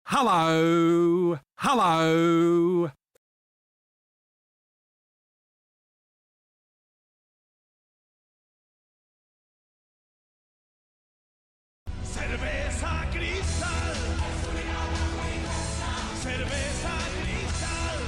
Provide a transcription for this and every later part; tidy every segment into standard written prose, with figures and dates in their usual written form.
Hello. Hello. Cerveza cristal. Cerveza cristal.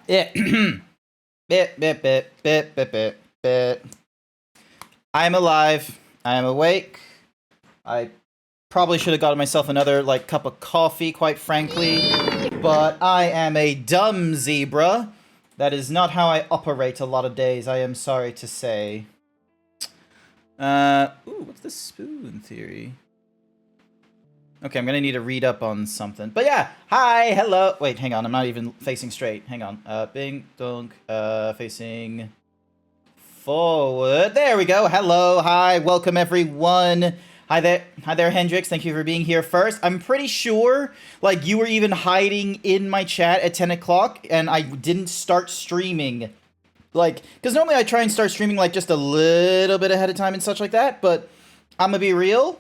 Bit, bit, bit, bit, bit, bit, bit, bit. I'm alive. I am awake. I probably should have gotten myself another cup of coffee, quite frankly, but I am a dumb zebra. That is not how I operate a lot of days, I am sorry to say. Ooh, what's the spoon theory? Okay, I'm gonna need to read up on something. But yeah, hi, hello. Wait, hang on, I'm not even facing straight. Hang on. Bing, donk, facing forward. There we go. Hello, hi, welcome everyone. Hi there, Hendrix. Thank you for being here first. I'm pretty sure, you were even hiding in my chat at 10 o'clock, and I didn't start streaming Like, because normally I try and start streaming, like, just a little bit ahead of time and such like that, but I'm gonna be real.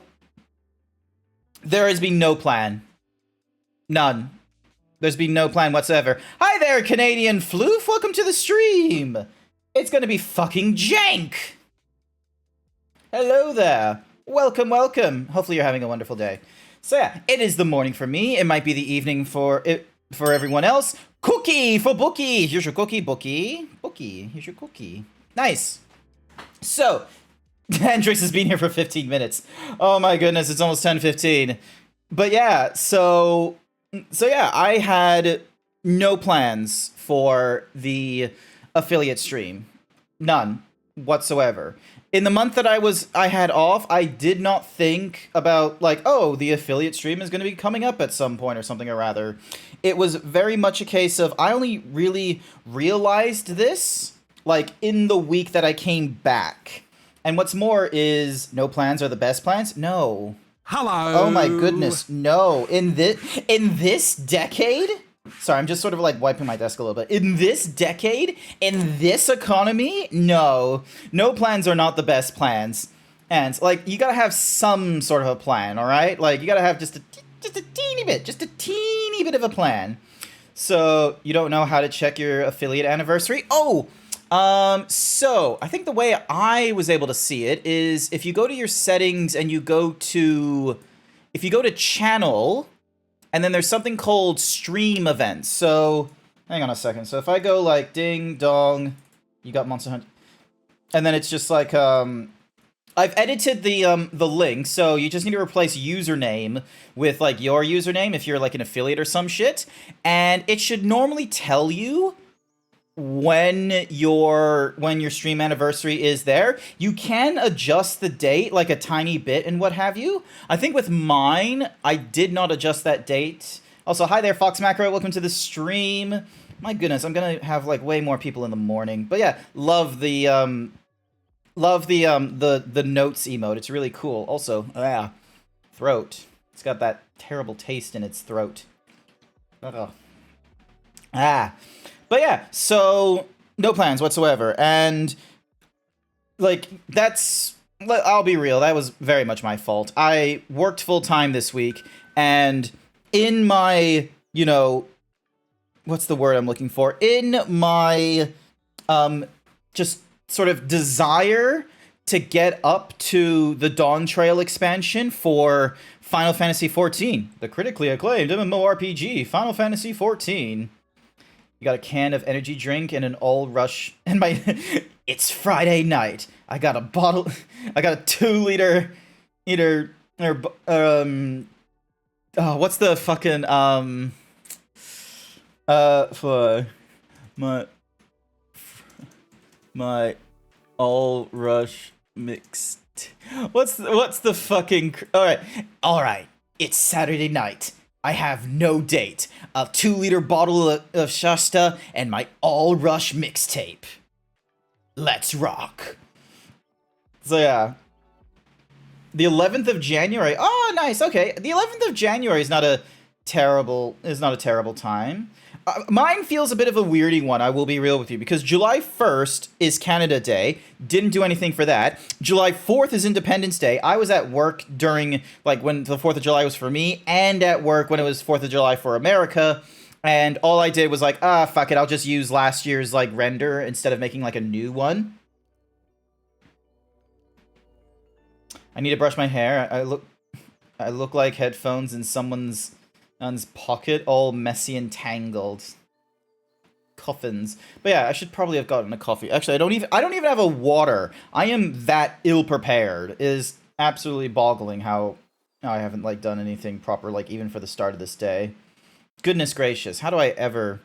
There has been no plan. None. There's been no plan whatsoever. Hi there, Canadian Floof! Welcome to the stream! It's gonna be fucking jank! Hello there. Welcome, welcome. Hopefully you're having a wonderful day. So yeah, it is the morning for me. It might be the evening for everyone else. Cookie for Bookie! Here's your cookie, Bookie. Bookie, here's your cookie. Nice. So, Hendrix has been here for 15 minutes. Oh my goodness, it's almost 10:15. But yeah, so yeah, I had no plans for the affiliate stream. None whatsoever. In the month that I had off, I did not think about, like, oh, the affiliate stream is going to be coming up at some point or something, or rather. It was very much a case of, I only really realized this, like, in the week that I came back. And what's more is, no plans are the best plans? No. Hello. Oh my goodness, no. In this decade? Sorry, I'm just sort of like wiping my desk a little bit. In this decade, in this economy, no. No plans are not the best plans. And, like, you gotta have some sort of a plan, alright? Like, you gotta have just a teeny bit of a plan. So, you don't know how to check your affiliate anniversary? Oh! So, I think the way I was able to see it is if you go to your settings and you go to... If you go to channel... And then there's something called stream events. So, hang on a second. So if I go like ding dong, you got Monster Hunter. And then it's just like, I've edited the link. So you just need to replace username with like your username if you're like an affiliate or some shit. And it should normally tell you when your stream anniversary is there. You can adjust the date like a tiny bit and what have you. I think with mine, I did not adjust that date. Also, hi there, Fox Macro. Welcome to the stream. My goodness, I'm gonna have like way more people in the morning. But yeah, love the notes emote. It's really cool. Also, throat. It's got that terrible taste in its throat. Ugh. But yeah, so no plans whatsoever. And like I'll be real, that was very much my fault. I worked full time this week, and in my, you know, what's the word I'm looking for? In my just sort of desire to get up to the Dawn Trail expansion for Final Fantasy XIV, the critically acclaimed MMORPG, Final Fantasy XIV. You got a can of energy drink and an all rush, and it's Friday night. I got a 2-liter, what's the fucking, for my all rush mixed, what's the fucking, alright, it's Saturday night. I have no date, a 2-liter bottle of Shasta, and my all-rush mixtape. Let's rock. So yeah. The 11th of January. Oh, nice, okay. The 11th of January is not a terrible time. Mine feels a bit of a weirdy one, I will be real with you, because July 1st is Canada Day. Didn't do anything for that. July 4th is Independence Day. I was at work during, like, when the 4th of July was for me, and at work when it was 4th of July for America, and all I did was like, fuck it, I'll just use last year's, like, render instead of making, like, a new one. I need to brush my hair. I look like headphones in someone's pocket, all messy and tangled. Coffins. But yeah, I should probably have gotten a coffee. Actually, I don't even have a water. I am that ill prepared. It is absolutely boggling how I haven't like done anything proper, like even for the start of this day. Goodness gracious, how do I ever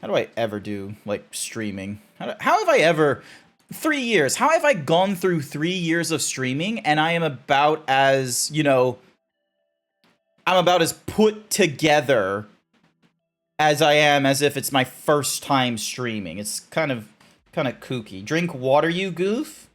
do like streaming? How have I ever 3 years? How have I gone through 3 years of streaming and I am about as, you know, I'm about as put together as I am as if it's my first time streaming. It's kind of kooky. Drink water, you goof.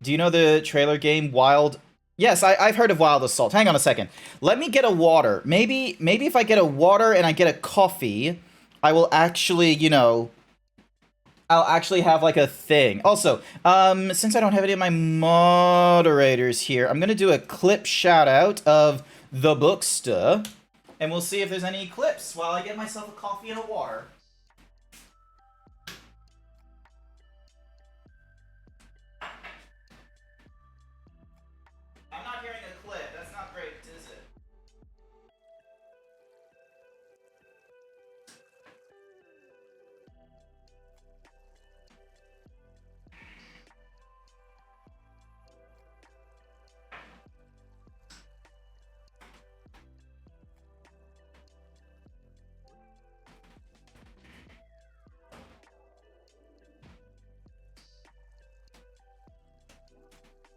Do you know the trailer game Wild? Yes, I've heard of Wild Assault. Hang on a second. Let me get a water. Maybe if I get a water and I get a coffee, I will actually, you know, I'll actually have like a thing. Also, since I don't have any of my moderators here, I'm gonna do a clip shout out of the Bookster, and we'll see if there's any clips while I get myself a coffee and a water. I'm not hearing a clip. That's not great, is it?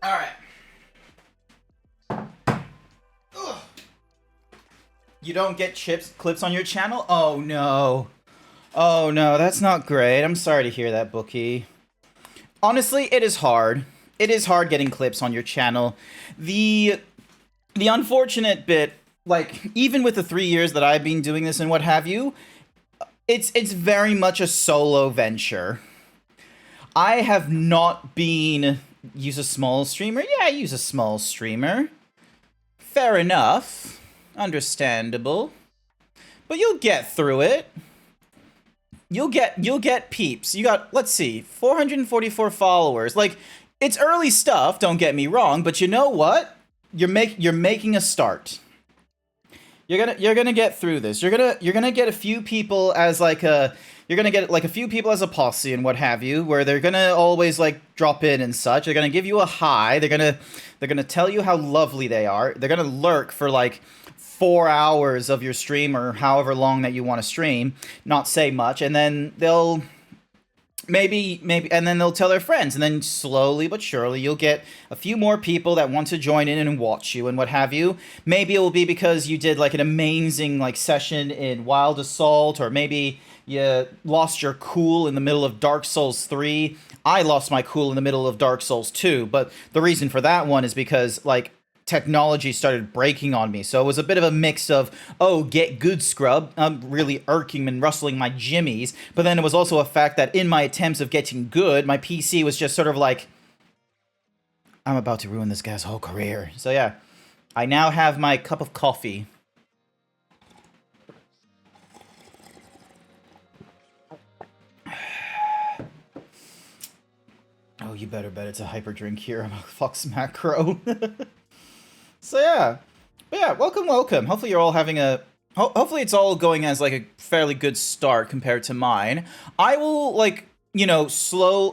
All right. Ugh. You don't get clips on your channel? Oh no. Oh no, that's not great. I'm sorry to hear that, Bookie. Honestly, it is hard. It is hard getting clips on your channel. The unfortunate bit, like, even with the 3 years that I've been doing this and what have you, it's very much a solo venture. I have not been... Use a small streamer? Yeah, use a small streamer. Fair enough. Understandable. But you'll get through it. You'll get peeps. You got, let's see, 444 followers. Like, it's early stuff, don't get me wrong, but you know what? You're making a start. You're gonna get through this. You're gonna get a few people as like a few people as a posse and what have you, where they're gonna always like drop in and such. They're gonna give you a hi. They're gonna tell you how lovely they are. They're gonna lurk for like 4 hours of your stream or however long that you want to stream, not say much, and then they'll maybe and then they'll tell their friends, and then slowly but surely you'll get a few more people that want to join in and watch you and what have you. Maybe it will be because you did like an amazing like session in Wild Assault, or maybe you lost your cool in the middle of Dark Souls 3. I lost my cool in the middle of Dark Souls 2, but the reason for that one is because like technology started breaking on me. So it was a bit of a mix of, oh, get good, scrub. I'm really irking and rustling my jimmies. But then it was also a fact that in my attempts of getting good, my PC was just sort of like, I'm about to ruin this guy's whole career. So yeah, I now have my cup of coffee. Oh, you better bet it's a hyper drink here. I'm a Fox Macro. So yeah, but yeah, welcome. Hopefully you're all having a... Hopefully it's all going as like a fairly good start compared to mine. I will like, you know,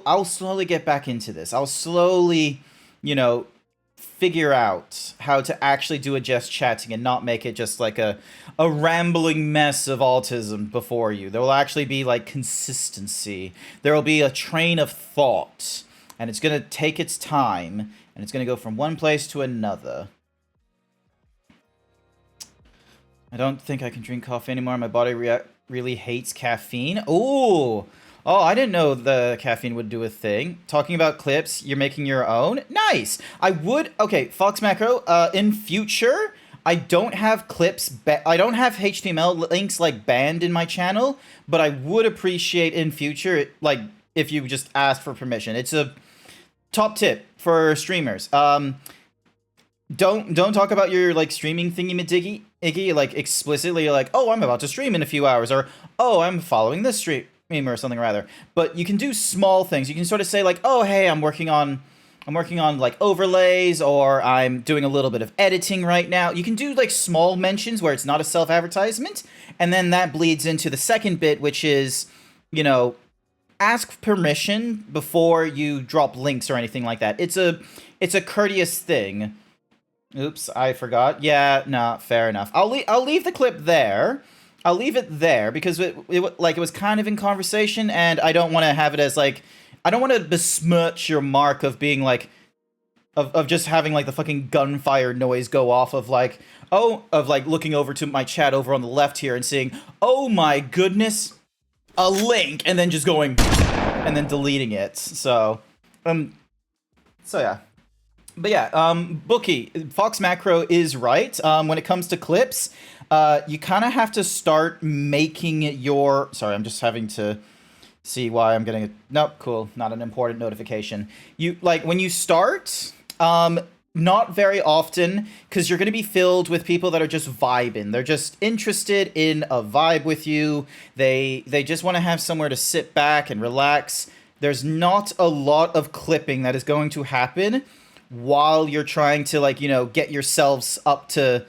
I'll slowly get back into this. I'll slowly, you know, figure out how to actually do a just chatting and not make it just like a rambling mess of autism before you. There will actually be like consistency. There will be a train of thought, and it's going to take its time, and it's going to go from one place to another. I don't think I can drink coffee anymore. My body really hates caffeine. Ooh. Oh, I didn't know the caffeine would do a thing. Talking about clips, you're making your own? Nice! I would... Okay, Fox Macro, in future, I don't have clips... I don't have HTML links, like, banned in my channel, but I would appreciate in future, like, if you just ask for permission. It's a top tip for streamers. Don't talk about your, like, streaming thingy-majiggy, like, explicitly. You're like, oh, I'm about to stream in a few hours, or, oh, I'm following this streamer, or something rather. But you can do small things. You can sort of say, like, oh, hey, I'm working on, like, overlays, or I'm doing a little bit of editing right now. You can do, like, small mentions where it's not a self-advertisement, and then that bleeds into the second bit, which is, you know, ask permission before you drop links or anything like that. It's a courteous thing. Oops, I forgot. Yeah, nah, fair enough. I'll leave the clip there. I'll leave it there because it was kind of in conversation, and I don't want to have it as like, I don't want to besmirch your mark of being like, of just having like the fucking gunfire noise go off of like, oh, of like looking over to my chat over on the left here and seeing, oh my goodness, a link, and then just going, and then deleting it. So yeah. But yeah, Bookie, Fox Macro is right. When it comes to clips, you kind of have to start making your... Sorry, I'm just having to See why I'm getting a... Nope, cool. Not an important notification. You, like, when you start, not very often, because you're going to be filled with people that are just vibing. They're just interested in a vibe with you. They just want to have somewhere to sit back and relax. There's not a lot of clipping that is going to happen while you're trying to, like, you know, get yourselves up to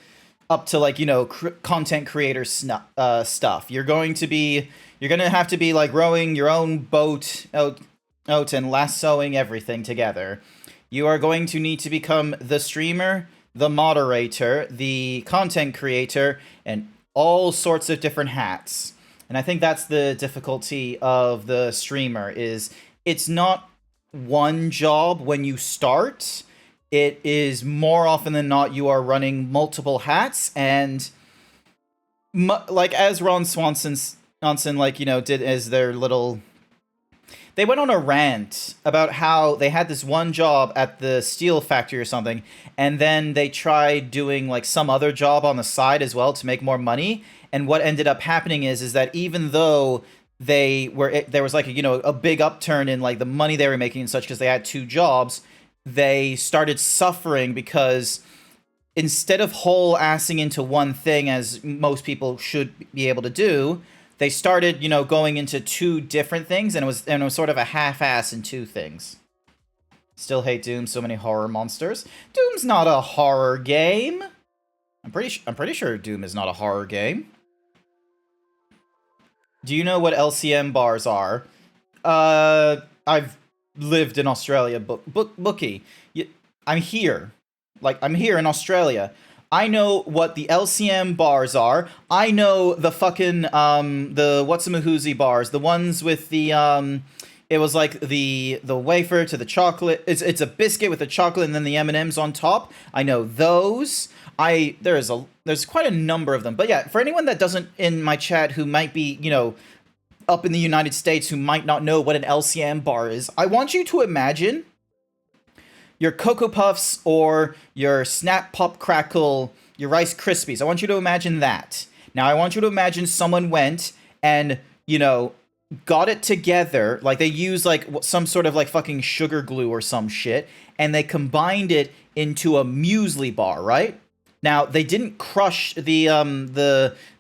like, you know, content creator stuff. You're going to have to be like rowing your own boat out and lassoing everything together. You are going to need to become the streamer, the moderator, the content creator, and all sorts of different hats. And I think that's the difficulty of the streamer, is it's not one job when you start. It is more often than not you are running multiple hats, and like as Ron Swanson, like, you know, did as their little... They went on a rant about how they had this one job at the steel factory or something, and then they tried doing like some other job on the side as well to make more money. And what ended up happening is that even though there was like a, you know, a big upturn in like the money they were making and such because they had two jobs, they started suffering because instead of whole assing into one thing as most people should be able to do, they started, you know, going into two different things, and it was sort of a half-ass in two things. Still hate Doom. So many horror monsters. Doom's not a horror game. I'm pretty sure Doom is not a horror game. Do you know what LCM bars are? I've lived in Australia, Bookie. I'm here. Like, I'm here in Australia. I know what the LCM bars are. I know the fucking, the Whatsamahoozy bars. The ones with the, it was like the wafer to the chocolate. It's a biscuit with the chocolate and then the M&Ms on top. I know those. There's quite a number of them. But yeah, for anyone that doesn't, in my chat, who might be, you know, up in the United States, who might not know what an LCM bar is, I want you to imagine your Cocoa Puffs or your Snap Pop Crackle, your Rice Krispies. I want you to imagine that. Now, I want you to imagine someone went and, you know, got it together. Like, they used, like, some sort of, like, fucking sugar glue or some shit, and they combined it into a muesli bar, right? Now, they didn't crush the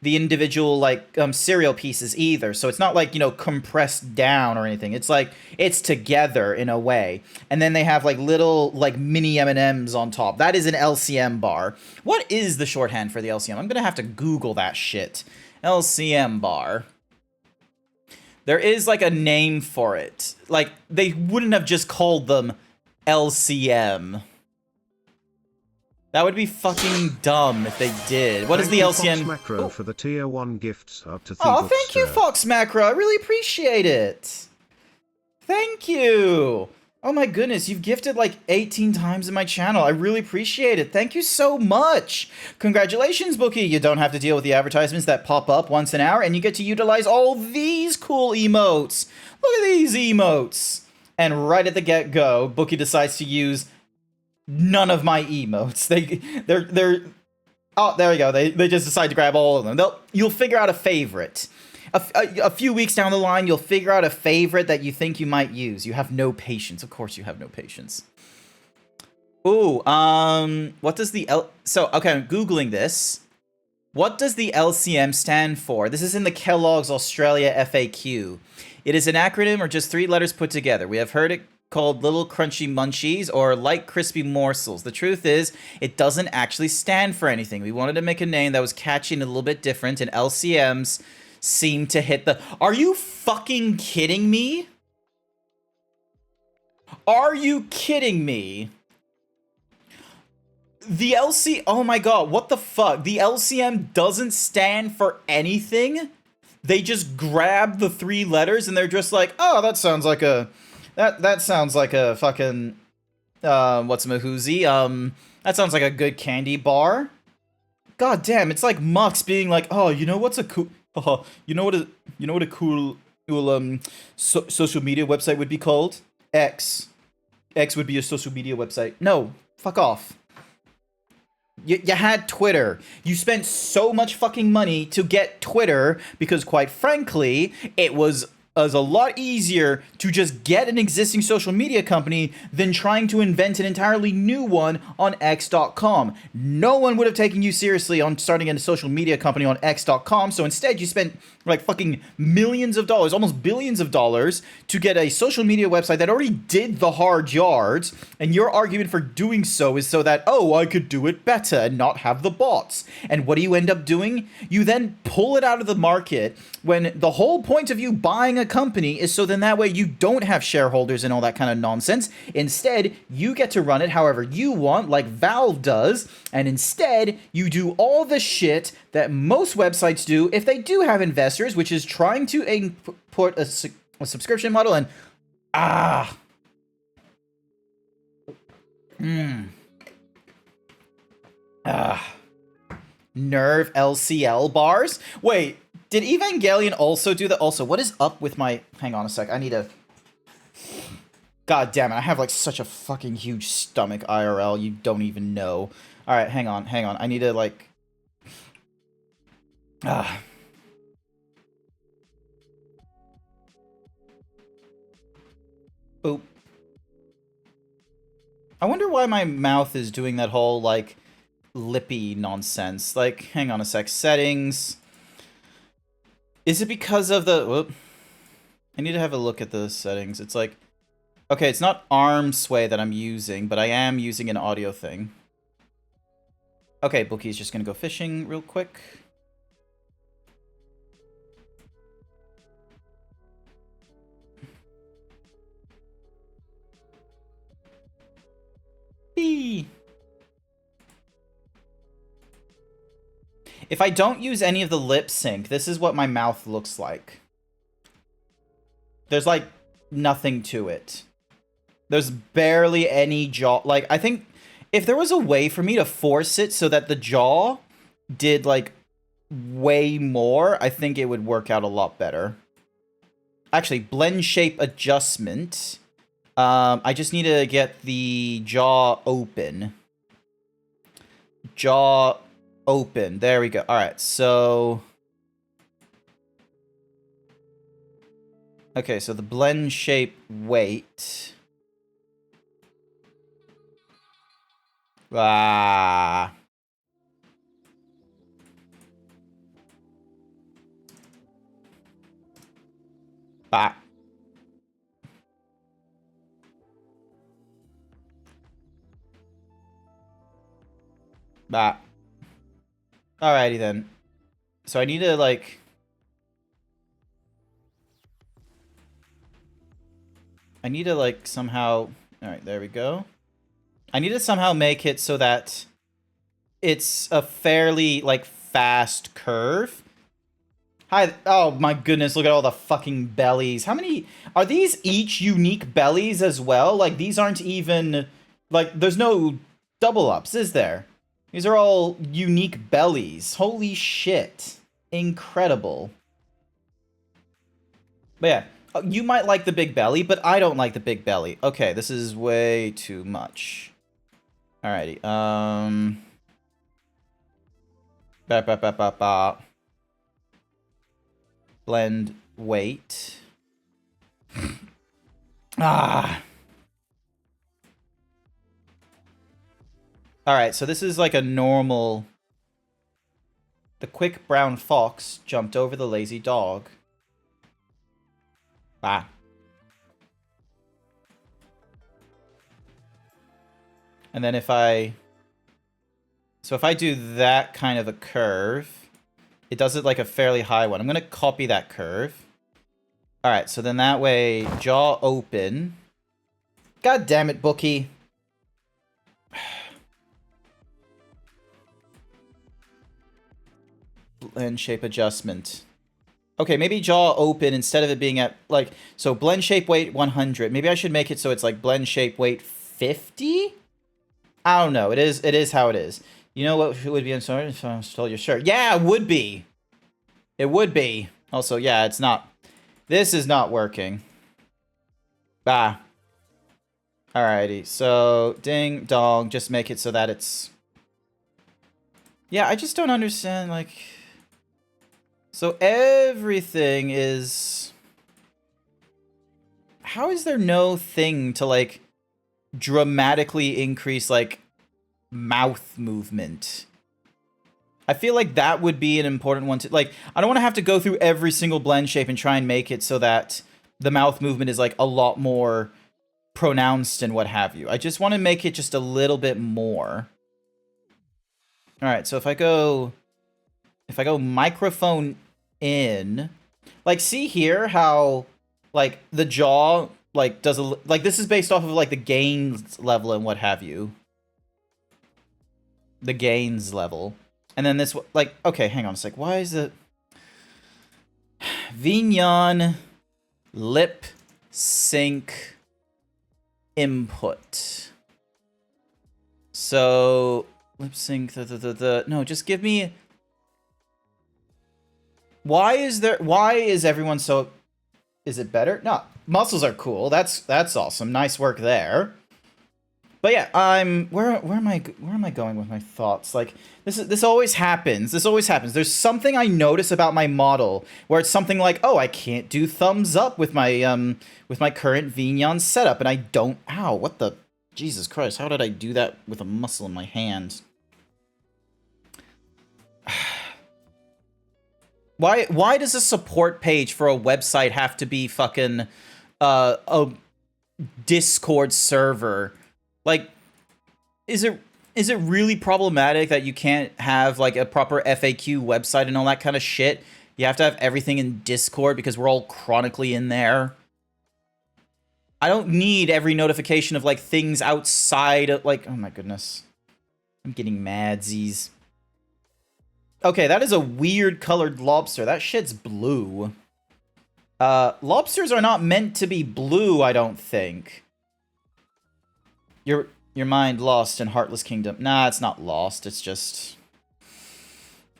individual, like, cereal pieces either. So it's not like, you know, compressed down or anything. It's like, it's together in a way. And then they have, like, little, like, mini M&Ms on top. That is an LCM bar. What is the shorthand for the LCM? I'm going to have to Google that shit. LCM bar. There is, like, a name for it. Like, they wouldn't have just called them LCM. That would be fucking dumb if they did. What is the LCM? Fox Macro for the tier 1 gifts up to Oh, thank you, Fox Macro. I really appreciate it. Thank you. Oh my goodness, you've gifted like 18 times in my channel. I really appreciate it. Thank you so much. Congratulations, Bookie. You don't have to deal with the advertisements that pop up once an hour, and you get to utilize all these cool emotes. Look at these emotes. And right at the get-go, Bookie decides to use none of my emotes. They're oh, there we go. They just decide to grab all of them. You'll figure out a favorite. A few weeks down the line, you'll figure out a favorite that you think you might use. You have no patience. Of course you have no patience. Ooh, what does the So, okay, I'm Googling this. What does the LCM stand for? This is in the Kellogg's Australia FAQ. It is an acronym or just 3 letters put together. We have heard it called Little Crunchy Munchies or Light Crispy Morsels. The truth is, it doesn't actually stand for anything. We wanted to make a name that was catchy and a little bit different, and LCMs seem to hit the... Are you fucking kidding me? Are you kidding me? The Oh my god, what the fuck? The LCM doesn't stand for anything? They just grab the 3 letters and they're just like, oh, that sounds like a... That sounds like a fucking, whatsamahoozy, that sounds like a good candy bar. God damn, it's like Mux being like, oh, you know what's a cool, you know what a cool, social media website would be called? X. X would be a social media website. No, fuck off. You had Twitter. You spent so much fucking money to get Twitter because, quite frankly, it was is a lot easier to just get an existing social media company than trying to invent an entirely new one on X.com. No one would have taken you seriously on starting a social media company on X.com, so instead you spent like fucking millions of dollars, almost billions of dollars, to get a social media website that already did the hard yards, and your argument for doing so is so that, oh, I could do it better and not have the bots. And what do you end up doing? You then pull it out of the market when the whole point of you buying a company is so then that way you don't have shareholders and all that kind of nonsense. Instead, you get to run it however you want, like Valve does, and instead you do all the shit that most websites do if they do have investors, which is trying to put a subscription model and Nerve LCL bars. Wait, did Evangelion also do that? Also, what is up with my... Hang on a sec. I need a... God damn it. I have like such a fucking huge stomach IRL. You don't even know. All right, hang on. I need to like... Boop. I wonder why my mouth is doing that whole like lippy nonsense. Like, hang on a sec. Settings. Is it because of the... Whoop. I need to have a look at the settings. It's like... Okay, it's not arm sway that I'm using, but I am using an audio thing. Okay, Bookie's just gonna go fishing real quick. Bee. If I don't use any of the lip sync, this is what my mouth looks like. There's like nothing to it. There's barely any jaw. Like, I think if there was a way for me to force it so that the jaw did like way more, I think it would work out a lot better. Actually, blend shape adjustment. I just need to get the jaw open. Jaw open. There we go. All right, so... Okay, so the blend shape weight. Bah. Bah. Bah. Alrighty then. So I need to like... I need to like somehow... Alright, there we go. I need to somehow make it so that it's a fairly like fast curve. Hi, oh my goodness, look at all the fucking bellies. How many, are these each unique bellies as well? Like these aren't even, like there's no double ups, is there? These are all unique bellies. Holy shit. Incredible. But yeah, you might like the big belly, but I don't like the big belly. Okay, this is way too much. Alrighty, blend weight. Alright, so this is like a normal... The quick brown fox jumped over the lazy dog. Ah. And then if I... So if I do that kind of a curve, it does it like a fairly high one. I'm going to copy that curve. Alright, so then that way, jaw open. God damn it, Bookie. Blend shape adjustment. Okay, maybe jaw open instead of it being at, like... So blend shape weight 100. Maybe I should make it so it's like blend shape weight 50? I don't know. It is how it is. You know what would be inside if I stole your shirt? Yeah, it would be. It would be. Also, yeah, it's not. This is not working. Bah. Alrighty. So, ding dong. Just make it so that it's... Yeah, I just don't understand, like... So everything is... how is there no thing to like dramatically increase like mouth movement? I feel like that would be an important one to like. I don't want to have to go through every single blend shape and try and make it so that the mouth movement is like a lot more pronounced and what have you. I just want to make it just a little bit more. All right, so if I go microphone in, like, see here how like the jaw like does a like this is based off of like the gains level and what have you. The gains level. And then this like okay, hang on a sec. Why is it Vignon lip sync input? So lip sync no, just give me. Why is everyone so? Is it better? No, muscles are cool. That's awesome. Nice work there. But yeah, where am I going with my thoughts? Like this always happens. This always happens. There's something I notice about my model where it's something like, oh, I can't do thumbs up with my current Vignon setup, and I don't. Ow! What the? Jesus Christ! How did I do that with a muscle in my hand? Why does a support page for a website have to be fucking a Discord server? Like, is it really problematic that you can't have like a proper FAQ website and all that kind of shit? You have to have everything in Discord because we're all chronically in there. I don't need every notification of like things outside of like, oh my goodness. I'm getting madsies. Okay, that is a weird colored lobster. That shit's blue. Lobsters are not meant to be blue, I don't think. Your mind lost in Heartless Kingdom. Nah, it's not lost. It's just...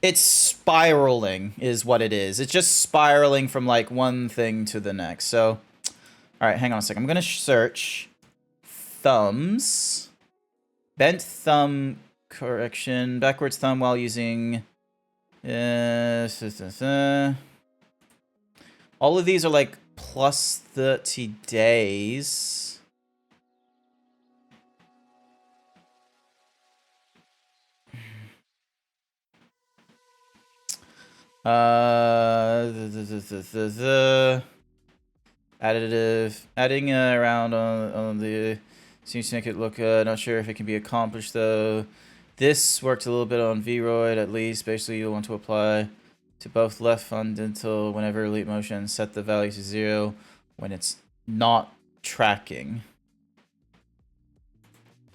It's spiraling is what it is. It's just spiraling from, like, one thing to the next. So, alright, hang on a second. I'm gonna search thumbs. Bent thumb correction. Backwards thumb while using... all of these are like plus 30 days. Additive, adding around on the seems to make it look not sure if it can be accomplished though. This worked a little bit on Vroid at least. Basically, you'll want to apply to both left fund until whenever Leap Motion, set the value to 0 when it's not tracking.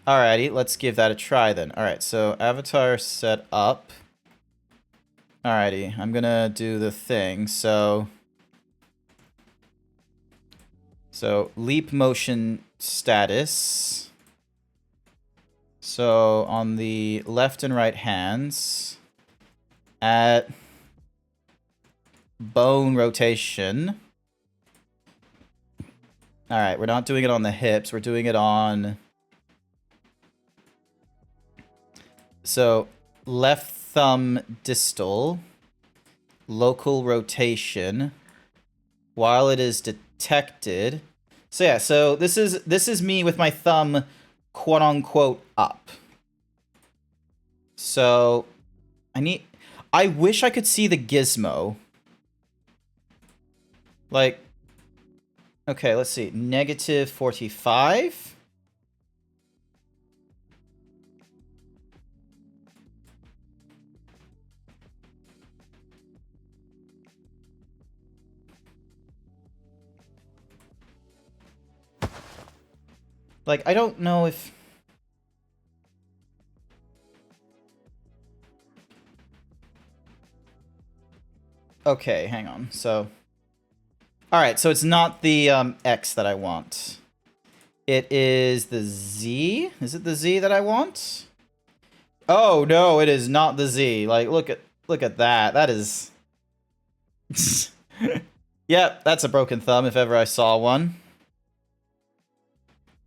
Alrighty, let's give that a try then. Alright, so avatar set up. Alrighty, I'm gonna do the thing. So Leap Motion status. So on the left and right hands, at bone rotation. All right, we're not doing it on the hips. We're doing it on... So left thumb distal, local rotation, while it is detected. So yeah, so this is me with my thumb quote unquote up. So I wish I could see the gizmo. Like, okay, let's see. Negative 45. Like, I don't know if... Okay, hang on. So... Alright, so it's not the X that I want. It is the Z? Is it the Z that I want? Oh, no, it is not the Z. Like, look at that. That is... Yep, that's a broken thumb if ever I saw one.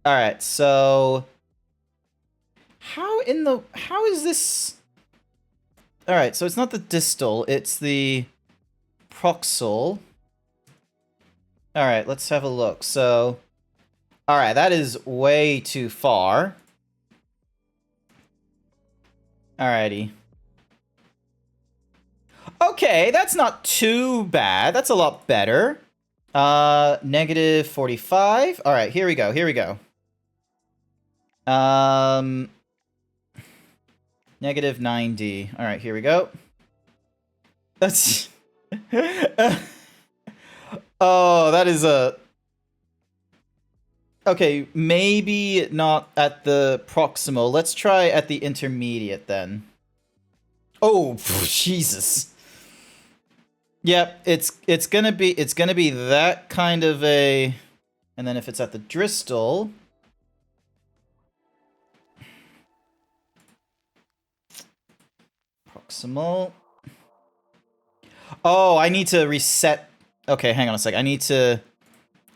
Alright, so... How is this... Alright, so it's not the distal, it's the proxial. All right, let's have a look. So, all right, that is way too far. Alrighty. Okay, that's not too bad. That's a lot better. Negative 45. All right, here we go. Here we go. Negative 90. All right, here we go. That's... oh, that is a... Okay, maybe not at the proximal. Let's try at the intermediate then. Oh, Jesus. Yep, it's gonna be that kind of a, and then if it's at the Dristal, proximal. Oh, I need to reset. Okay, hang on a sec. I need to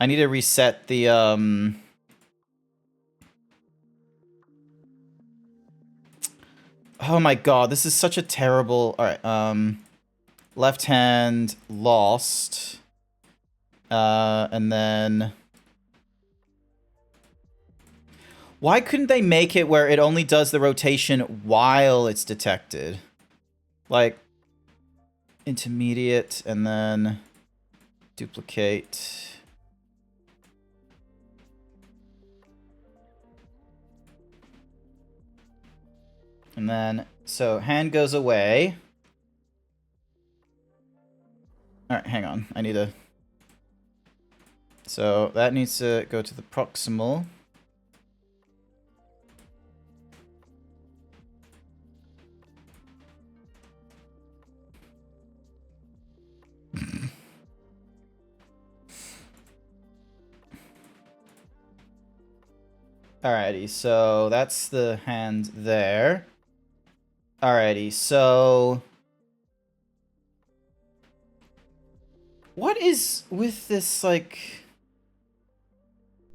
reset the Oh my god, this is such a terrible. All right, left hand lost. And then why couldn't they make it where it only does the rotation while it's detected? Like intermediate and then duplicate. And then, so hand goes away. All right, hang on. I need to... So that needs to go to the proximal. Alrighty, so that's the hand there. Alrighty, so... What is with this, like...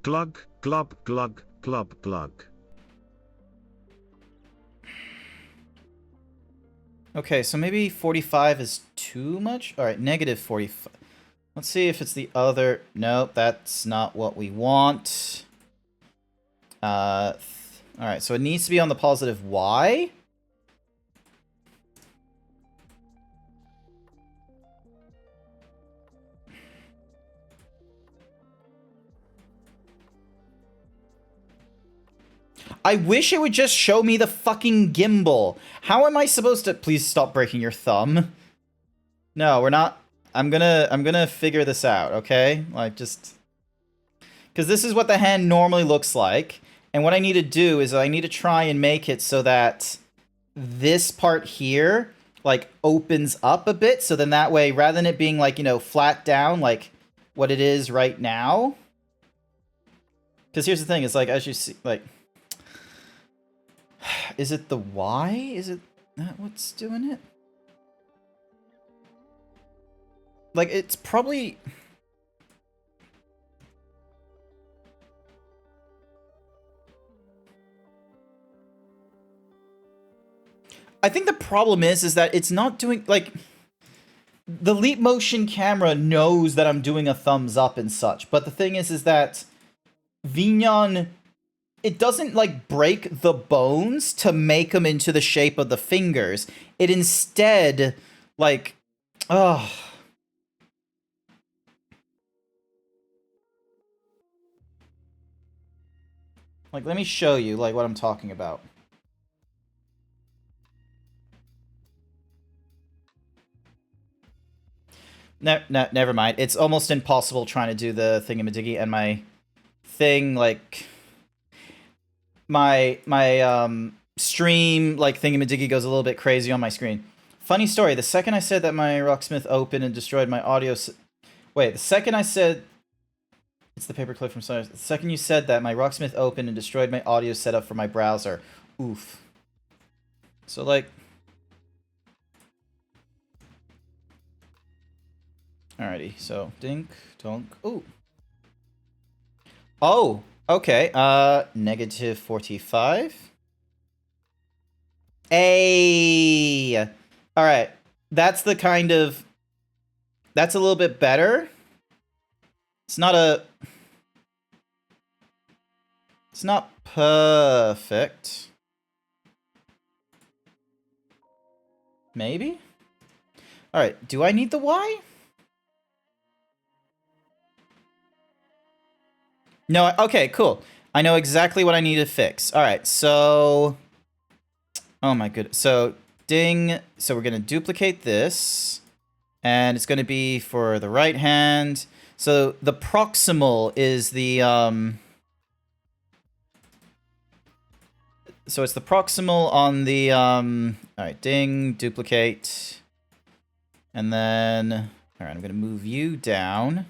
Glug, glub, glug, glub, glug. Okay, so maybe 45 is too much? Alright, negative 45. Let's see if it's the other... Nope, that's not what we want. Alright, so it needs to be on the positive Y. I wish it would just show me the fucking gimbal. How am I supposed to... Please stop breaking your thumb. No, we're not... I'm gonna figure this out, okay? Like, just... Because this is what the hand normally looks like. And what I need to do is I need to try and make it so that this part here, like, opens up a bit. So then that way, rather than it being, like, you know, flat down, like what it is right now. Because here's the thing, it's like, as you see, like... Is it the Y? Is it that what's doing it? Like, it's probably... I think the problem is that it's not doing, like... The Leap Motion camera knows that I'm doing a thumbs up and such, but the thing is that Vignon... It doesn't, like, break the bones to make them into the shape of the fingers. It instead, like... Oh... Like, let me show you, like, what I'm talking about. No, never mind. It's almost impossible trying to do the thingamadiggy, and my thing, like... My stream, like, thingamadiggy goes a little bit crazy on my screen. Funny story, the second I said that my Rocksmith opened and destroyed my audio... Wait, the second I said... It's the paperclip from Sony. The second you said that, my Rocksmith opened and destroyed my audio setup for my browser. Oof. So, like... Alrighty, so, dink, donk, ooh. Oh! Okay, negative 45. Hey! Alright, that's the kind of... That's a little bit better. It's not a... It's not perfect. Maybe? Alright, do I need the Y? No, okay, cool. I know exactly what I need to fix. Alright, so... Oh my goodness. So, ding. So we're going to duplicate this. And it's going to be for the right hand. So the proximal is the... So it's the proximal on the... Alright, ding, duplicate. And then... Alright, I'm going to move you down.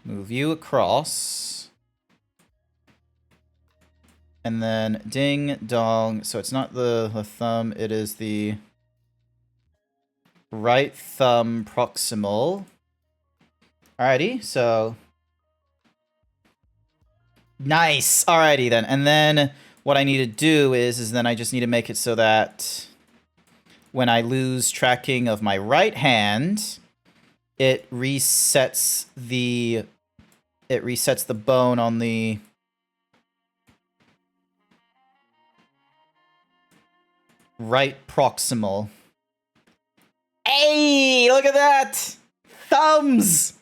Move you across. And then ding, dong. So it's not the thumb, it is the right thumb proximal. Alrighty, so... Nice! Alrighty then. And then what I need to do is then I just need to make it so that when I lose tracking of my right hand, it resets the bone on the right proximal. Hey, look at that! Thumbs!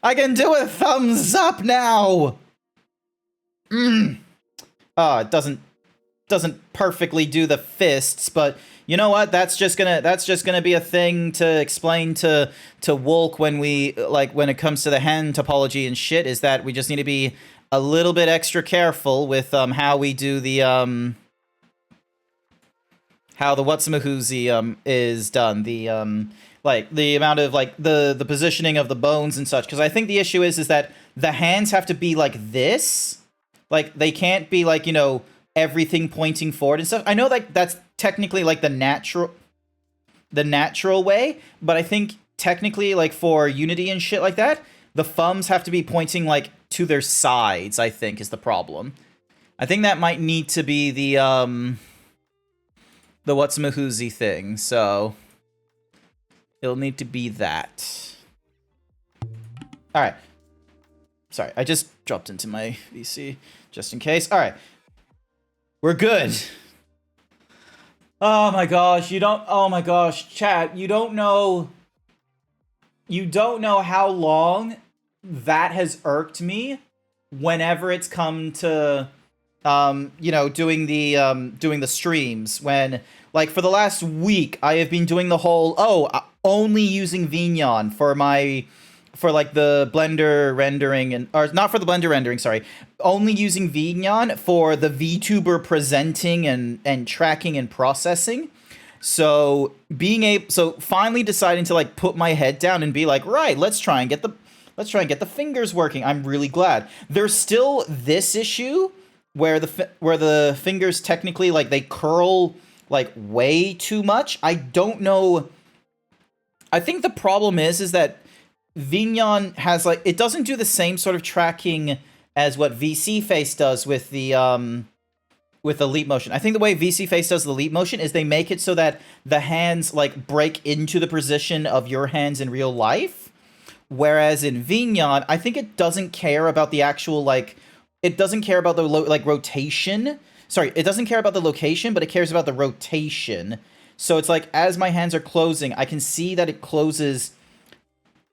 I can do a thumbs up now! Oh, it doesn't perfectly do the fists, but you know what? That's just gonna be a thing to explain to Wolk when when it comes to the hand topology and shit, is that we just need to be a little bit extra careful with how we do the how the whatsamahoozy is done, the the amount of the positioning of the bones and such, because I think the issue is that the hands have to be like this. Like, they can't be, like, you know, everything pointing forward and stuff. I know, like, that's technically, like, the natural way, but I think, technically, like, for Unity and shit like that, the thumbs have to be pointing, like, to their sides, I think, is the problem. I think that might need to be the whatsamahoozy thing, so... It'll need to be that. Alright. Sorry, I just dropped into my VC just in case. All right. We're good. Oh my gosh, oh my gosh, chat, you don't know how long that has irked me whenever it's come to you know, doing the streams, when like for the last week I have been doing the whole only using Vignon for like the Blender rendering, or not for the Blender rendering, sorry. Only using Vignon for the VTuber presenting and tracking and processing. So finally deciding to like put my head down and be like, right, let's try and get the fingers working. I'm really glad. There's still this issue where the fingers technically like they curl like way too much. I don't know. I think the problem is that Vignon has like, it doesn't do the same sort of tracking as what VC Face does with the leap motion. I think the way VC Face does the leap motion is they make it so that the hands like break into the position of your hands in real life. Whereas in Vignon, I think it doesn't care about the actual like, it doesn't care about the rotation. Sorry, it doesn't care about the location, but it cares about the rotation. So it's like, as my hands are closing, I can see that it closes.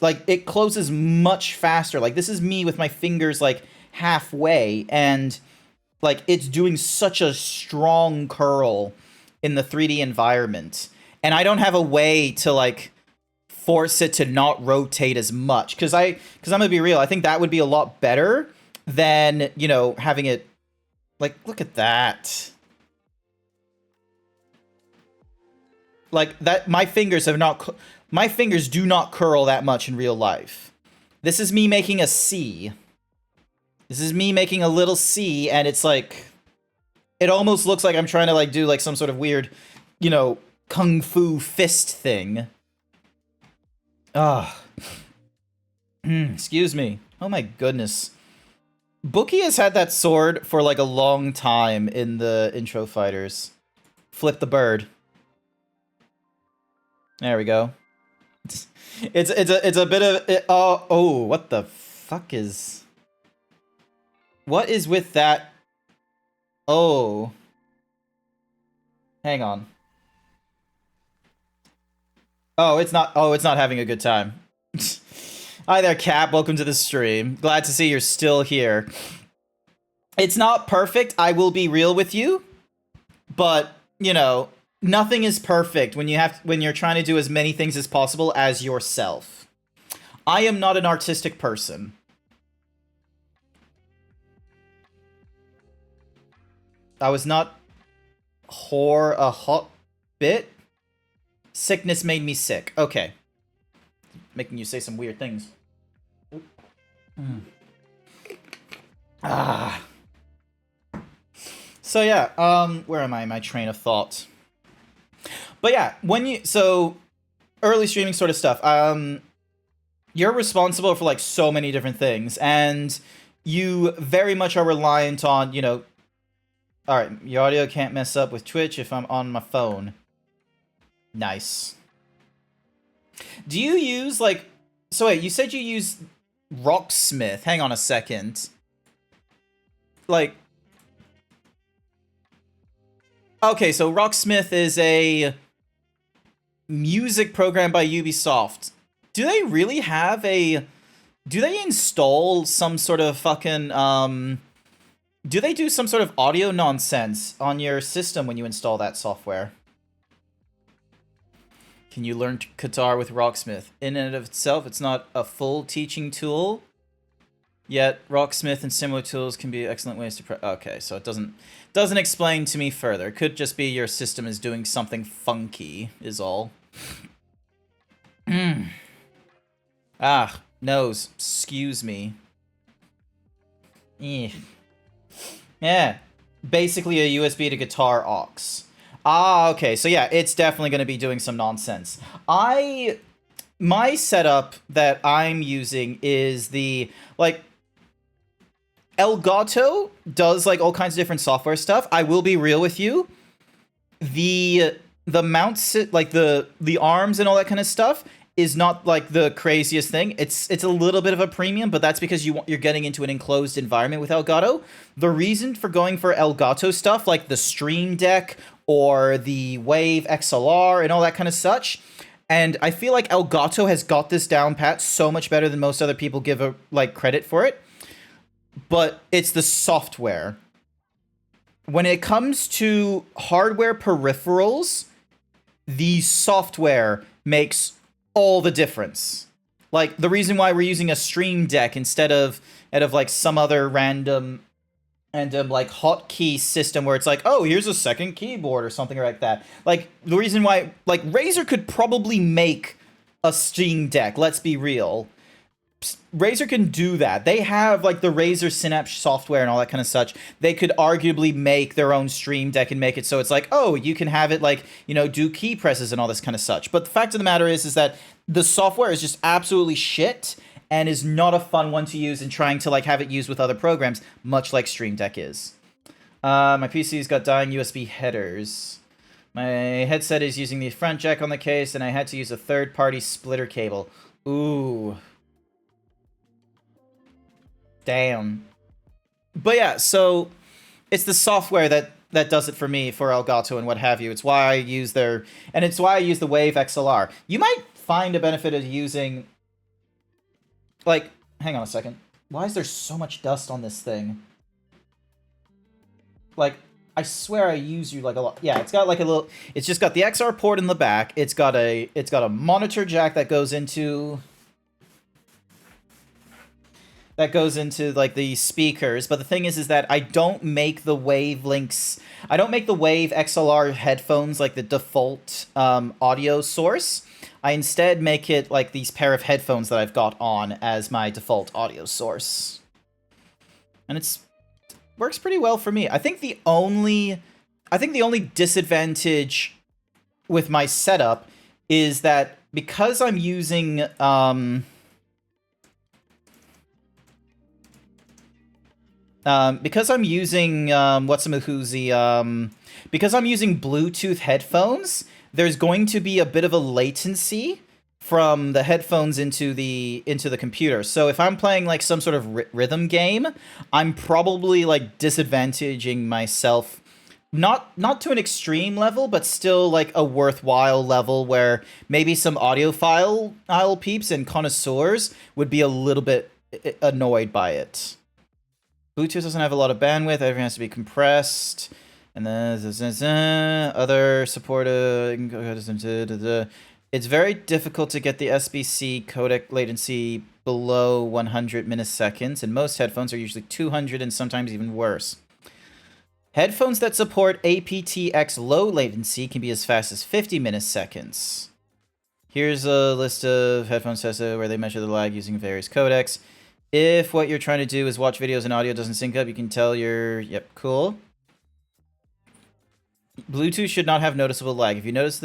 Like, it closes much faster. Like, this is me with my fingers, like, halfway, and, like, it's doing such a strong curl in the 3D environment. And I don't have a way to, like, force it to not rotate as much. Because I'm gonna be real, I think that would be a lot better than, you know, having it... Like, look at that. Like, that, my fingers have not... My fingers do not curl that much in real life. This is me making a C. This is me making a little C, and it's like... It almost looks like I'm trying to, like, do, like, some sort of weird, you know, kung fu fist thing. Ugh. Excuse me. Oh my goodness. Bookie has had that sword for, like, a long time in the intro fighters. Flip the bird. There we go. It's a bit of it, oh, what the fuck is... What is with that? Oh. Hang on. Oh, it's not having a good time. Hi there, Cap. Welcome to the stream. Glad to see you're still here. It's not perfect, I will be real with you. But, you know, nothing is perfect when you're trying to do as many things as possible as yourself. I am not an artistic person. I was not a hot bit. Sickness made me sick. Okay. Making you say some weird things. Ah. So yeah, where am I? My train of thought. But yeah, so early streaming sort of stuff. You're responsible for like so many different things, and you very much are reliant on, you know. All right, your audio can't mess up with Twitch if I'm on my phone. Nice. Do you use like? So wait, you said you use Rocksmith. Hang on a second. Like. Okay, so Rocksmith is a music program by Ubisoft. Do they really have a... Do they install some sort of fucking, do they do some sort of audio nonsense on your system when you install that software? Can you learn guitar with Rocksmith? In and of itself, it's not a full teaching tool. Yet, Rocksmith and similar tools can be excellent ways to... Okay, so it doesn't explain to me further. It could just be your system is doing something funky, is all. Ah, nose. Excuse me. Yeah. Basically a USB to guitar aux. Ah, okay. So yeah, it's definitely going to be doing some nonsense. My setup that I'm using is the, like... Elgato does like all kinds of different software stuff. I will be real with you. The mounts, like the arms and all that kind of stuff is not like the craziest thing. It's a little bit of a premium, but that's because you're getting into an enclosed environment with Elgato. The reason for going for Elgato stuff like the Stream Deck or the Wave XLR and all that kind of such, and I feel like Elgato has got this down pat so much better than most other people give credit for it. But it's the software. When it comes to hardware peripherals, the software makes all the difference. Like, the reason why we're using a Stream Deck instead of like some other random like hotkey system where it's like, oh, here's a second keyboard or something like that. Like, the reason why, like, Razer could probably make a Stream Deck, let's be real. Razer can do that. They have like the Razer Synapse software and all that kind of such. They could arguably make their own Stream Deck and make it so it's like, oh, you can have it like, you know, do key presses and all this kind of such. But the fact of the matter is that the software is just absolutely shit and is not a fun one to use in trying to like have it used with other programs, much like Stream Deck is. My PC's got dying USB headers. My headset is using the front jack on the case and I had to use a third-party splitter cable. Ooh. Damn. But yeah, so it's the software that does it for me for Elgato and what have you. It's why I use the Wave XLR. You might find a benefit of using, like, hang on a second. Why is there so much dust on this thing? Like, I swear I use you like a lot. Yeah, it's got like a little, it's just got the XR port in the back. It's got a monitor jack that goes into like the speakers, but the thing is that I don't make the Wave XLR headphones like the default audio source. I instead make it like these pair of headphones that I've got on as my default audio source. And works pretty well for me. I think the only disadvantage with my setup is that because I'm using because I'm using Bluetooth headphones, there's going to be a bit of a latency from the headphones into the computer. So if I'm playing like some sort of rhythm game, I'm probably like disadvantaging myself, not to an extreme level, but still like a worthwhile level where maybe some audiophile peeps and connoisseurs would be a little bit annoyed by it. Bluetooth doesn't have a lot of bandwidth. Everything has to be compressed. And then other support. It's very difficult to get the SBC codec latency below 100 milliseconds, and most headphones are usually 200 and sometimes even worse. Headphones that support aptX low latency can be as fast as 50 milliseconds. Here's a list of headphones tested where they measure the lag using various codecs. If what you're trying to do is watch videos and audio doesn't sync up, you can tell your... Yep, cool. Bluetooth should not have noticeable lag. If you notice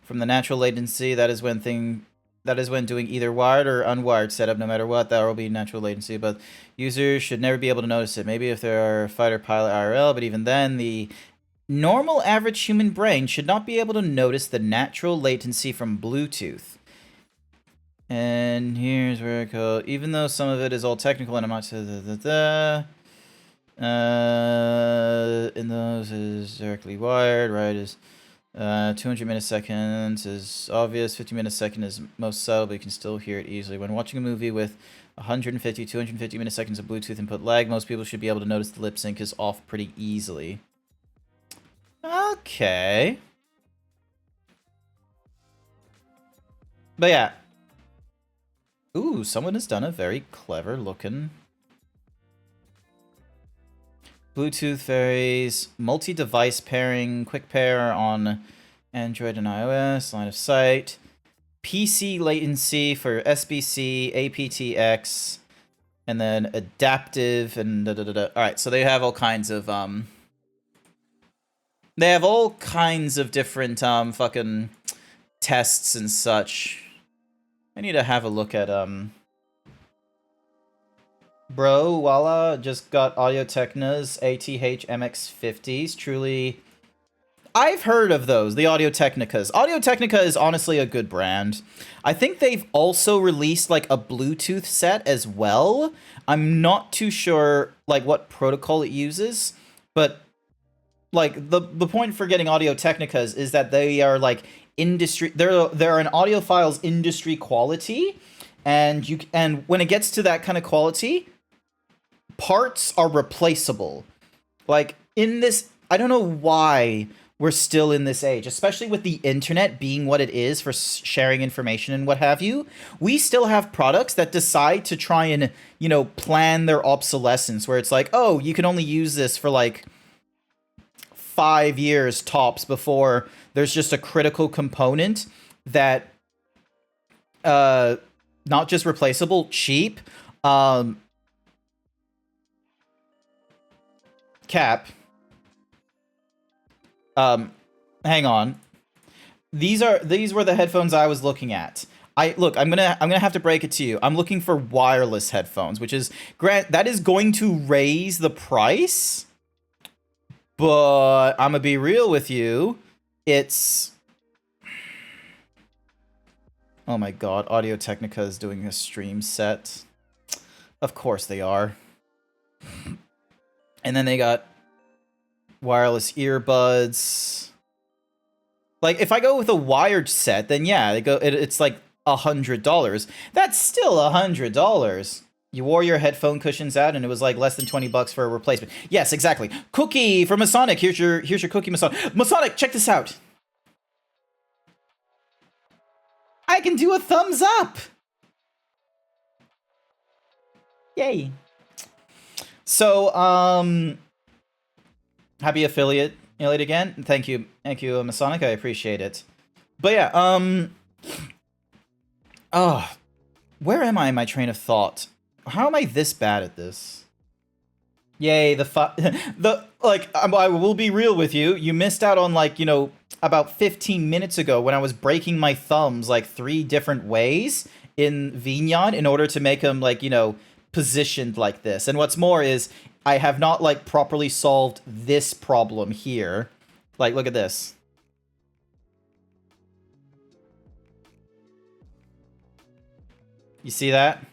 from the natural latency, that is when doing either wired or unwired setup, no matter what, that will be natural latency, but users should never be able to notice it. Maybe if they're a fighter pilot IRL, but even then, the normal average human brain should not be able to notice the natural latency from Bluetooth. And here's where I go. Even though some of it is all technical and I'm not... in those is directly wired, right, is 200 milliseconds is obvious, 50 milliseconds is most subtle, but you can still hear it easily. When watching a movie with 150, 250 milliseconds of Bluetooth input lag, most people should be able to notice the lip sync is off pretty easily. Okay. But yeah. Ooh, someone has done a very clever looking... Bluetooth varies, multi-device pairing, quick pair on Android and iOS, line of sight, PC latency for SBC, aptX, and then adaptive and da-da-da-da. All right, so they have all kinds of different fucking tests and such. I need to have a look at Bro, Walla just got Audio-Technica's ATH MX50s. Truly... I've heard of those, the Audio-Technicas. Audio-Technica is honestly a good brand. I think they've also released, like, a Bluetooth set as well. I'm not too sure, like, what protocol it uses. But, like, the point for getting Audio-Technicas is that they are, like, industry... They're an audiophile's industry quality. And when it gets to that kind of quality... parts are replaceable. Like, in this... I don't know why we're still in this age, especially with the internet being what it is for sharing information and what have you. We still have products that decide to try and, you know, plan their obsolescence, where it's like, oh, you can only use this for, like, 5 years tops before there's just a critical component that, not just replaceable, cheap, Cap. Hang on. These were the headphones I was looking at. I'm gonna have to break it to you. I'm looking for wireless headphones, which is that is going to raise the price. But I'm gonna be real with you. It's... Oh my god, Audio-Technica is doing a stream set. Of course they are. And then they got wireless earbuds. Like, if I go with a wired set, then yeah, it's like $100. That's still $100. You wore your headphone cushions out, and it was like less than $20 for a replacement. Yes, exactly. Cookie from Masonic. Here's your cookie, Masonic. Masonic, check this out. I can do a thumbs up. Yay. So, happy affiliate again. Thank you, Masonic. I appreciate it. But yeah, where am I in my train of thought? How am I this bad at this? Yay, I will be real with you. You missed out on, like, you know, about 15 minutes ago when I was breaking my thumbs like 3 different ways in Vignon in order to make them, like, you know, positioned like this. And what's more is I have not, like, properly solved this problem here. Like, look at this. You see that?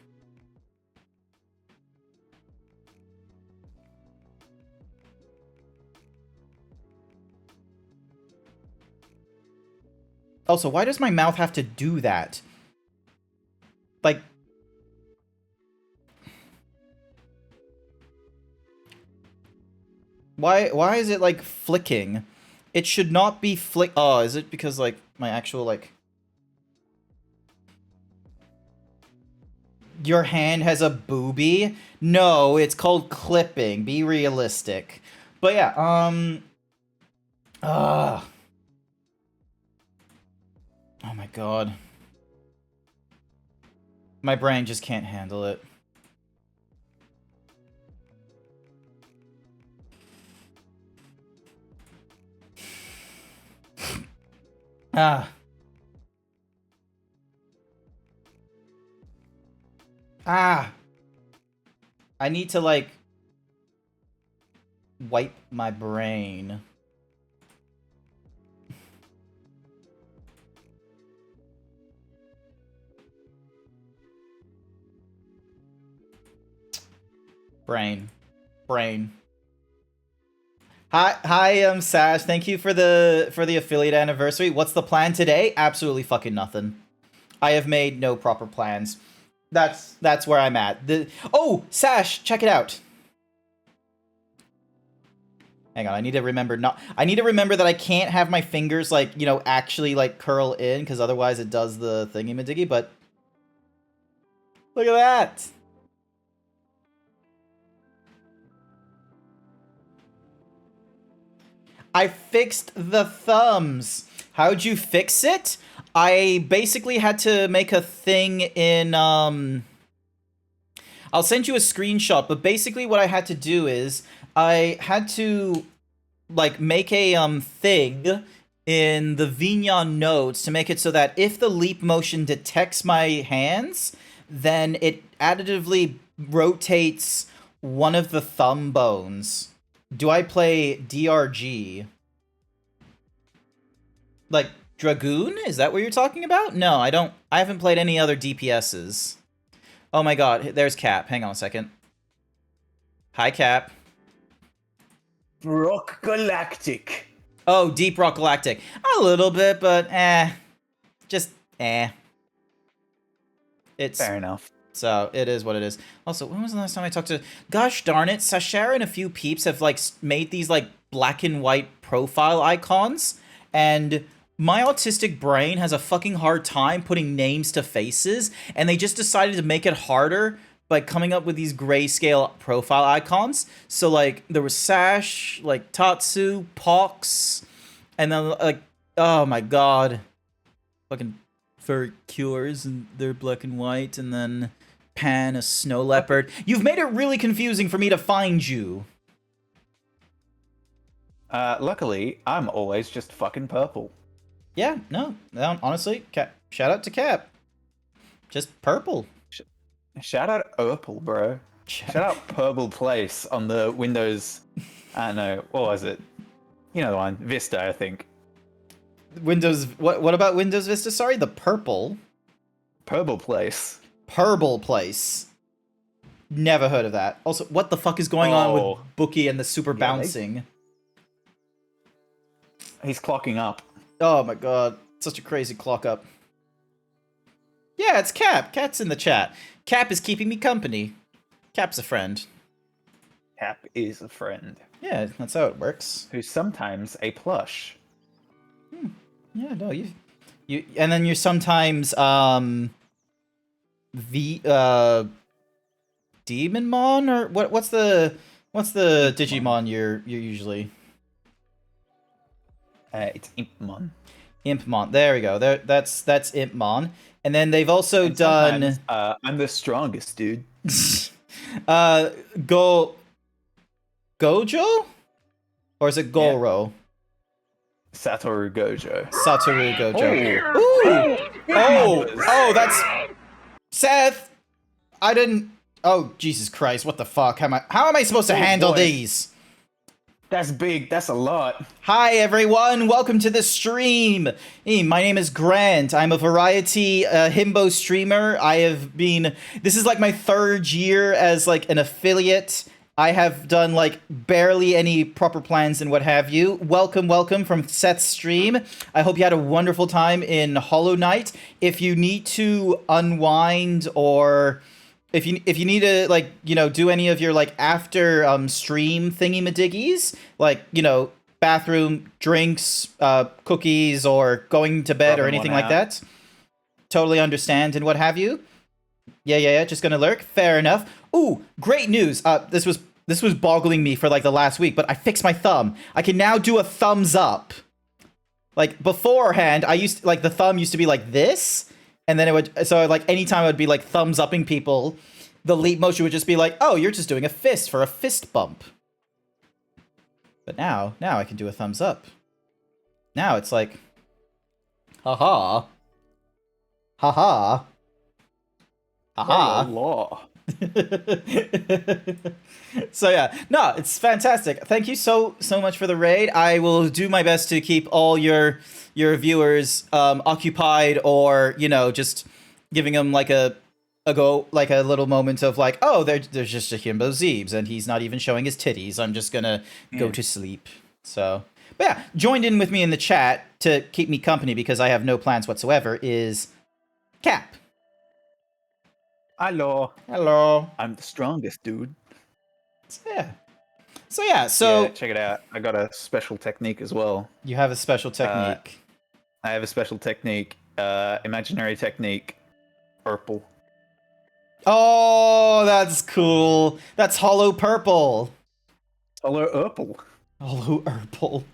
Also, why does my mouth have to do that? Like... Why is it, like, flicking? It should not be oh, is it because, like, my actual, like... Your hand has a boobie? No, it's called clipping. Be realistic. But yeah, oh my god. My brain just can't handle it. Ah. Ah. I need to, like, wipe my brain. Brain. Hi, Sash. Thank you for the affiliate anniversary. What's the plan today? Absolutely fucking nothing. I have made no proper plans. That's where I'm at. Oh, Sash, check it out. Hang on, I need to remember that I can't have my fingers, like, you know, actually, like, curl in, because otherwise it does the thingy-majiggy, but... Look at that! I fixed the thumbs! How'd you fix it? I basically had to make a thing in, I'll send you a screenshot, but basically what I had to do is, I had to, like, make a, thing in the Vignon nodes to make it so that if the leap motion detects my hands, then it additively rotates one of the thumb bones. Do I play DRG? Like, Dragoon? Is that what you're talking about? No, I don't. I haven't played any other DPSs. Oh my god, there's Cap. Hang on a second. Hi, Cap. Rock Galactic. Oh, Deep Rock Galactic. A little bit, but just It's Fair enough. So it is what it is. Also, when was the last time I talked to? Gosh darn it, Sashara and a few peeps have like made these like black and white profile icons, and my autistic brain has a fucking hard time putting names to faces, and they just decided to make it harder by coming up with these grayscale profile icons. So like there was Sash, like Tatsu, Pox, and then like, oh my god, fucking fur cures, and they're black and white, and then Pan, a snow leopard. You've made it really confusing for me to find you. Luckily, I'm always just fucking purple. Yeah, no, honestly, shout out to Cap. Just purple. Shout out Urple, bro. Shout out Purple Place on the Windows. I don't know, what was it? You know the one, Vista, I think. Windows. What about Windows Vista? Sorry, the purple. Purple Place. Purple Place. Never heard of that. Also, what the fuck is going on with Bookie and the super bouncing? He's clocking up. Oh my god, such a crazy clock up. Yeah, it's Cap. Cap's in the chat. Cap is keeping me company. Cap's a friend. Cap is a friend. Yeah, that's how it works. Who's sometimes a plush. Yeah, no, you and then you're sometimes Demonmon, or what's the Digimon you're usually? It's Impmon. Impmon. There we go. That's Impmon. And then they've also done I'm the strongest, dude. Gojo? Or is it Goro? Satoru Gojo. Satoru Gojo. Ooh! Oh, that's Seth! I didn't. Oh, Jesus Christ, what the fuck? How am I supposed to handle these? That's big. That's a lot. Hi everyone, welcome to the stream. My name is Grant. I'm a variety himbo streamer. This is like my third year as like an affiliate. I have done like barely any proper plans and what have you. Welcome from Seth's stream. I hope you had a wonderful time in Hollow Knight. If you need to unwind or if you need to like do any of your like after stream thingy madiggies, like bathroom, drinks, cookies, or going to bed or Rubbing anything one like out. that, totally understand and what have you. Yeah. Just gonna lurk. Fair enough. Ooh, great news. This was boggling me for like the last week, but I fixed my thumb. I can now do a thumbs up. Like beforehand, the thumb used to be like this, and then like anytime I would be like thumbs upping people, the leap motion would just be like, oh, you're just doing a fist for a fist bump. But now I can do a thumbs up. Now it's like, haha, haha, haha. Law. So yeah, no, it's fantastic. Thank you so much for the raid. I will do my best to keep all your viewers occupied, or just giving them like a little moment of like, oh, there's just a GrantZeebs and he's not even showing his titties. I'm just gonna go to sleep. So, but yeah, joined in with me in the chat to keep me company because I have no plans whatsoever is Cap. Hello. Hello. I'm the strongest, dude. Yeah, Yeah, so check it out. I got a special technique as well. you have a special technique. I have a special technique. Imaginary technique. Purple. Oh, that's cool. That's hollow purple. Color purple. Hollow purple.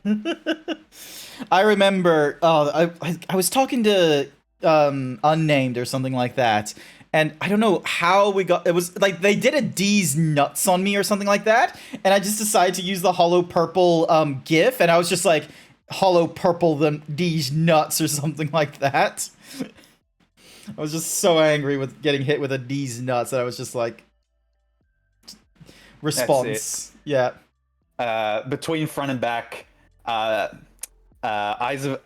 I remember. I was talking to unnamed or something like that, and I don't know how we got. It was like they did a D's nuts on me or something like that, and I just decided to use the hollow purple GIF, and I was just like hollow purple the D's nuts or something like that. I was just so angry with getting hit with a D's nuts that I was just like, response. Yeah. Between front and back, eyes of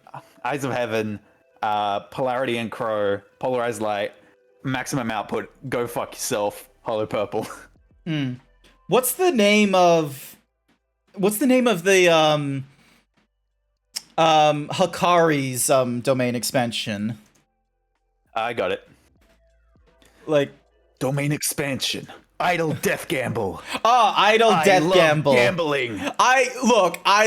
heaven, polarity and crow, polarized light, maximum output. Go fuck yourself. Hollow purple. What's the name of the Hakari's domain expansion? I got it. Like, Domain expansion. Idle death gamble. Idle I death love gamble. gambling. I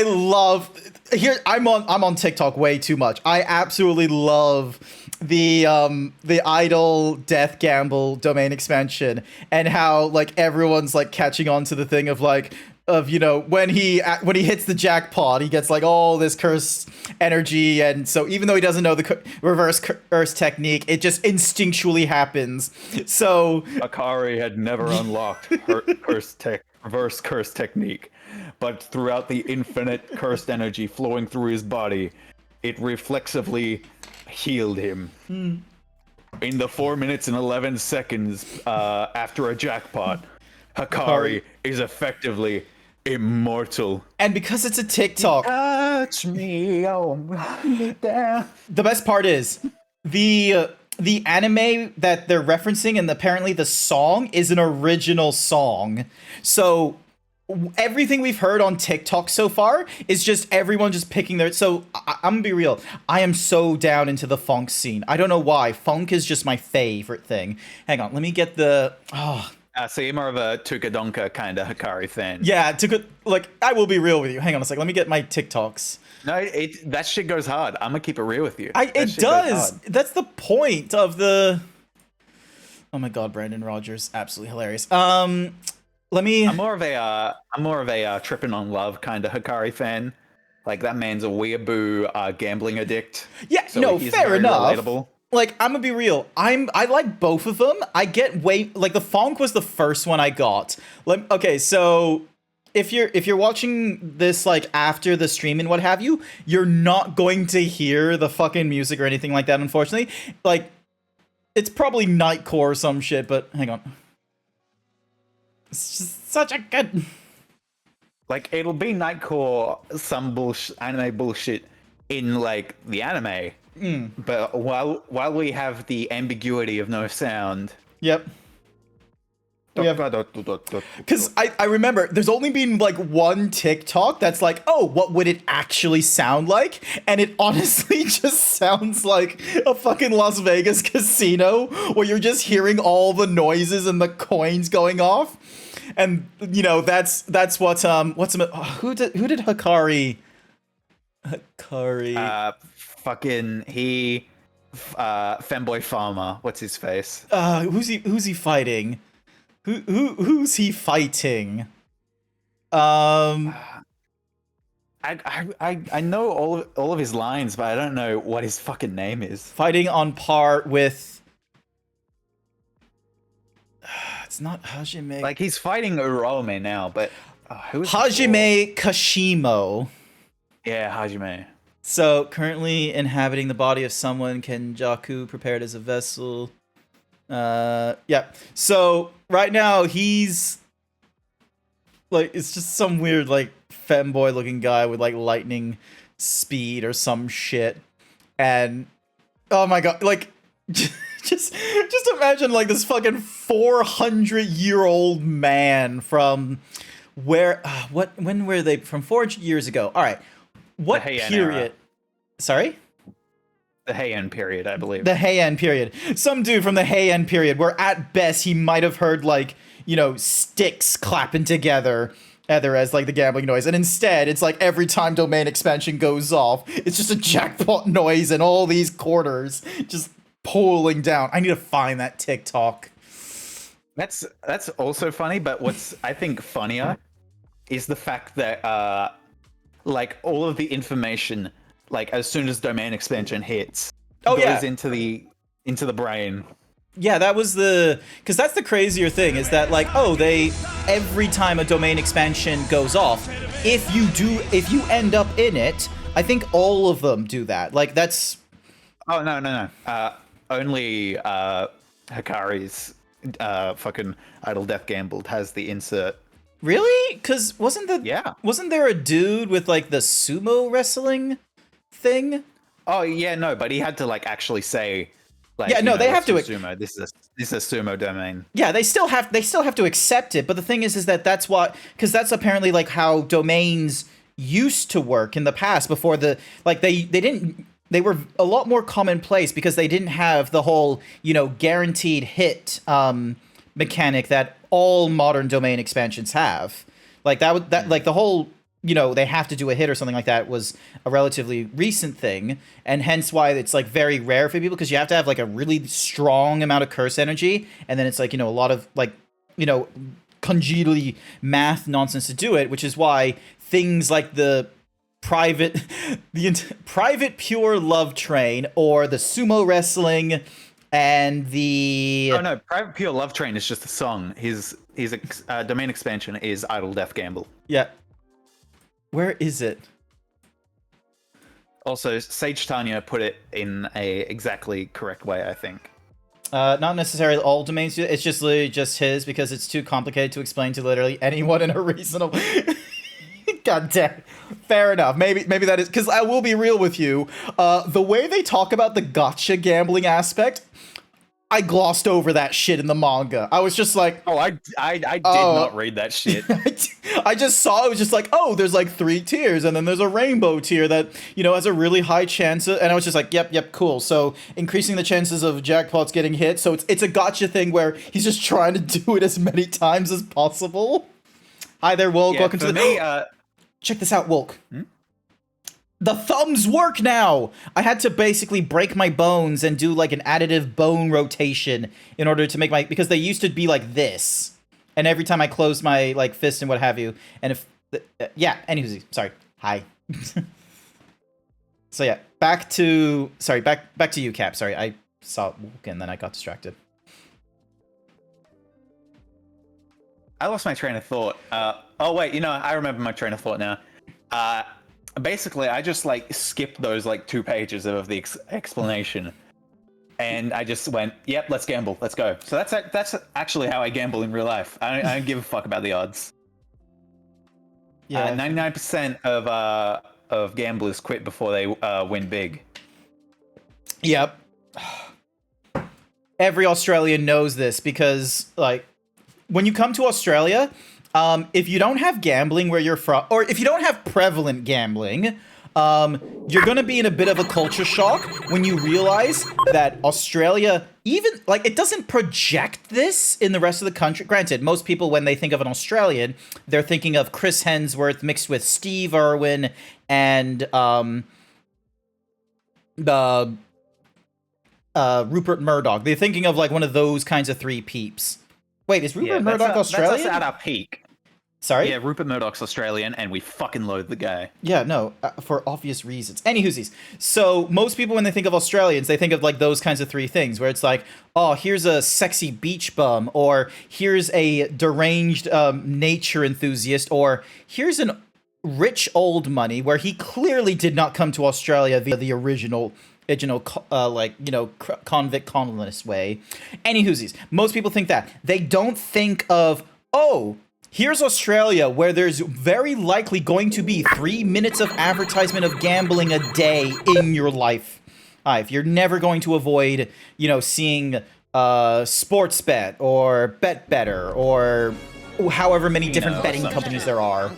love here. I'm on TikTok way too much. I absolutely love the idle death gamble domain expansion and how like everyone's like catching on to the thing of like when he hits the jackpot, he gets like all this cursed energy, and so even though he doesn't know the reverse curse technique, it just instinctually happens. So Akari had never unlocked her reverse curse technique, but throughout the infinite cursed energy flowing through his body, it reflexively healed him. In the 4 minutes and 11 seconds after a jackpot, Hakari is effectively immortal. and because it's a TikTok, Touch me, oh, me down. the best part is the anime that they're referencing, and apparently the song is an original song. So everything we've heard on TikTok so far is just everyone just picking their. So I'm gonna be real. I am so down into the funk scene. I don't know why. Funk is just my favorite thing. Hang on, let me get the. Oh. So you're more of a Tukadonka kind of Hakari fan. Yeah, I will be real with you. Hang on a sec. Let me get my TikToks. No, that shit goes hard. I'm gonna keep it real with you. It shit goes does. hard. That's the point of the. Oh my god, Brandon Rogers, absolutely hilarious. Let me. I'm more of a tripping on love kind of Hakari fan. Like that man's a weeaboo gambling addict. Yeah, so no, he's fair very enough. Relatable. Like, I'm gonna be real. I like both of them. I get like the funk was the first one I got. Okay, so if you're watching this like after the stream and what have you, you're not going to hear the fucking music or anything like that, unfortunately. Like, it's probably Nightcore or some shit, but hang on. It's just such a good. Like, it'll be Nightcore, some anime bullshit in like the anime, but while we have the ambiguity of no sound. Yep. Because I remember there's only been like one TikTok that's like, oh, what would it actually sound like? And it honestly just sounds like a fucking Las Vegas casino where you're just hearing all the noises and the coins going off. And you know, that's what who did Hikari Femboy Farmer, what's his face? who's he fighting? Who's he fighting? I know all of his lines, but I don't know what his fucking name is. Fighting on par with. It's not Hajime. Like, he's fighting Urome now, but who's Hajime Kashimo. Yeah, Hajime. So currently inhabiting the body of someone, Kenjaku prepared as a vessel. Yeah. So right now he's like, it's just some weird like femboy looking guy with like lightning speed or some shit. And oh my god, like just imagine like this fucking 400-year-old man from where when were they from 400 years ago? All right. What Heian period? era. Sorry? The Heian period, I believe. The Heian period. Some dude from the Heian period, where at best he might have heard like, you know, sticks clapping together either as like the gambling noise, and instead it's like every time domain expansion goes off, it's just a jackpot noise and all these quarters just pulling down. I need to find that TikTok. That's also funny, but what's I think funnier is the fact that like all of the information, like as soon as domain expansion hits, goes into the brain. Yeah, that was because that's the crazier thing is that like, oh, every time a domain expansion goes off, if you end up in it, I think all of them do that. Like that's. Oh no. Only Hikari's fucking Idle Death Gambled has the insert. Really? Because wasn't there a dude with like the sumo wrestling thing? Oh yeah, no, but he had to like actually say, like, yeah, no, they have to sumo. This is a sumo domain. Yeah, they still have to accept it. But the thing is that's because that's apparently like how domains used to work in the past before they were a lot more commonplace because they didn't have the whole, you know, guaranteed hit mechanic that all modern domain expansions have. Like like the whole, you know, they have to do a hit or something like that was a relatively recent thing, and hence why it's like very rare for people because you have to have like a really strong amount of curse energy, and then it's like, you know, a lot of like, you know, congealy math nonsense to do it, which is why things like the private pure love train or the sumo wrestling and the Private Pure Love Train is just a song. His domain expansion is Idle Death Gamble. Yeah. Where is it? Also, Sage Tanya put it in a exactly correct way, I think. Not necessarily all domains do it. It's just literally just his because it's too complicated to explain to literally anyone in a reasonable. God damn. Fair enough. Maybe that is because I will be real with you. The way they talk about the gotcha gambling aspect, I glossed over that shit in the manga. I was just like, I did not read that shit. I just saw it was just like, oh, there's like 3 tiers, and then there's a rainbow tier that, you know, has a really high chance of, and I was just like, yep, cool. So increasing the chances of jackpots getting hit. So it's a gotcha thing where he's just trying to do it as many times as possible. Hi there, Wolk. Yeah, welcome to the. Check this out, Wolk. The thumbs work now! I had to basically break my bones and do like an additive bone rotation in order to make because they used to be like this. And every time I closed my like fist and what have you, and if, anywho, sorry. Hi. So yeah, back to you, Cap. Sorry, I saw Wolk and then I got distracted. I lost my train of thought. Oh wait, you know, I remember my train of thought now. Basically, I just like skipped those like 2 pages of the explanation, and I just went, "Yep, let's gamble, let's go." So that's actually how I gamble in real life. I don't give a fuck about the odds. Yeah. 99% of gamblers quit before they win big. Yep. Every Australian knows this because, like, when you come to Australia, if you don't have gambling where you're from, or if you don't have prevalent gambling, you're gonna be in a bit of a culture shock when you realize that Australia, even, like, it doesn't project this in the rest of the country. Granted, most people, when they think of an Australian, they're thinking of Chris Hemsworth mixed with Steve Irwin and the Rupert Murdoch. They're thinking of like one of those kinds of three peeps. Wait, is Rupert Murdoch Australian? That's us at our peak. Sorry? Yeah, Rupert Murdoch's Australian, and we fucking loathe the guy. Yeah, no, for obvious reasons. Anywhoosies. So most people, when they think of Australians, they think of like those kinds of three things, where it's like, oh, here's a sexy beach bum, or here's a deranged nature enthusiast, or here's an rich old money, where he clearly did not come to Australia via the original convict colonist way. Anywhoosies, most people think that. They don't think of, oh, here's Australia, where there's very likely going to be 3 minutes of advertisement of gambling a day in your life. If you're never going to avoid, seeing Sports Bet or Bet Better or however many different betting companies there are.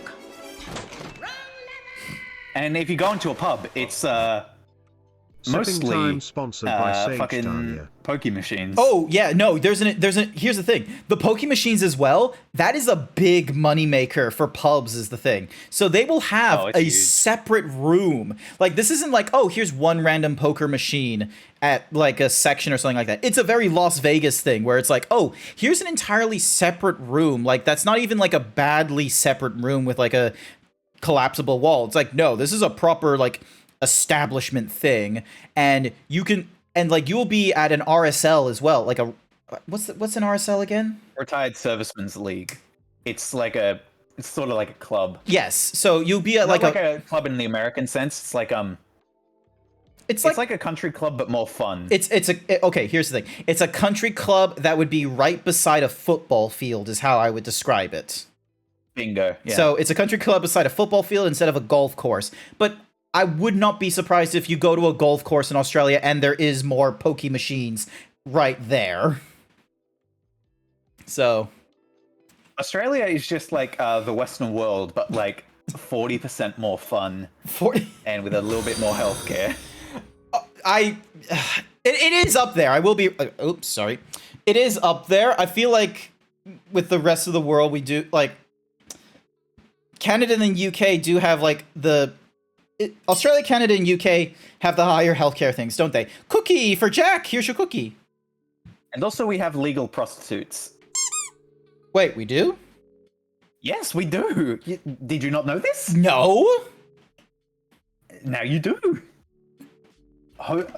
And if you go into a pub, it's mostly time sponsored by Sage fucking Talia. pokey machines. Oh yeah, no. Here's the thing. The pokey machines as well. That is a big moneymaker for pubs. Is the thing. So they will have a huge. separate room. Like this isn't like, oh, here's one random poker machine at like a section or something like that. It's a very Las Vegas thing where it's like, oh, here's an entirely separate room. Like that's not even like a badly separate room with like a collapsible wall. It's like, no, this is a proper like establishment thing, and you will be at an RSL as well, like a what's an RSL again? Retired Servicemen's League. It's sort of like a club. Yes, so you'll be at Not like a club in the American sense. It's like it's like a country club but more fun. Okay, here's the thing. It's a country club that would be right beside a football field is how I would describe it. Bingo. Yeah. So it's a country club beside a football field instead of a golf course. But I would not be surprised if you go to a golf course in Australia and there is more pokey machines right there. So Australia is just like the Western world, but like 40% more fun 40 and with a little bit more healthcare. It is up there. I will be oops, sorry. It is up there. I feel like with the rest of the world we do like Canada and the UK do have like Australia, Canada, and UK have the higher healthcare things, don't they? Cookie for Jack. Here's your cookie. And also we have legal prostitutes. Wait, we do? Yes, we do. Did you not know this? No. Now you do.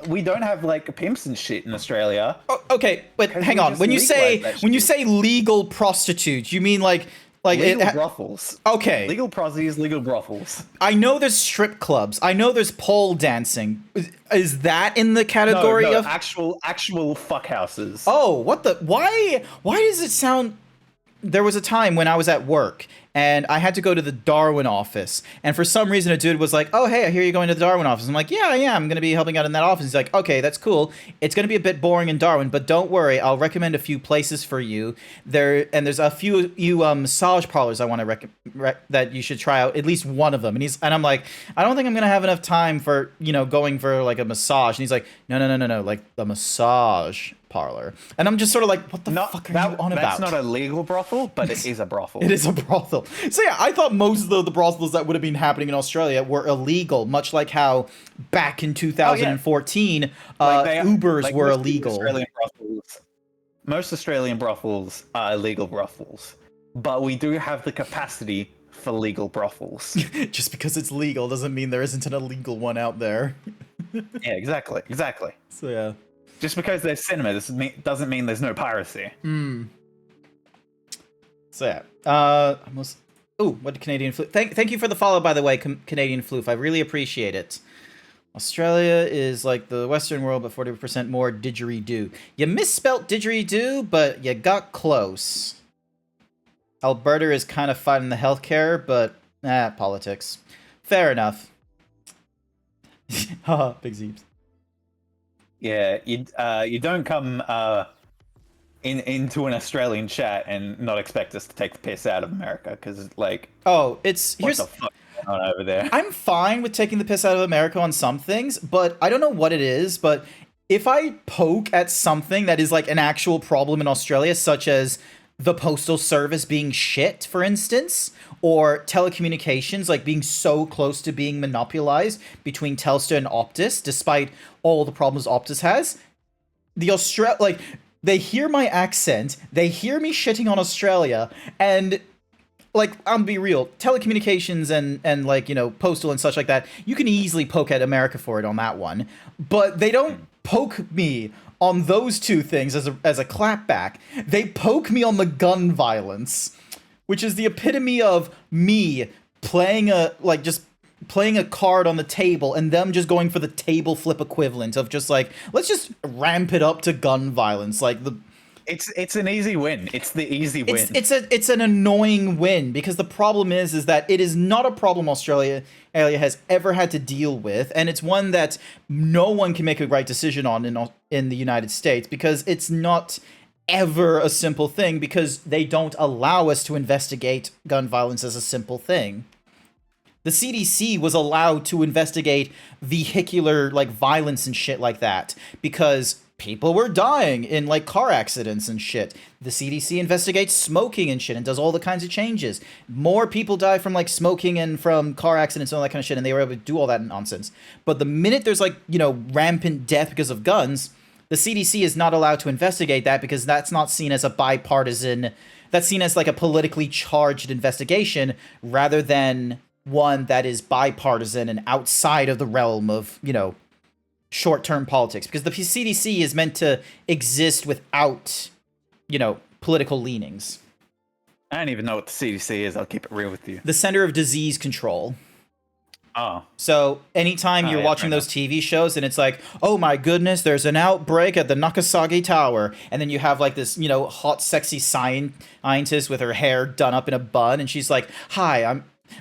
We don't have like pimps and shit in Australia. Oh, okay, but hang on. When you say legal prostitutes, you mean like legal brothels. Okay. Legal prosies, legal brothels. I know there's strip clubs. I know there's pole dancing. Is that in the category no, of actual fuck houses? Oh, what the why does it sound there was a time when I was at work and I had to go to the Darwin office, and for some reason a dude was like, "Oh, hey, I hear you're going to the Darwin office." I'm like, "Yeah, I'm going to be helping out in that office." He's like, "Okay, that's cool. It's going to be a bit boring in Darwin, but don't worry, I'll recommend a few places for you. There's a few massage parlors I want to that you should try out, at least one of them." And I'm like, "I don't think I'm going to have enough time for, going for like a massage." And he's like, "No, like the massage parlor." And I'm just sort of like, what the fuck are you on about? That's not a legal brothel, but it is a brothel. It is a brothel. So yeah, I thought most of the brothels that would have been happening in Australia were illegal, much like how back in 2014, Ubers were illegal. Most Australian brothels are illegal brothels, but we do have the capacity for legal brothels. Just because it's legal doesn't mean there isn't an illegal one out there. Yeah, exactly. So yeah. Just because there's cinema doesn't mean there's no piracy. So yeah. What Canadian Floof? Thank you for the follow, by the way, Canadian Floof. I really appreciate it. Australia is like the Western world, but 40% more didgeridoo. You misspelt didgeridoo, but you got close. Alberta is kind of fighting the healthcare, but Politics. Fair enough. Haha, big Zeebs. Yeah, you don't come into an Australian chat and not expect us to take the piss out of America, because like, Oh, what the fuck is going on over there? I'm fine with taking the piss out of America on some things, but I don't know what it is, but if I poke at something that is like an actual problem in Australia, such as the postal service being shit, for instance, or telecommunications like being so close to being monopolized between Telstra and Optus, despite all the problems Optus has, they hear my accent, they hear me shitting on Australia, and like, I'm gonna be real, telecommunications and like, you know, postal and such like that, you can easily poke at America for it on that one, but they don't poke me on those two things as a clapback. They poke me on the gun violence, which is the epitome of me playing a card on the table and them just going for the table flip equivalent of just like, let's just ramp it up to gun violence. Like It's an easy win. It's the easy win. it's an annoying win, because the problem is that it is not a problem Australia has ever had to deal with, and it's one that no one can make a right decision on in the United States, because it's not ever a simple thing, because they don't allow us to investigate gun violence as a simple thing. The CDC was allowed to investigate vehicular like violence and shit like that because people were dying in like car accidents and shit. The CDC investigates smoking and shit and does all the kinds of changes. More people die from like smoking and from car accidents and all that kind of shit, and they were able to do all that nonsense. But the minute there's like, you know, rampant death because of guns, the CDC is not allowed to investigate that because that's not seen as a bipartisan, that's seen as like a politically charged investigation rather than one that is bipartisan and outside of the realm of, you know, short-term politics, because the CDC is meant to exist without, you know, political leanings. I don't even know what the CDC is. I'll keep it real with you. The Center of Disease Control. Oh. So anytime you're watching those TV shows and it's like, oh my goodness, there's an outbreak at the Nakasagi Tower, and then you have like this, you know, hot, sexy scientist with her hair done up in a bun, and she's like, hi,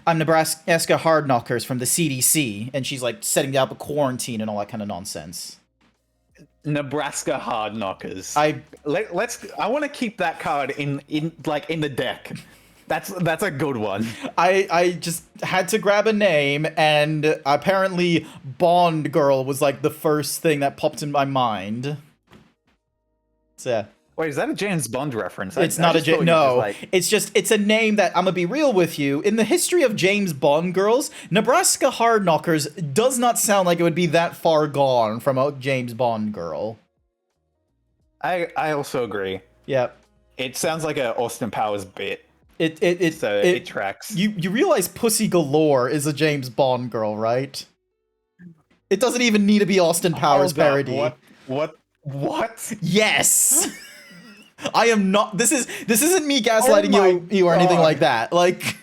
I'm Nebraska Hard Knockers from the CDC, and she's like setting up a quarantine and all that kind of nonsense. Nebraska Hard Knockers. I want to keep that card in the deck. That's a good one. I just had to grab a name, and apparently Bond Girl was like the first thing that popped in my mind. So yeah. Wait, is that a James Bond reference? It's not a it's a name that, I'm gonna be real with you. In the history of James Bond girls, Nebraska Hard Knockers does not sound like it would be that far gone from a James Bond girl. I also agree. Yep. It sounds like a Austin Powers bit. It tracks. You realize Pussy Galore is a James Bond girl, right? It doesn't even need to be Austin Powers parody. What? Yes. I am not. This isn't me gaslighting you or anything like that. Like,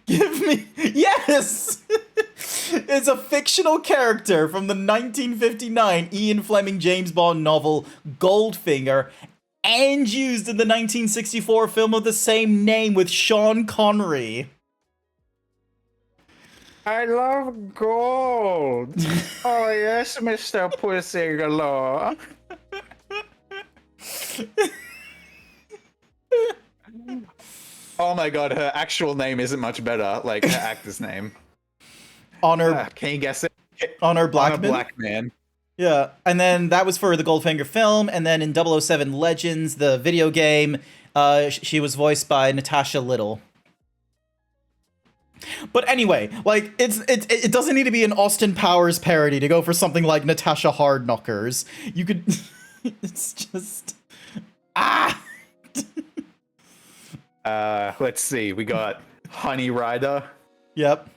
give me yes. It's a fictional character from the 1959 Ian Fleming James Bond novel Goldfinger, and used in the 1964 film of the same name with Sean Connery. I love gold. Oh yes, Mr. Pussy Galore. Oh my god, her actual name isn't much better, like her actor's name. Honor. Can you guess it? Honor Blackman. Honor Blackman. Yeah, and then that was for the Goldfinger film, and then in 007 Legends, the video game, she was voiced by Natasha Little. But anyway, like, it doesn't need to be an Austin Powers parody to go for something like Natasha Hard Knockers. You could... it's just... Let's see. We got Honey Rider. Yep.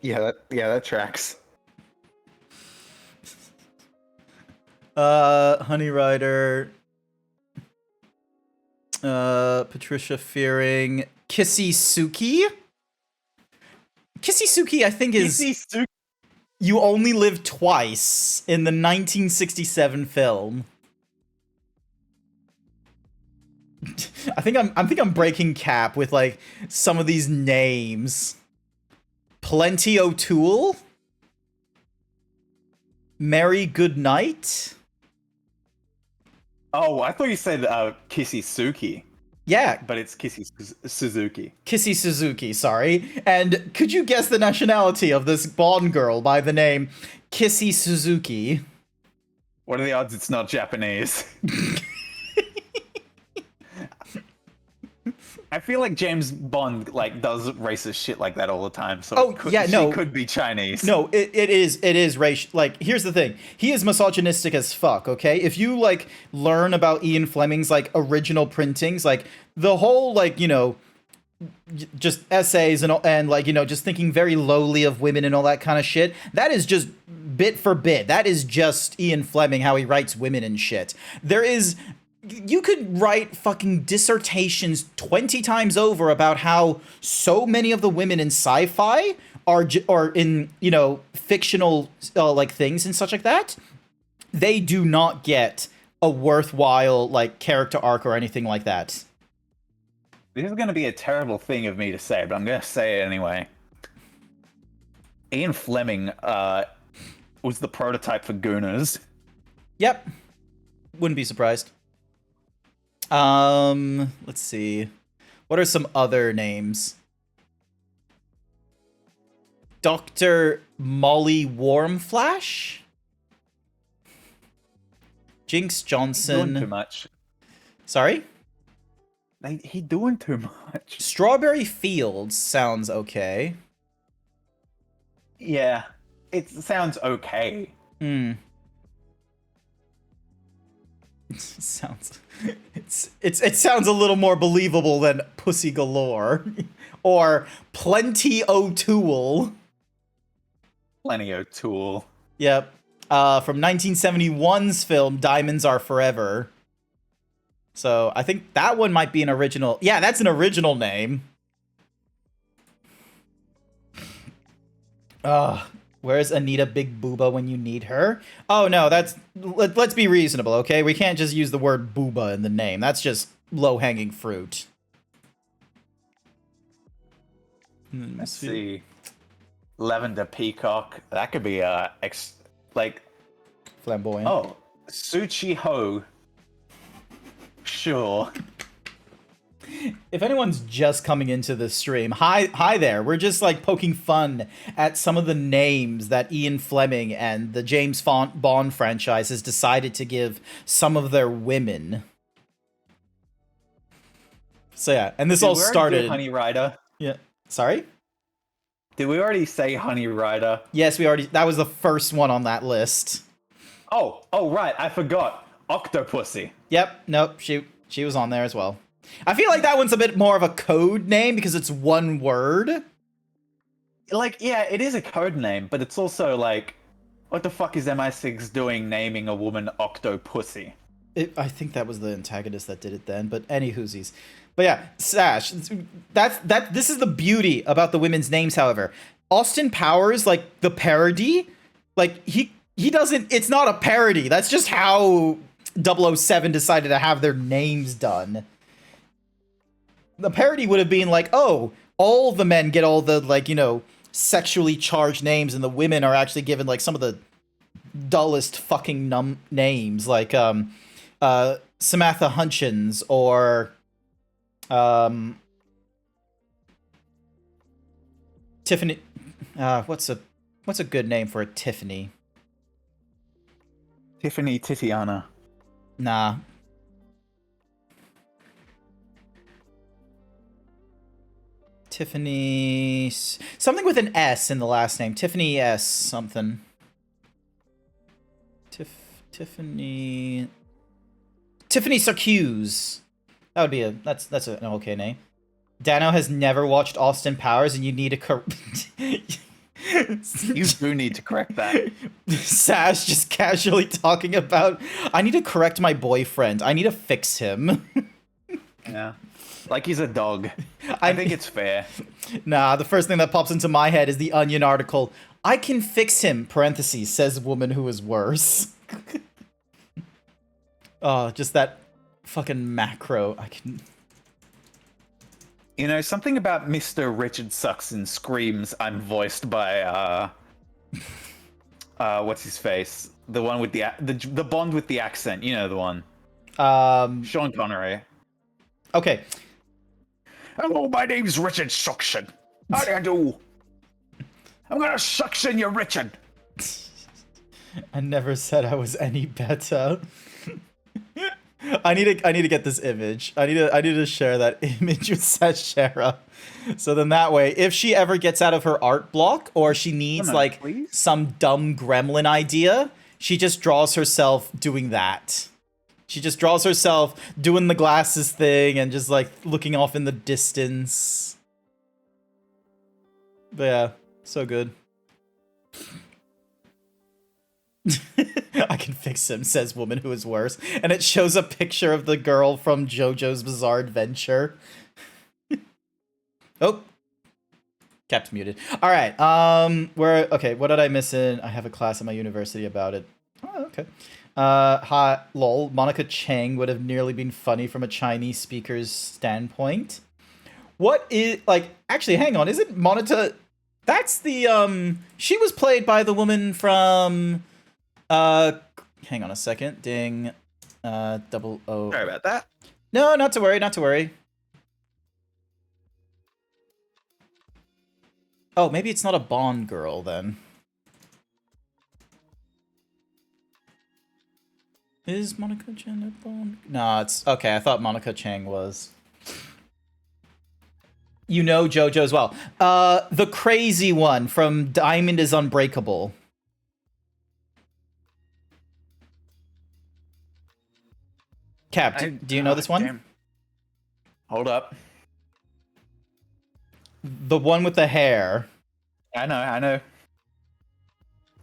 Yeah, that tracks. Honey Rider. Patricia Fearing. Kissy Suki? Kissy Suki, I think, is... You Only Live Twice in the 1967 film. I think I'm breaking cap with like some of these names. Plenty O'Toole, Mary Goodnight. Oh, I thought you said Kissy Suki, Yeah, but it's Kissy Suzuki. Kissy Suzuki, sorry. And could you guess the nationality of this Bond girl by the name Kissy Suzuki? What are the odds it's not Japanese? I feel like James Bond like does racist shit like that all the time. So Oh, yeah, no. she could be Chinese. No, it is racial. Like, here's the thing. He is misogynistic as fuck, okay? If you, like, learn about Ian Fleming's, like, original printings, like, the whole, like, you know, just essays and like, you know, just thinking very lowly of women and all that kind of shit, that is just bit for bit. That is just Ian Fleming, how he writes women and shit. You could write fucking dissertations 20 times over about how so many of the women in sci-fi are in, you know, fictional like things and such like that. They do not get a worthwhile like character arc or anything like that. This is going to be a terrible thing of me to say, but I'm going to say it anyway. Ian Fleming was the prototype for Gooners. Yep. Wouldn't be surprised. Let's see. What are some other names? Dr. Molly Warmflash? Jinx Johnson. Doing too much. Sorry? He doing too much. Strawberry Fields sounds okay. Yeah, it sounds okay. It sounds a little more believable than Pussy Galore or Plenty O'Toole. Plenty O'Toole. Yep. From 1971's film Diamonds Are Forever. So I think that one might be an original. Yeah, that's an original name. Where's Anita Big Booba when you need her? Oh no, let's be reasonable, okay? We can't just use the word booba in the name. That's just low-hanging fruit. Let's see. Lavender Peacock. That could be Flamboyant. Oh, Suchi Ho. Sure. If anyone's just coming into the stream, hi there. We're just like poking fun at some of the names that Ian Fleming and the James Bond franchise has decided to give some of their women. So yeah, and this all started. Honey Rider. Yeah. Sorry? Did we already say Honey Rider? Yes, we already. That was the first one on that list. Oh, right. I forgot. Octopussy. Yep. Nope. She was on there as well. I feel like that one's a bit more of a code name because it's one word. Like, yeah, it is a code name, but it's also like, what the fuck is MI6 doing naming a woman Octopussy? I think that was the antagonist that did it then, but any whoosies. But yeah, Sash, this is the beauty about the women's names, however. Austin Powers, like, the parody, like, he doesn't, it's not a parody. That's just how 007 decided to have their names done. The parody would have been like, oh, all the men get all the, like, you know, sexually charged names, and the women are actually given, like, some of the dullest fucking names, like, Samantha Hutchins, or, Tiffany, what's a good name for a Tiffany? Tiffany Titiana. Nah. Tiffany... something with an S in the last name. Tiffany S. something. Tiffany... Tiffany Sarcuse. That would be a... That's an okay name. Dano has never watched Austin Powers, and you need to... You do need to correct that. Sash just casually talking about, I need to correct my boyfriend. I need to fix him. Yeah. Like he's a dog. I think it's fair. Nah, the first thing that pops into my head is the Onion article. I can fix him, parentheses, says woman who is worse. Oh, just that fucking macro. I can. You know, something about Mr. Richard Suxon screams I'm voiced by, what's his face? The one with the Bond with the accent, you know the one. Sean Connery. Okay. Hello, my name's Richard Suction. How do you do? I'm gonna suction you, Richard. I never said I was any better. I need to get this image. I need to share that image with Sashera. So then that way, if she ever gets out of her art block or she needs Please? some dumb gremlin idea, she just draws herself doing that. She just draws herself doing the glasses thing and just like looking off in the distance. But yeah, so good. I can fix him, says woman who is worse. And it shows a picture of the girl from JoJo's Bizarre Adventure. Oh. Kept muted. Alright, okay, what did I miss in? I have a class at my university about it. Oh, okay. Hi, lol, Monica Chang would have nearly been funny from a Chinese speaker's standpoint. What is, like, actually, hang on, isn't Monica... That's the, she was played by the woman from, hang on a second, ding, double O. Sorry about that. No, not to worry, not to worry. Oh, maybe it's not a Bond girl, then. Is Monica Chang a Bond? No, it's, okay, I thought Monica Chang was. You know JoJo as well. The crazy one from Diamond is Unbreakable. Cap, do you know this one? Damn. Hold up. The one with the hair. I know.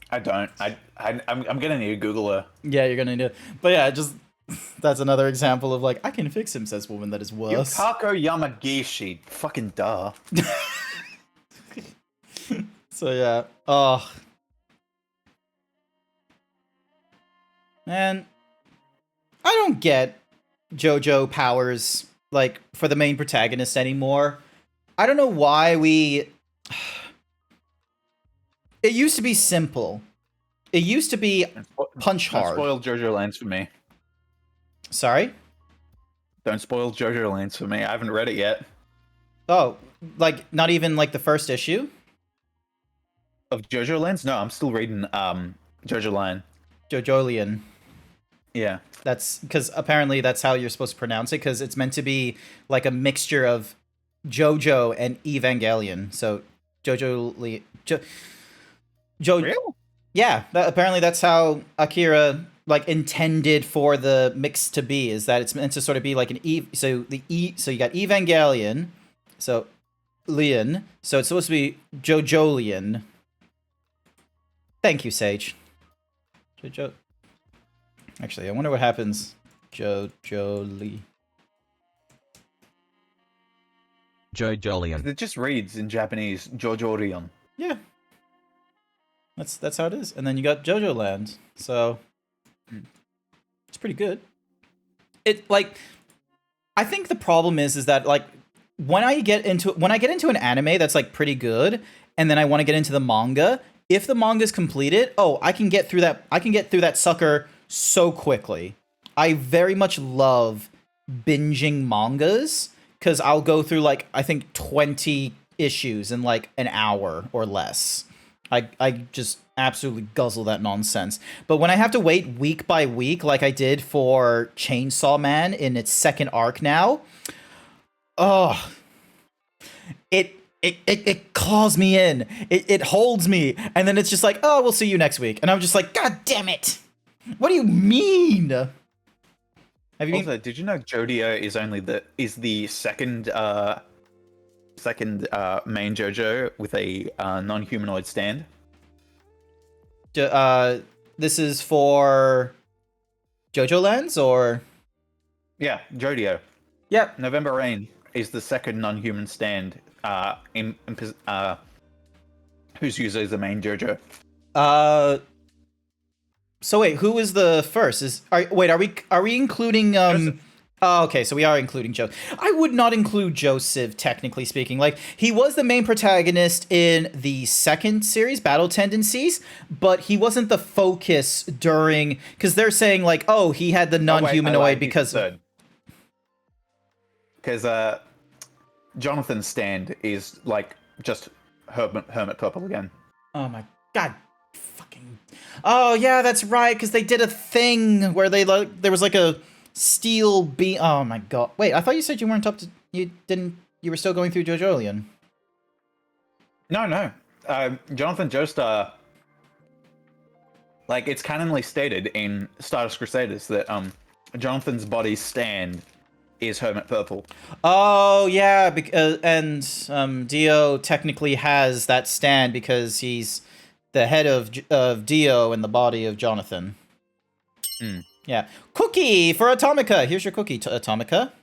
I don't. I'm gonna need to Google her. Yeah, you're gonna need it. But yeah, just that's another example of like, I can fix him, says woman that is worse. Yukako Yamagishi. Fucking duh. So yeah. Oh. Man. I don't get JoJo powers, like, for the main protagonist anymore. I don't know why we... It used to be simple. It used to be punch Don't hard. spoil JoJo Lands for me. Sorry? Don't spoil JoJo Lands for me. I haven't read it yet. Oh, like, not even, like, the first issue? Of JoJo Lands? No, I'm still reading JoJo Line. JoJolian. Yeah. That's because apparently that's how you're supposed to pronounce it, because it's meant to be like a mixture of JoJo and Evangelion. So Really? Yeah, apparently that's how Akira like intended for the mix to be, is that it's meant to sort of be like an so you got Evangelion, so Leon, so it's supposed to be JoJolian. Thank you, Sage. JoJo. Actually, I wonder what happens. JoJoli. JoJolian. It just reads in Japanese JoJorion. Yeah. That's how it is. And then you got JoJo Land. So it's pretty good. It like I think the problem is that like when I get into an anime that's like pretty good and then I want to get into the manga, if the manga's completed, I can get through that sucker so quickly. I very much love binging mangas because I'll go through like I think 20 issues in like an hour or less. I just absolutely guzzle that nonsense. But when I have to wait week by week like I did for Chainsaw Man in its second arc now, it claws me in. It holds me, and then it's just like, we'll see you next week. And I'm just like, God damn it. What do you mean? Have you Also, did you know Jodia is the second main JoJo with a non-humanoid stand? This is for JoJo Lands, or? Yeah, Jodio. Yep. November Rain is the second non-human stand whose user is the main JoJo. So wait, who is the first? Are we including Oh, okay, so we are including Joe. I would not include Joseph, technically speaking. Like, he was the main protagonist in the second series, Battle Tendencies, but he wasn't the focus during... Because they're saying, like, oh, he had the non-humanoid because... Because Jonathan's stand is, like, just Hermit Purple again. Oh my god. Fucking... Oh, yeah, that's right, because they did a thing where they, like, there was, like, a... Steel beam. Oh my god. Wait, I thought you said you weren't up to. You didn't. You were still going through JoJolion. No. Jonathan Joestar. Like, it's canonly stated in Stardust Crusaders that Jonathan's body's stand is Hermit Purple. Oh yeah, and Dio technically has that stand because he's the head of Dio and the body of Jonathan. Hmm. Yeah. Cookie for Atomica. Here's your cookie, Atomica.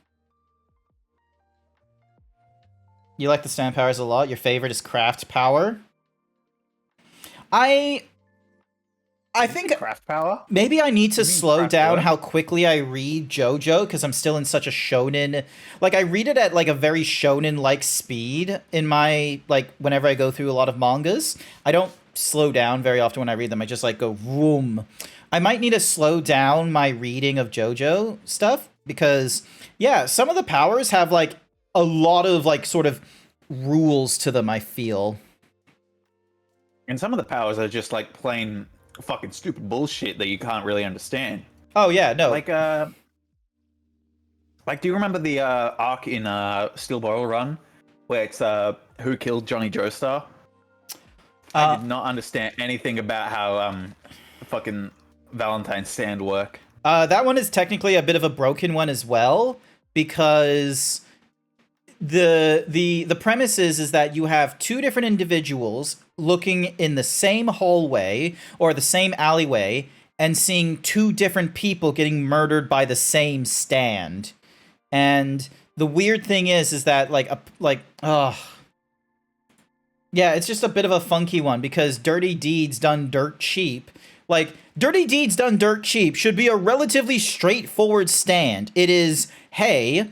You like the stand powers a lot. Your favorite is craft power. I think Craft power? maybe I need to slow craft down power? how quickly I read JoJo because I'm still in such a shonen. Like, I read it at like a very shonen-like speed in my, like, whenever I go through a lot of mangas. I don't slow down very often when I read them. I just like go vroom. I might need to slow down my reading of JoJo stuff because, yeah, some of the powers have, like, a lot of, like, sort of rules to them, I feel. And some of the powers are just, like, plain fucking stupid bullshit that you can't really understand. Oh, yeah, no. Like, do you remember the arc in Steel Bottle Run where it's who killed Johnny Joestar? I did not understand anything about how fucking Valentine's stand work. That one is technically a bit of a broken one as well, because the premise is that you have two different individuals looking in the same hallway or the same alleyway and seeing two different people getting murdered by the same stand. And the weird thing is that yeah, it's just a bit of a funky one because Dirty Deeds Done Dirt Cheap. Like, Dirty Deeds Done Dirt Cheap should be a relatively straightforward stand. It is, hey,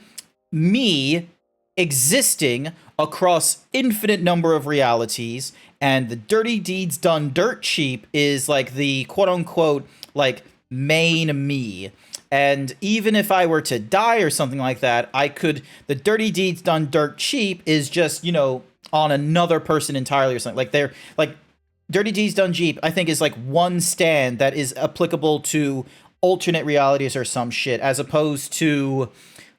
me existing across infinite number of realities, and the Dirty Deeds Done Dirt Cheap is, like, the quote-unquote, like, main me. And even if I were to die or something like that, the Dirty Deeds Done Dirt Cheap is just, you know, on another person entirely or something. Like, they're, like... Dirty Deeds Done Jeep, I think, is like one stand that is applicable to alternate realities or some shit, as opposed to,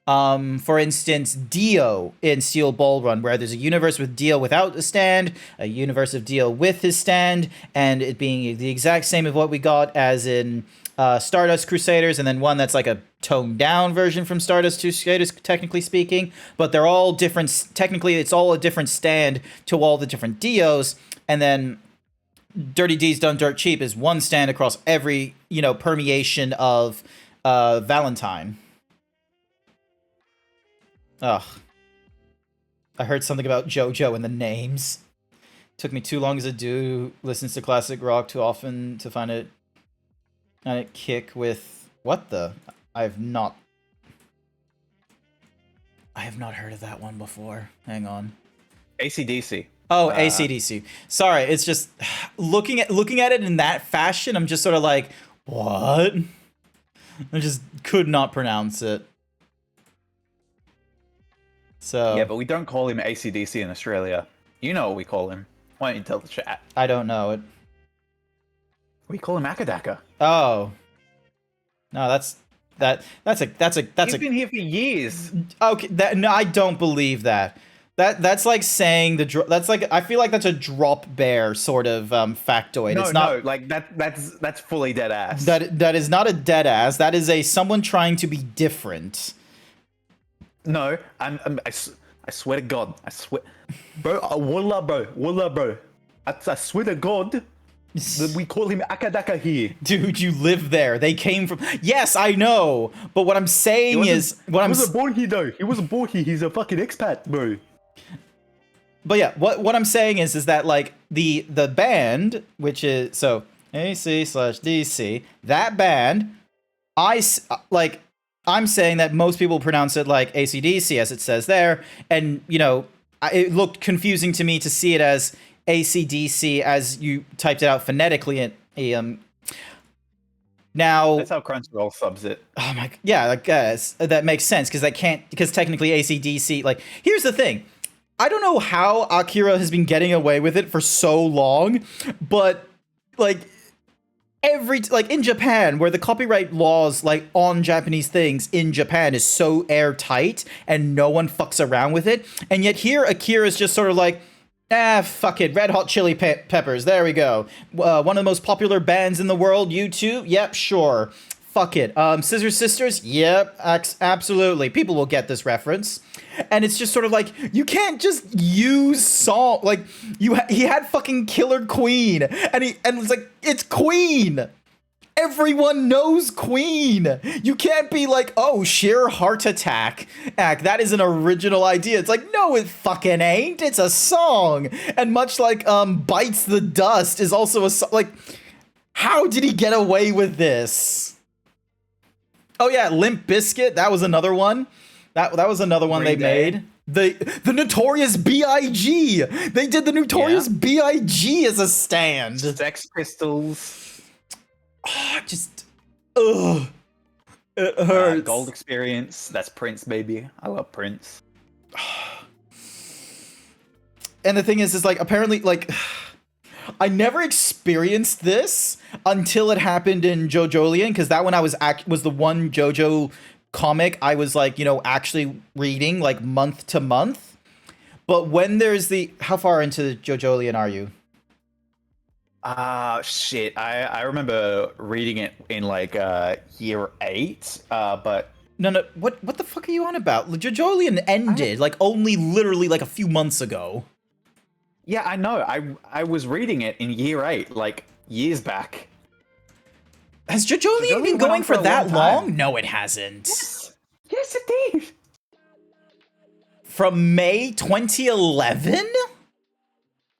for instance, Dio in Steel Ball Run, where there's a universe with Dio without a stand, a universe of Dio with his stand, and it being the exact same of what we got as in Stardust Crusaders, and then one that's like a toned down version from Stardust Crusaders, technically speaking, but they're all different. Technically, it's all a different stand to all the different Dios, and then Dirty Deeds Done Dirt Cheap is one stand across every, you know, permeation of Valentine. Ugh. I heard something about JoJo in the names. Took me too long as a dude who listens to classic rock too often to find it kick with... What the? I have not heard of that one before. Hang on. AC/DC. Oh, AC/DC. Sorry, it's just looking at it in that fashion. I'm just sort of like, what? I just could not pronounce it. So Yeah, but we don't call him AC/DC in Australia. You know what we call him. Why don't you tell the chat? I don't know it. We call him Akadaka. Oh, no, that's He's been here for years. okay. No, I don't believe that. That's like saying that's like, I feel like that's a drop bear sort of factoid. No, It's not, no, like that's fully dead ass. that is not a dead ass. That is someone trying to be different. No, I swear to God, I swear, bro, wallah, bro, I swear to God, that we call him Akadaka here. Dude, you live there. They came from... Yes, I know. But what I'm saying is... He wasn't born here, though. He wasn't born here. He's a fucking expat, bro. But yeah, what I'm saying is that, like, the band, which is... So, AC/DC, that band, I I'm saying that most people pronounce it like AC/DC as it says there, and it looked confusing to me to see it as AC/DC as you typed it out phonetically. Now, That's how Crunchyroll subs it. oh my, yeah, I guess that makes sense because technically AC/DC. Like, here's the thing. I don't know how Akira has been getting away with it for so long, but like in Japan, where the copyright laws like on Japanese things in Japan is so airtight and no one fucks around with it, and yet here Akira is just sort of like, fuck it, Red Hot Chili Peppers, there we go. One of the most popular bands in the world, U2, yep, sure. Fuck it. Scissor Sisters, yep, absolutely. People will get this reference. And it's just sort of like, you can't just use song, like, he had fucking Killer Queen, and it's like, it's Queen! Everyone knows Queen. You can't be like, oh, sheer heart attack. That is an original idea. It's like, no, it fucking ain't. It's a song. And much like Bites the Dust is also a song. Like, how did he get away with this? Oh yeah, Limp Bizkit. That was another one. That was another one they made. The Notorious B.I.G. They did the Notorious B.I.G. as a stand. Sex Pistols. Oh, it hurts. Gold Experience. That's Prince, baby. I love Prince. And the thing is like, apparently, like, I never experienced this until it happened in JoJolion, because that one I was the one JoJo comic I was like, actually reading like month to month. But when there's how far into JoJolion are you? Shit. I remember reading it in like year 8, but No, what the fuck are you on about? JoJolion ended like only literally like a few months ago. yeah, I know. I was reading it in year 8, like years back. Has JoJolion been going for that long? No, it hasn't. Yes, it did. From May 2011?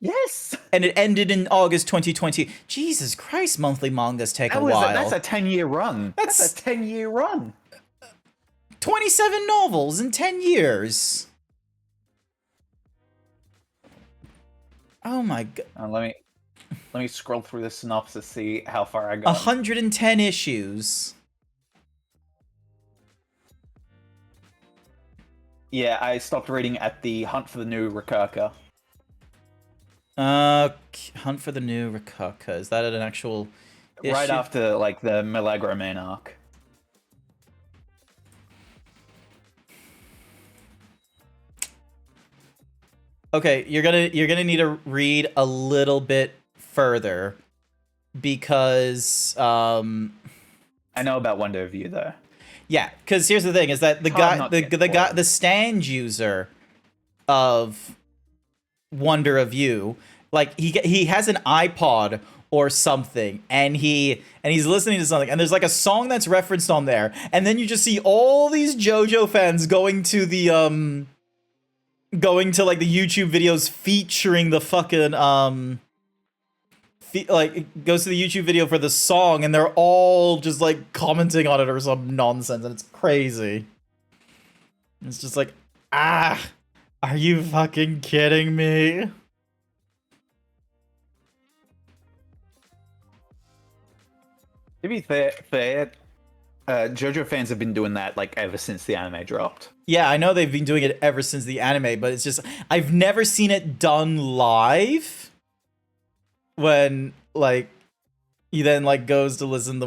Yes. And it ended in August 2020. Jesus Christ, monthly mangas take a while. That's a 10-year run. That's a 10-year run. 27 novels in 10 years. Oh my god. Let me scroll through the synopsis, see how far I got. 110 issues. Yeah, I stopped reading at the Hunt for the New Rikaka. Hunt for the New Rikaka. Is that an actual issue? Right after, like, the Milagro Man arc. Okay, you're gonna need to read a little bit further because I know about Wonder of You though. Yeah, because here's the thing: is that the stand user of Wonder of You, like he has an iPod or something, and he's listening to something, and there's like a song that's referenced on there, and then you just see all these JoJo fans going to like the YouTube videos featuring the fucking it goes to the YouTube video for the song, and they're all just like commenting on it or some nonsense, and it's crazy. It's just like, are you fucking kidding me? To be fair, JoJo fans have been doing that like ever since the anime dropped. Yeah, I know they've been doing it ever since the anime, but it's just I've never seen it done live. When like he then like goes to listen to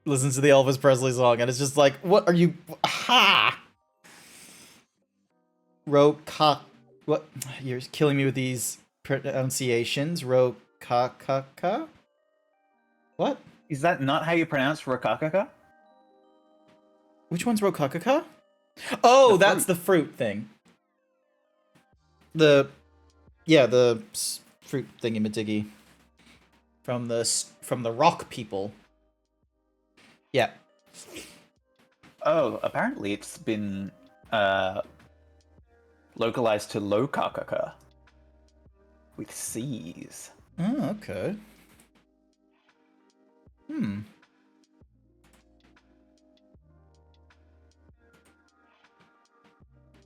listens to the Elvis Presley song, and it's just like, what are you? Ha! What? You're killing me with these pronunciations. Rokakaka. What? Is that not how you pronounce Rokakaka? Which one's Rokakaka? Oh, that's the fruit thing. The fruit thingy-majiggy from the rock people. Yeah. Oh, apparently it's been localized to Lokakaka with C's. Oh, okay.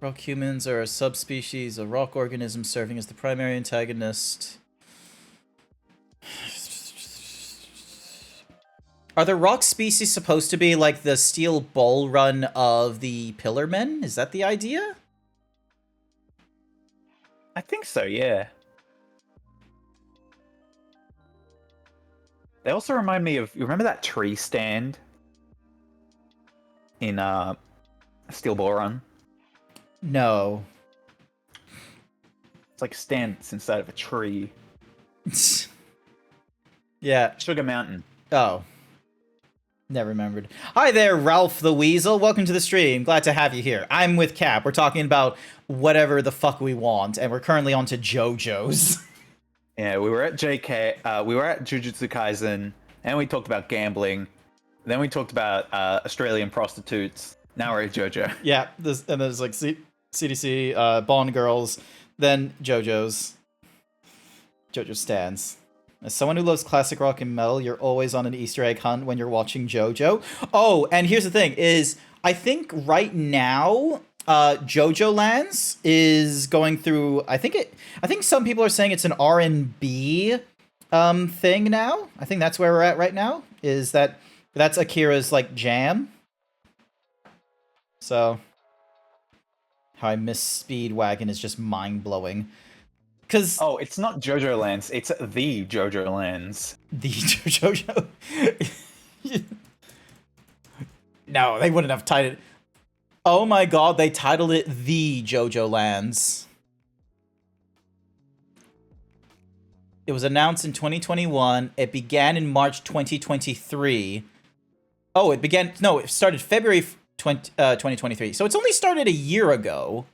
Rock humans are a subspecies of rock organism serving as the primary antagonist. Are the rock species supposed to be like the steel bull run of the Pillarmen? Is that the idea? I think so, yeah. They also remind me of, you remember that tree stand in Steel Ball Run? No. It's like a stand that's inside of a tree. Yeah. Sugar Mountain. Oh. Never remembered. Hi there, Ralph the Weasel. Welcome to the stream. Glad to have you here. I'm with Cap. We're talking about whatever the fuck we want, and we're currently on to JoJo's. Yeah, we were at JK, we were at Jujutsu Kaisen, and we talked about gambling. Then we talked about Australian prostitutes. Now we're at JoJo. Yeah, and there's like CDC, Bond Girls, then JoJo's. JoJo stands. As someone who loves classic rock and metal, you're always on an Easter egg hunt when you're watching JoJo. Oh, and here's the thing: is I think right now, JoJo Lands is going through. I think some people are saying it's an R&B thing now. I think that's where we're at right now. Is that's Akira's like jam. So, how I miss Speedwagon is just mind blowing. Cause Oh, it's not JoJo Lands, it's the JoJo Lands. the JoJo. No, they wouldn't have titled it. Oh my god, they titled it The JoJo Lands. It was announced in 2021. It began in March 2023. Oh, it started February 2023. So it's only started a year ago.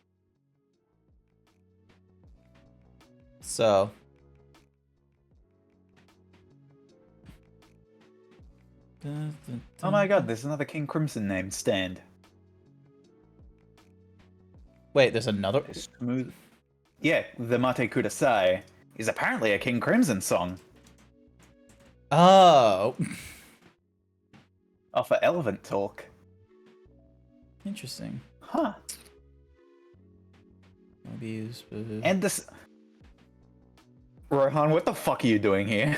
So. Oh my god, there's another King Crimson named Stand. Wait, there's another. Smooth. Yeah, the Mate Kudasai is apparently a King Crimson song. Oh. Off of Elephant Talk. Interesting. Huh. And And this... Rohan, what the fuck are you doing here?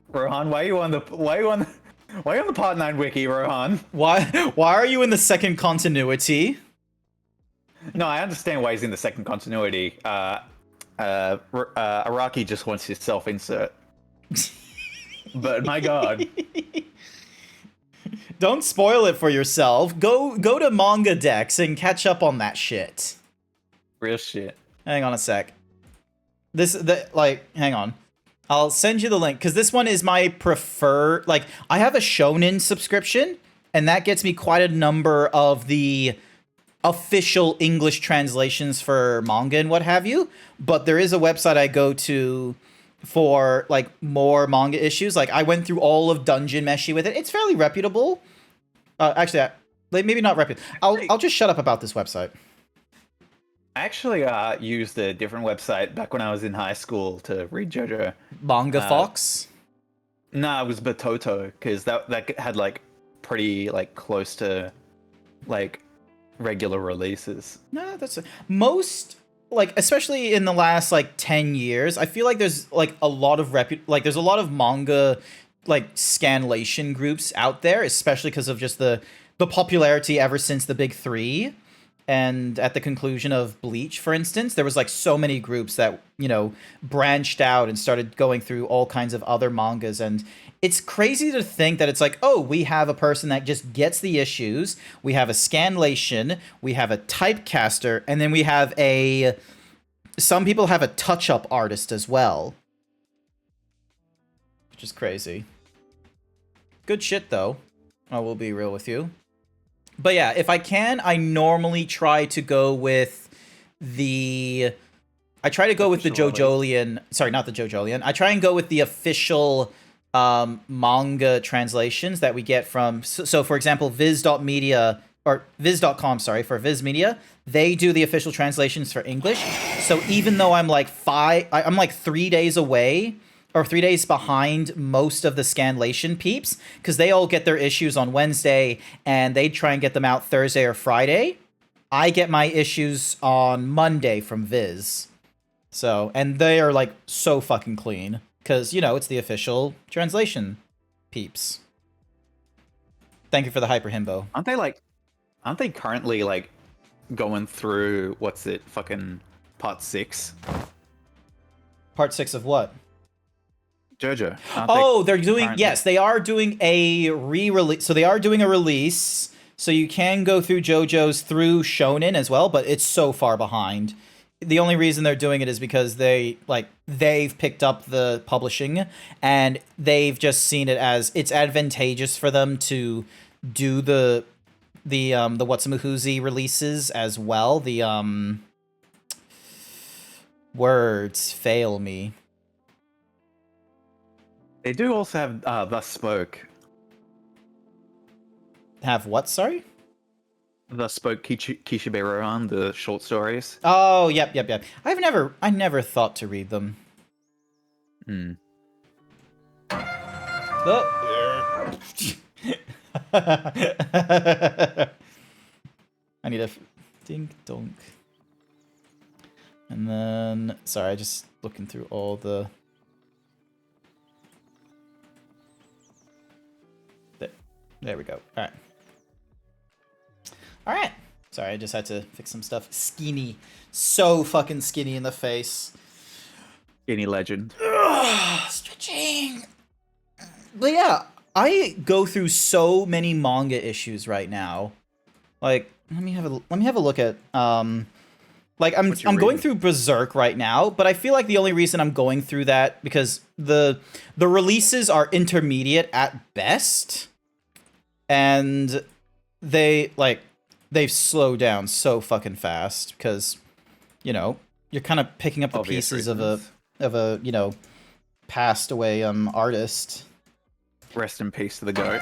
Rohan, why are you on the Part 9 wiki, Rohan? why are you in the second continuity? No, I understand why he's in the second continuity. Araki just wants his self-insert. But my god. Don't spoil it for yourself. Go to Manga Dex and catch up on that shit. Real shit. Hang on a sec. Hang on. I'll send you the link, because this one is my preferred. Like, I have a Shonen subscription, and that gets me quite a number of the official English translations for manga and what have you. But there is a website I go to for, like, more manga issues. Like, I went through all of Dungeon Meshi with it. It's fairly reputable. Actually, maybe not reputable. I'll just shut up about this website. I actually used a different website back when I was in high school to read JoJo. Manga Fox? Nah, it was Batoto, because that had, like, pretty, like, close to, like, regular releases. No, that's most, like, especially in the last, like, 10 years, I feel like there's, like, a lot of there's a lot of manga, like, scanlation groups out there, especially because of just the popularity ever since the big three. And at the conclusion of Bleach, for instance, there was, like, so many groups that, you know, branched out and started going through all kinds of other mangas. And it's crazy to think that it's like, oh, we have a person that just gets the issues. We have a scanlation. We have a typecaster. And then we have some people have a touch-up artist as well. Which is crazy. Good shit, though. I will be real with you. But yeah, if I can, I normally try to go with the JoJolian. Sorry, not the JoJolian. I try and go with the official manga translations that we get from. So for example, Viz.media or Viz.com, sorry, for Viz Media, they do the official translations for English. So even though I'm like 3 days away, or 3 days behind most of the scanlation peeps, because they all get their issues on Wednesday, and they try and get them out Thursday or Friday. I get my issues on Monday from Viz. So, and they are like so fucking clean because, you know, it's the official translation peeps. Thank you for the hyper himbo. Aren't they currently like going through fucking part 6? Part 6 of what? JoJo. Oh, they're doing, currently- yes, they are doing a re-release. So they are doing a release. So you can go through JoJo's through Shonen as well, but it's so far behind. The only reason they're doing it is because they've picked up the publishing and they've just seen it as it's advantageous for them to do the Whatsamuhuzi releases as well. The words fail me. They do also have Thus Spoke. Have what, sorry? Thus Spoke Kishibe Rohan, the short stories. Oh, yep. I never thought to read them. Hmm. Oh. I need a dink donk. And then, sorry, just looking through all the... There we go. All right. All right. Sorry, I just had to fix some stuff. Skinny. So fucking skinny in the face. Any legend. Stretching. But yeah, I go through so many manga issues right now. Like, let me have a look at like I'm going reading? through Berserk right now, but I feel like the only reason I'm going through that because the releases are intermediate at best. And they've slowed down so fucking fast because, you know, you're kind of picking up the Obvious pieces reasons. of a you know, passed away artist. Rest in peace to the goat.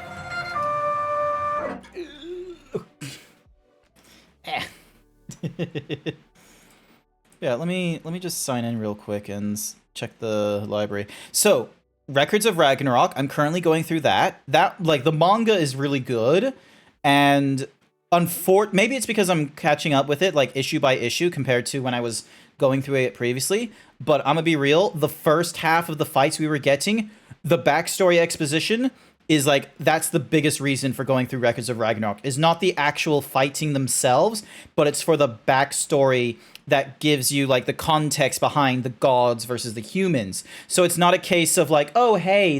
Yeah, let me just sign in real quick and check the library. So, Records of Ragnarok, I'm currently going through that. That, like, the manga is really good, and maybe it's because I'm catching up with it, like, issue by issue, compared to when I was going through it previously, but I'm gonna be real, the first half of the fights we were getting, the backstory exposition is, like, that's the biggest reason for going through Records of Ragnarok, is not the actual fighting themselves, but it's for the backstory that gives you, like, the context behind the gods versus the humans. So it's not a case of, like, oh, hey,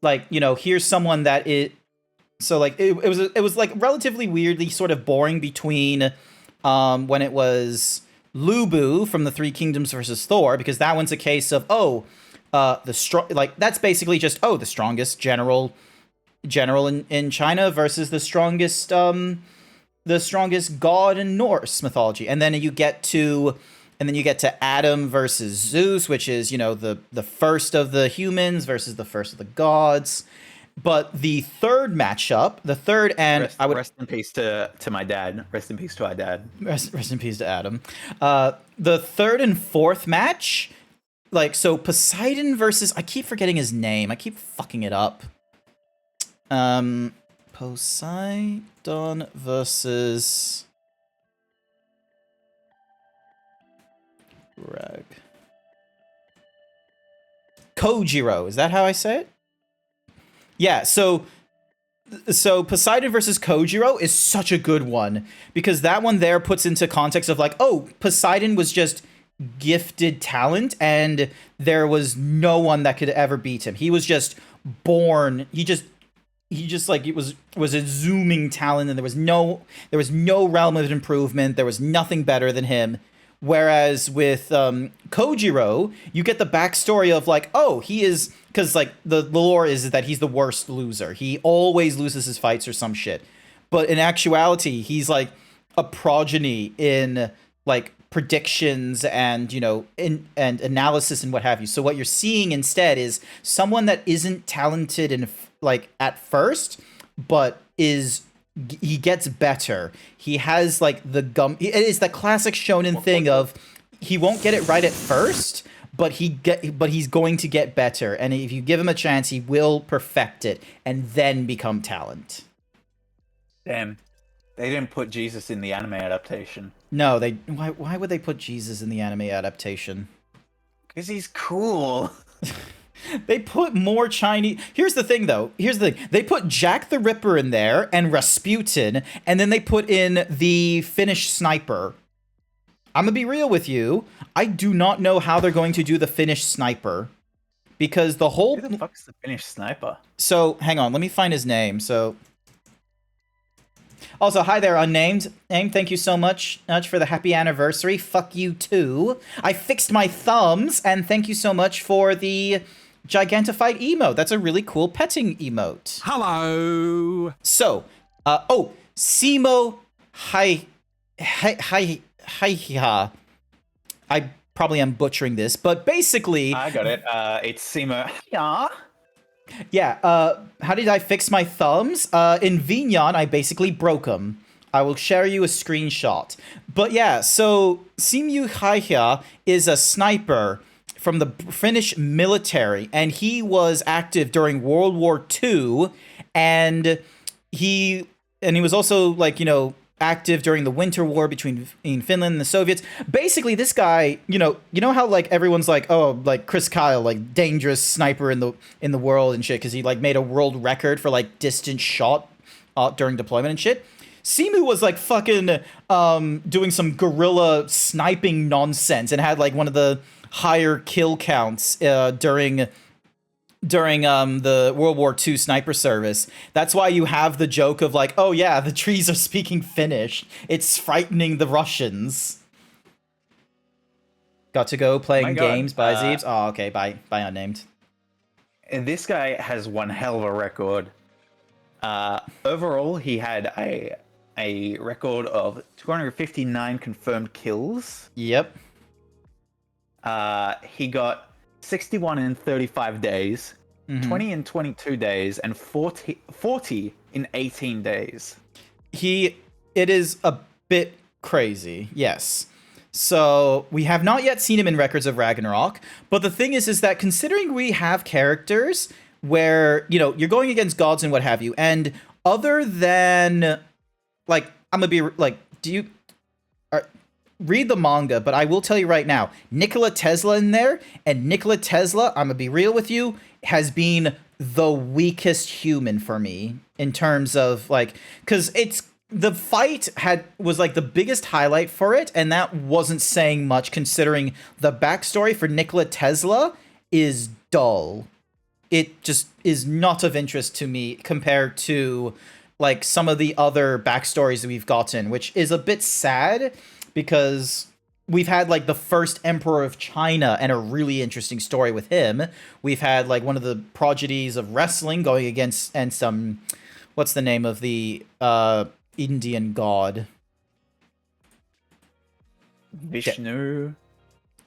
here's someone that it... So, like, it was like, relatively weirdly sort of boring between when it was Lubu from the Three Kingdoms versus Thor, because that one's a case of, that's basically just, the strongest general in China versus the strongest god in Norse mythology. And then you get to Adam versus Zeus, which is, you know, the first of the humans versus the first of the gods. But the third matchup, Rest in peace to my dad. Rest in peace to our dad. Rest in peace to Adam. The third and fourth match, like, so Poseidon versus, I keep forgetting his name. I keep fucking it up. Poseidon versus Rag. Kojiro, is that how I say it? Yeah, so Poseidon versus Kojiro is such a good one because that one there puts into context of, like, oh, Poseidon was just gifted talent and there was no one that could ever beat him. He was just born. He just like, it was a zooming talent, and there was no realm of improvement. There was nothing better than him. Whereas with Kojiro, you get the backstory of, like, oh, he is, because, like, the lore is that he's the worst loser. He always loses his fights or some shit. But in actuality, he's, like, a progeny in, like, predictions and, you know, and analysis and what have you. So what you're seeing instead is someone that isn't talented in, like, at first, but he gets better. He has, like, it is the classic shonen thing of he won't get it right at first, but he's going to get better, and if you give him a chance, he will perfect it and then become talent. Damn. They didn't put Jesus in the anime adaptation. No, they. Why would they put Jesus in the anime adaptation? Because he's cool. They put more Chinese. Here's the thing, though. Here's the thing. They put Jack the Ripper in there and Rasputin, and then they put in the Finnish sniper. I'm gonna be real with you. I do not know how they're going to do the Finnish sniper, because the whole. Who the fuck's the Finnish sniper? So hang on, let me find his name. So. Also, hi there, unnamed. Name, thank you so much for the happy anniversary. Fuck you too. I fixed my thumbs, and thank you so much for the gigantified emote. That's a really cool petting emote. Hello. So, Simo Hi. I probably am butchering this, but basically, I got it. It's Simo. Yeah. yeah, how did I fix my thumbs? In Vignon, I basically broke them. I will share you a screenshot. But yeah, so Simu Haihia is a sniper from the Finnish military, and he was active during World War II, and he was also, like, you know, active during the Winter War between Finland and the Soviets. Basically, this guy, you know how, like, everyone's like, oh, like Chris Kyle, like, dangerous sniper in the world and shit, because he, like, made a world record for, like, distance shot during deployment and shit. Simu was, like, fucking doing some guerrilla sniping nonsense and had, like, one of the higher kill counts during the World War II sniper service. That's why you have the joke of, like, oh yeah, the trees are speaking Finnish. It's frightening the Russians. Got to go playing games by Zeebs. Oh, okay, by unnamed. And this guy has one hell of a record. Overall, he had a record of 259 confirmed kills. Yep. He got 61 in 35 days, 20 in 22 days, and 40 in 18 days. It is a bit crazy, yes. So we have not yet seen him in Records of Ragnarok, but the thing is that considering we have characters where, you know, you're going against gods and what have you, and other than, like, I'm gonna be like, read the manga, but I will tell you right now, Nikola Tesla in there, and Nikola Tesla, I'm gonna be real with you, has been the weakest human for me in terms of, like, because the fight was like the biggest highlight for it, and that wasn't saying much considering the backstory for Nikola Tesla is dull. It just is not of interest to me compared to, like, some of the other backstories that we've gotten, which is a bit sad, because we've had, like, the first emperor of China and a really interesting story with him. We've had, like, one of the prodigies of wrestling going against, and some, what's the name of the Indian god? Vishnu.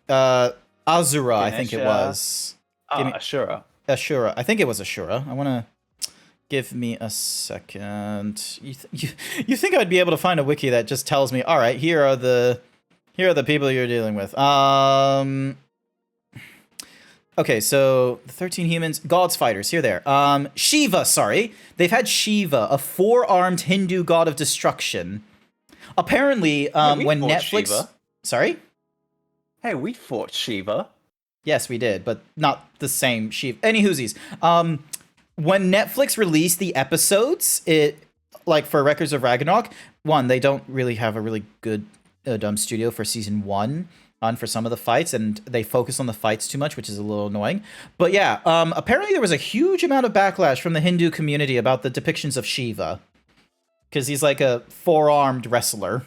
Azura, I think it was. Ashura. Ashura. I think it was Ashura. I want to... Give me a second. You think I'd be able to find a wiki that just tells me, all right, here are the people you're dealing with. Okay, so the 13 humans, gods fighters, here there. Shiva, sorry. They've had Shiva, a four-armed Hindu god of destruction. Apparently, when Netflix... Shiva. Sorry? Hey, we fought Shiva. Yes, we did, but not the same Shiva. Any whoosies. When Netflix released the episodes, like, for Records of Ragnarok, one, they don't really have a really good studio for season 1 for some of the fights, and they focus on the fights too much, which is a little annoying. But yeah, apparently there was a huge amount of backlash from the Hindu community about the depictions of Shiva, because he's like a four-armed wrestler.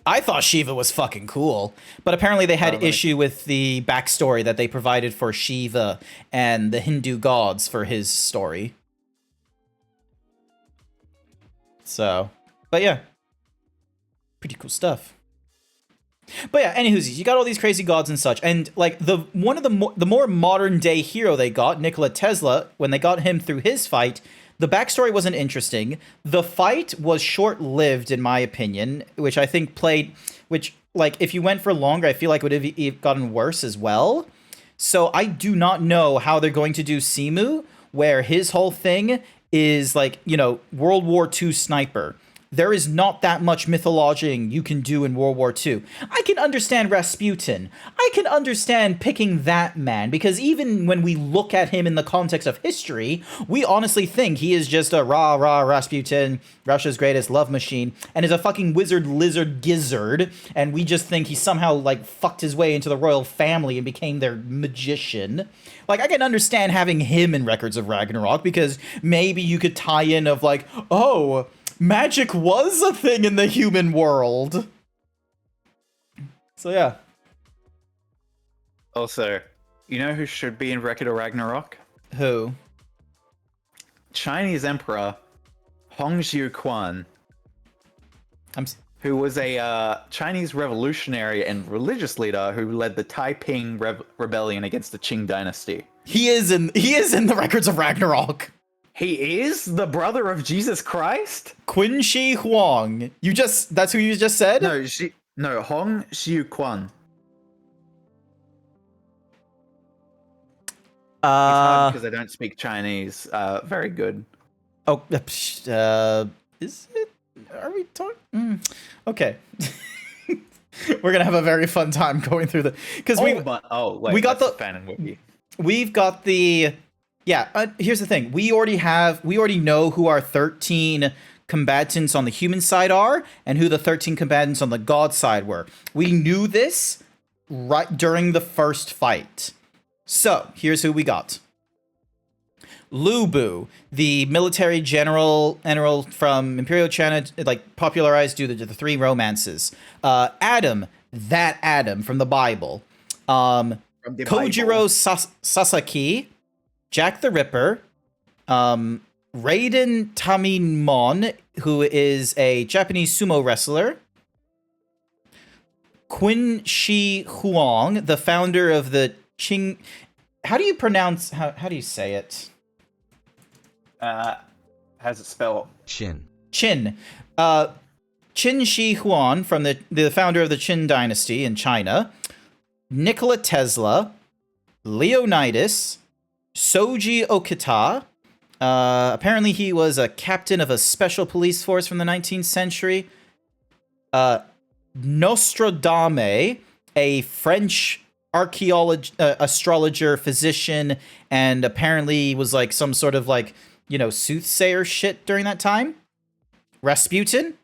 I thought Shiva was fucking cool, but apparently they had issue with the backstory that they provided for Shiva and the Hindu gods for his story. So, but yeah, pretty cool stuff. But yeah, anywho's, you got all these crazy gods and such, and, like, the more modern day hero they got, Nikola Tesla, when they got him through his fight, the backstory wasn't interesting. The fight was short-lived, in my opinion, which I think like, if you went for longer, I feel like it would have gotten worse as well. So I do not know how they're going to do Simu, where his whole thing is like, World War II sniper. There is not that much mythologizing you can do in World War II. I can understand Rasputin. I can understand picking that man, because even when we look at him in the context of history, we honestly think he is just a rah Rasputin, Russia's greatest love machine, and is a fucking wizard lizard gizzard, and we just think he somehow, like, fucked his way into the royal family and became their magician. Like, I can understand having him in Records of Ragnarok, because maybe you could tie in of, like, oh, magic was a thing in the human world. So yeah. Also, you know who should be in Record of Ragnarok? Who? Chinese Emperor Hong Xiuquan, who was a Chinese revolutionary and religious leader who led the Taiping rebellion against the Qing dynasty. He is in the Records of Ragnarok. He is the brother of Jesus Christ? Qin Shi Huang. That's who you just said? No, Hong Xiuquan. Because I don't speak Chinese very good. Oh, is it? Are we talking? Okay. We're gonna have a very fun time going through because we got the fan and wiki. We've got the. Yeah, here's the thing. We already know who our 13 combatants on the human side are and who the 13 combatants on the god side were. We knew this right during the first fight. So, here's who we got. Lu Bu, the military general from Imperial China, like popularized due to the three romances. Adam from the Bible. Kojiro Sasaki, Jack the Ripper, Raiden Tamimon, who is a Japanese sumo wrestler, Qin Shi Huang, the founder of the Qing... How do you say it? How's it spelled? Qin. Qin Shi Huang, from the founder of the Qin dynasty in China, Nikola Tesla, Leonidas, Soji Okita. Apparently he was a captain of a special police force from the 19th century. Nostradame, a French astrologer, physician, and apparently was like some sort of like, soothsayer shit during that time. Rasputin.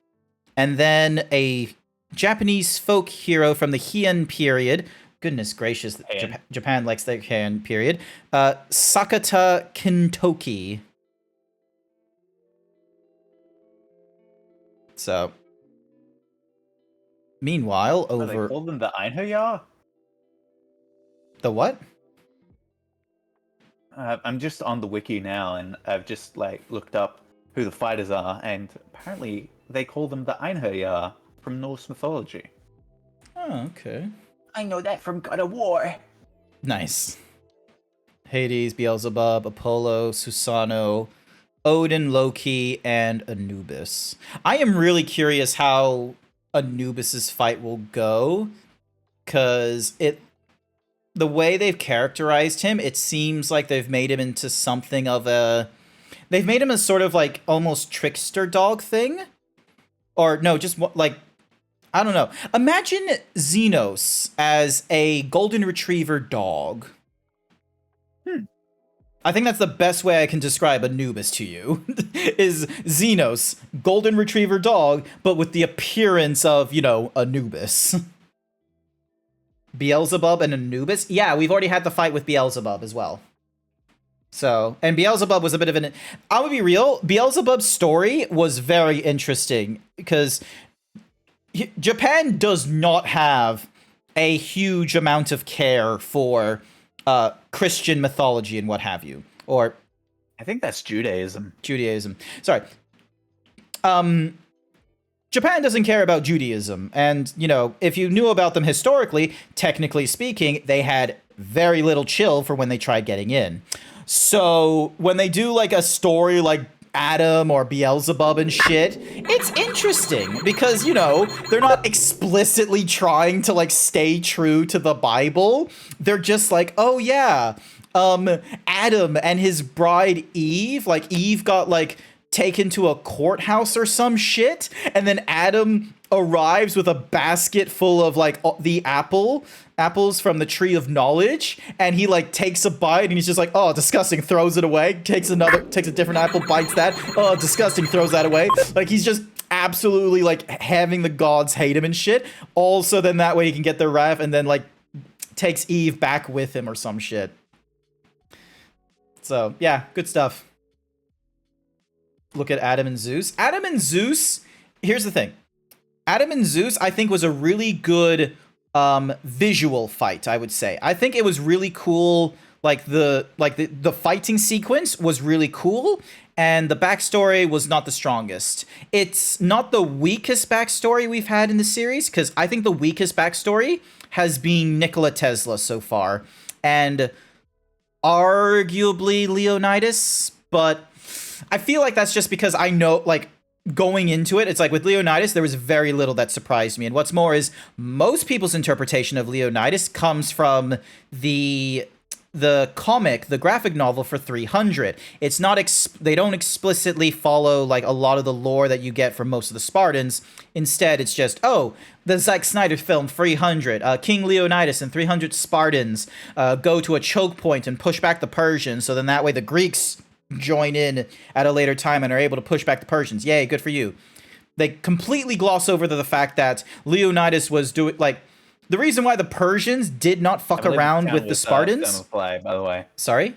And then a Japanese folk hero from the Heian period. Goodness gracious, Japan likes their Heian period. Sakata Kintoki. So, meanwhile, They called them the Einherjar? The what? I'm just on the wiki now, and I've just looked up who the fighters are, and apparently they call them the Einherjar from Norse mythology. Oh, okay. I know that from God of War. Nice. Hades, Beelzebub, Apollo, Susano, Odin, Loki, and Anubis. I am really curious how Anubis's fight will go, because the way they've characterized him, it seems like they've made him into something of they've made him a sort of like almost trickster dog thing, or no, just like, I don't know. Imagine Xenos as a golden retriever dog. I think that's the best way I can describe Anubis to you. Is Xenos, golden retriever dog, but with the appearance of, Anubis. Beelzebub and Anubis? Yeah, we've already had the fight with Beelzebub as well. So, and Beelzebub was a bit of an... I would be real, Beelzebub's story was very interesting, because Japan does not have a huge amount of care for Christian mythology and what have you. Or... I think that's Judaism. Sorry. Japan doesn't care about Judaism, and, if you knew about them historically, technically speaking, they had very little chill for when they tried getting in. So, when they do, like, a story like Adam or Beelzebub and shit, it's interesting, because, they're not explicitly trying to, like, stay true to the Bible. They're just like, oh, yeah, Adam and his bride Eve, like Eve got like taken to a courthouse or some shit, and then Adam arrives with a basket full of like the apples from the tree of knowledge, and he like takes a bite and he's just like, oh, disgusting, throws it away, takes a different apple, bites that, oh, disgusting, throws that away. Like he's just absolutely like having the gods hate him and shit. Also then that way he can get their wrath, and then like takes Eve back with him or some shit. So yeah, good stuff. Look at Adam and Zeus. Adam and Zeus, here's the thing. Adam and Zeus, I think, was a really good visual fight, I would say. I think it was really cool. Like the fighting sequence was really cool, and the backstory was not the strongest. It's not the weakest backstory we've had in the series, because I think the weakest backstory has been Nikola Tesla so far, and arguably Leonidas, but I feel like that's just because I know, like, going into it, it's like with Leonidas, there was very little that surprised me. And what's more is most people's interpretation of Leonidas comes from the comic, the graphic novel for 300. It's not, they don't explicitly follow like a lot of the lore that you get from most of the Spartans. Instead, it's just, oh, the Zack Snyder film 300, King Leonidas and 300 Spartans go to a choke point and push back the Persians. So then that way the Greeks join in at a later time and are able to push back the Persians. Yay, good for you. They completely gloss over the fact that Leonidas was doing, like, the reason why the Persians did not fuck around with the Spartans. Thermopylae, by the way. Sorry?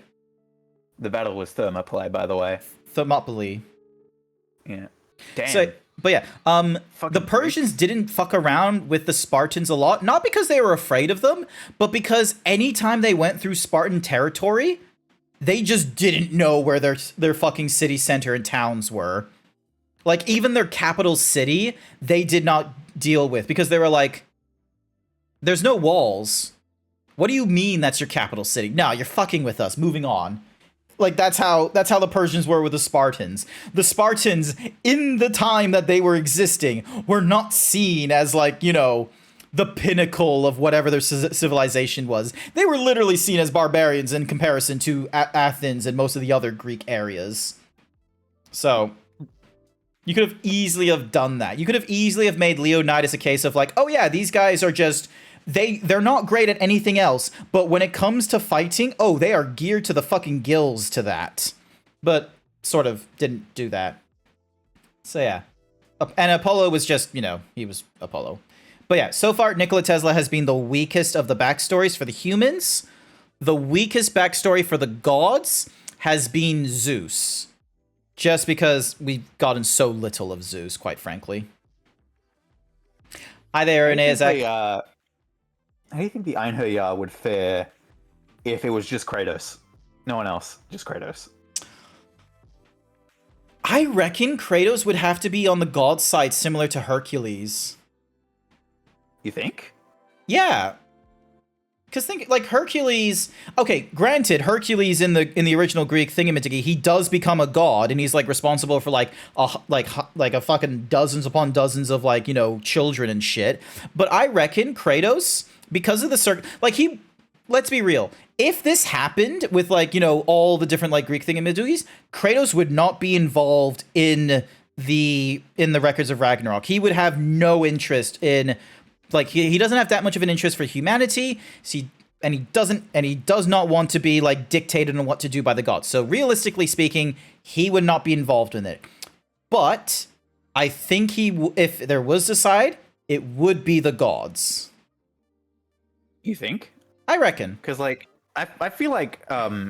The battle was Thermopylae, by the way. Thermopylae. Yeah. Damn. So, but yeah, the Persians didn't fuck around with the Spartans a lot, not because they were afraid of them, but because anytime they went through Spartan territory, they just didn't know where their fucking city center and towns were. Like, even their capital city, they did not deal with, because they were like, there's no walls. What do you mean that's your capital city? No, you're fucking with us. Moving on. Like, that's how the Persians were with the Spartans. The Spartans, in the time that they were existing, were not seen as, like, you know, the pinnacle of whatever their civilization was. They were literally seen as barbarians in comparison to Athens and most of the other Greek areas. So, you could have easily have done that. You could have easily have made Leonidas a case of like, oh yeah, these guys are just, they're not great at anything else, but when it comes to fighting, oh, they are geared to the fucking gills to that. But sort of didn't do that. So yeah. And Apollo was just, you know, he was Apollo. But yeah, so far, Nikola Tesla has been the weakest of the backstories for the humans. The weakest backstory for the gods has been Zeus. Just because we've gotten so little of Zeus, quite frankly. Hi there, Isaac. How do you think the Einherjar would fare if it was just Kratos? No one else, just Kratos. I reckon Kratos would have to be on the god side, similar to Hercules. You think? Yeah. Because think, like, Hercules... Okay, granted, Hercules in the original Greek thingamajiggy, he does become a god, and he's, like, responsible for, like a fucking dozens upon dozens of, like, you know, children and shit. But I reckon Kratos, because of the... Like, he... Let's be real. If this happened with, like, you know, all the different, like, Greek thingamajiggies, Kratos would not be involved in the Records of Ragnarok. He would have no interest in... Like, he doesn't have that much of an interest for humanity, and he does not want to be, like, dictated on what to do by the gods. So, realistically speaking, he would not be involved in it. But I think if there was a side, it would be the gods. You think? I reckon. Because, like, I feel like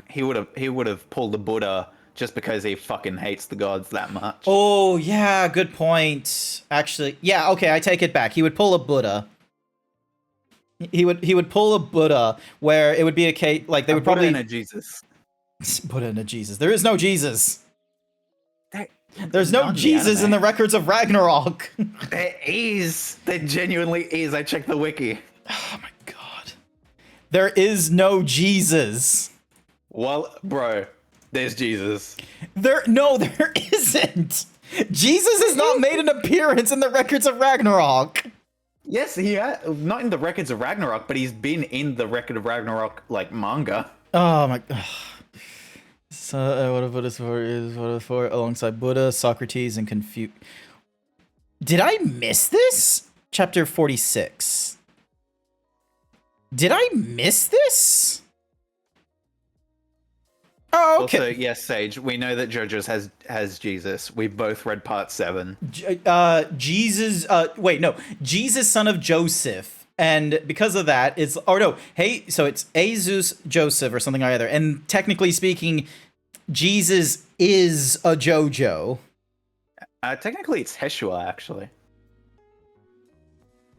he would have pulled the Buddha just because he fucking hates the gods that much. Oh, yeah, good point. Actually, yeah, okay, I take it back. He would pull a Buddha. He would pull a Buddha where it would be a case, like, they would probably... Buddha and a Jesus. Buddha and a Jesus. There is no Jesus. There's Not no in the Jesus in anime. the Records of Ragnarok. There is. There genuinely is. I checked the wiki. Oh my god. There is no Jesus. Well, bro, there's Jesus. There isn't. Jesus has not made an appearance in the Records of Ragnarok. Yes, he not in the Records of Ragnarok, but he's been in the Record of Ragnarok, like, manga. Oh my. So what a Buddhist for is what a for alongside Buddha, Socrates, and Confucius. Did I miss this? Chapter 46. Did I miss this? Oh, okay. Also, yes, Sage, we know that JoJo's has Jesus. We both read part 7. Jesus. Wait, no. Jesus, son of Joseph. And because of that, it's. Oh, no. Hey, so it's Jesus Joseph or something or other. And technically speaking, Jesus is a JoJo. Technically, it's Heshua, actually.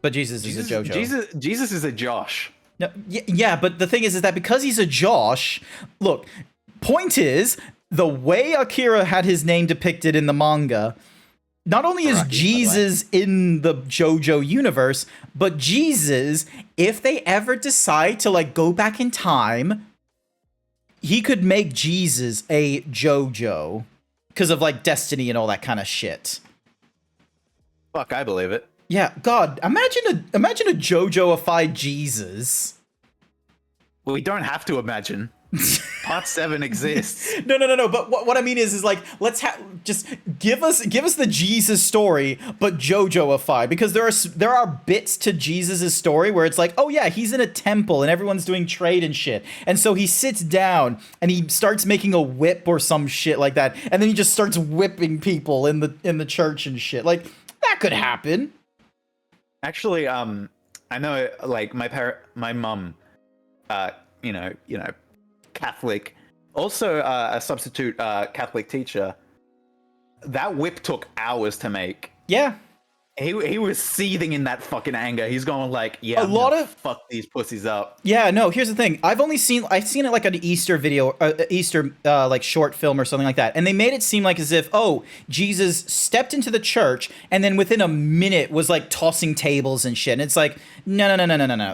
But Jesus is a JoJo. Jesus is a Josh. No, yeah, but the thing is that because he's a Josh, look, point is, the way Akira had his name depicted in the manga, not only is Jesus in the JoJo universe, but Jesus, if they ever decide to like go back in time, he could make Jesus a JoJo because of like destiny and all that kind of shit. Fuck, I believe it. Yeah, God, imagine a JoJo-ified Jesus. Well, we don't have to imagine. Part 7 exists. No. But what I mean is like, let's just give us the Jesus story, but JoJo-ified, because there are bits to Jesus's story where it's like, oh yeah, he's in a temple and everyone's doing trade and shit, and so he sits down and he starts making a whip or some shit like that, and then he just starts whipping people in the church and shit. Like that could happen. Actually, I know, like my mum, you know, Catholic, also a substitute Catholic teacher. That whip took hours to make. Yeah. He was seething in that fucking anger. He's going like, yeah, fuck these pussies up. Yeah, no, here's the thing. I've seen it like an Easter video, Easter like short film or something like that. And they made it seem like as if, oh, Jesus stepped into the church and then within a minute was like tossing tables and shit. And it's like, no.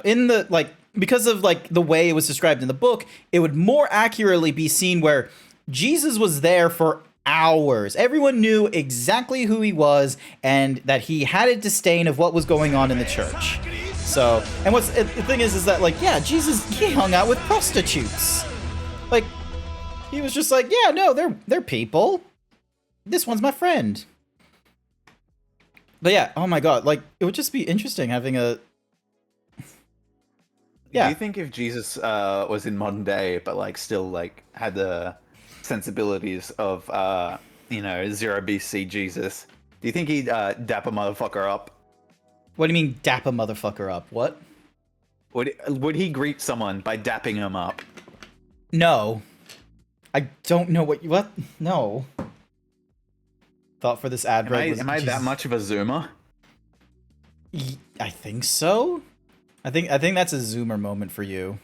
In the like, because of like the way it was described in the book, it would more accurately be seen where Jesus was there for hours. Everyone knew exactly who he was and that he had a disdain of what was going on in the church. So, and the thing is that like, yeah, Jesus, he hung out with prostitutes. Like, he was just like, yeah, no, they're people. This one's my friend. But yeah, oh my God, like, it would just be interesting having a... Yeah. Do you think if Jesus was in modern day, but like still like had the sensibilities of you know, 0 BC Jesus, do you think he'd dap a motherfucker up? What do you mean dap a motherfucker up? What? Would he greet someone by dapping him up? No. I don't know what? No. Thought for this ad break was... Am I that much of a zoomer? I think so. I think that's a zoomer moment for you.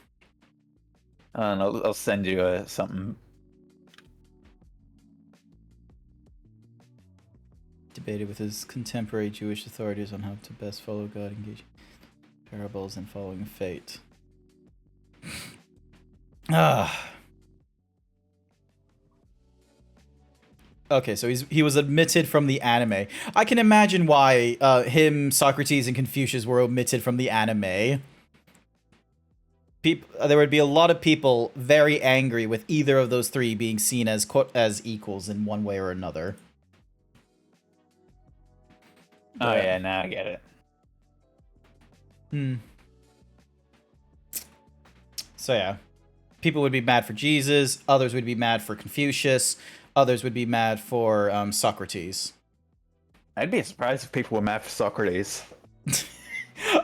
And I'll send you something. Debated with his contemporary Jewish authorities on how to best follow God, engage parables, and following fate. Okay, so he was omitted from the anime. I can imagine why him, Socrates, and Confucius were omitted from the anime. There would be a lot of people very angry with either of those three being seen as equals in one way or another. Oh yeah, now I get it. So yeah, people would be mad for Jesus. Others would be mad for Confucius. Others would be mad for Socrates. I'd be surprised if people were mad for Socrates.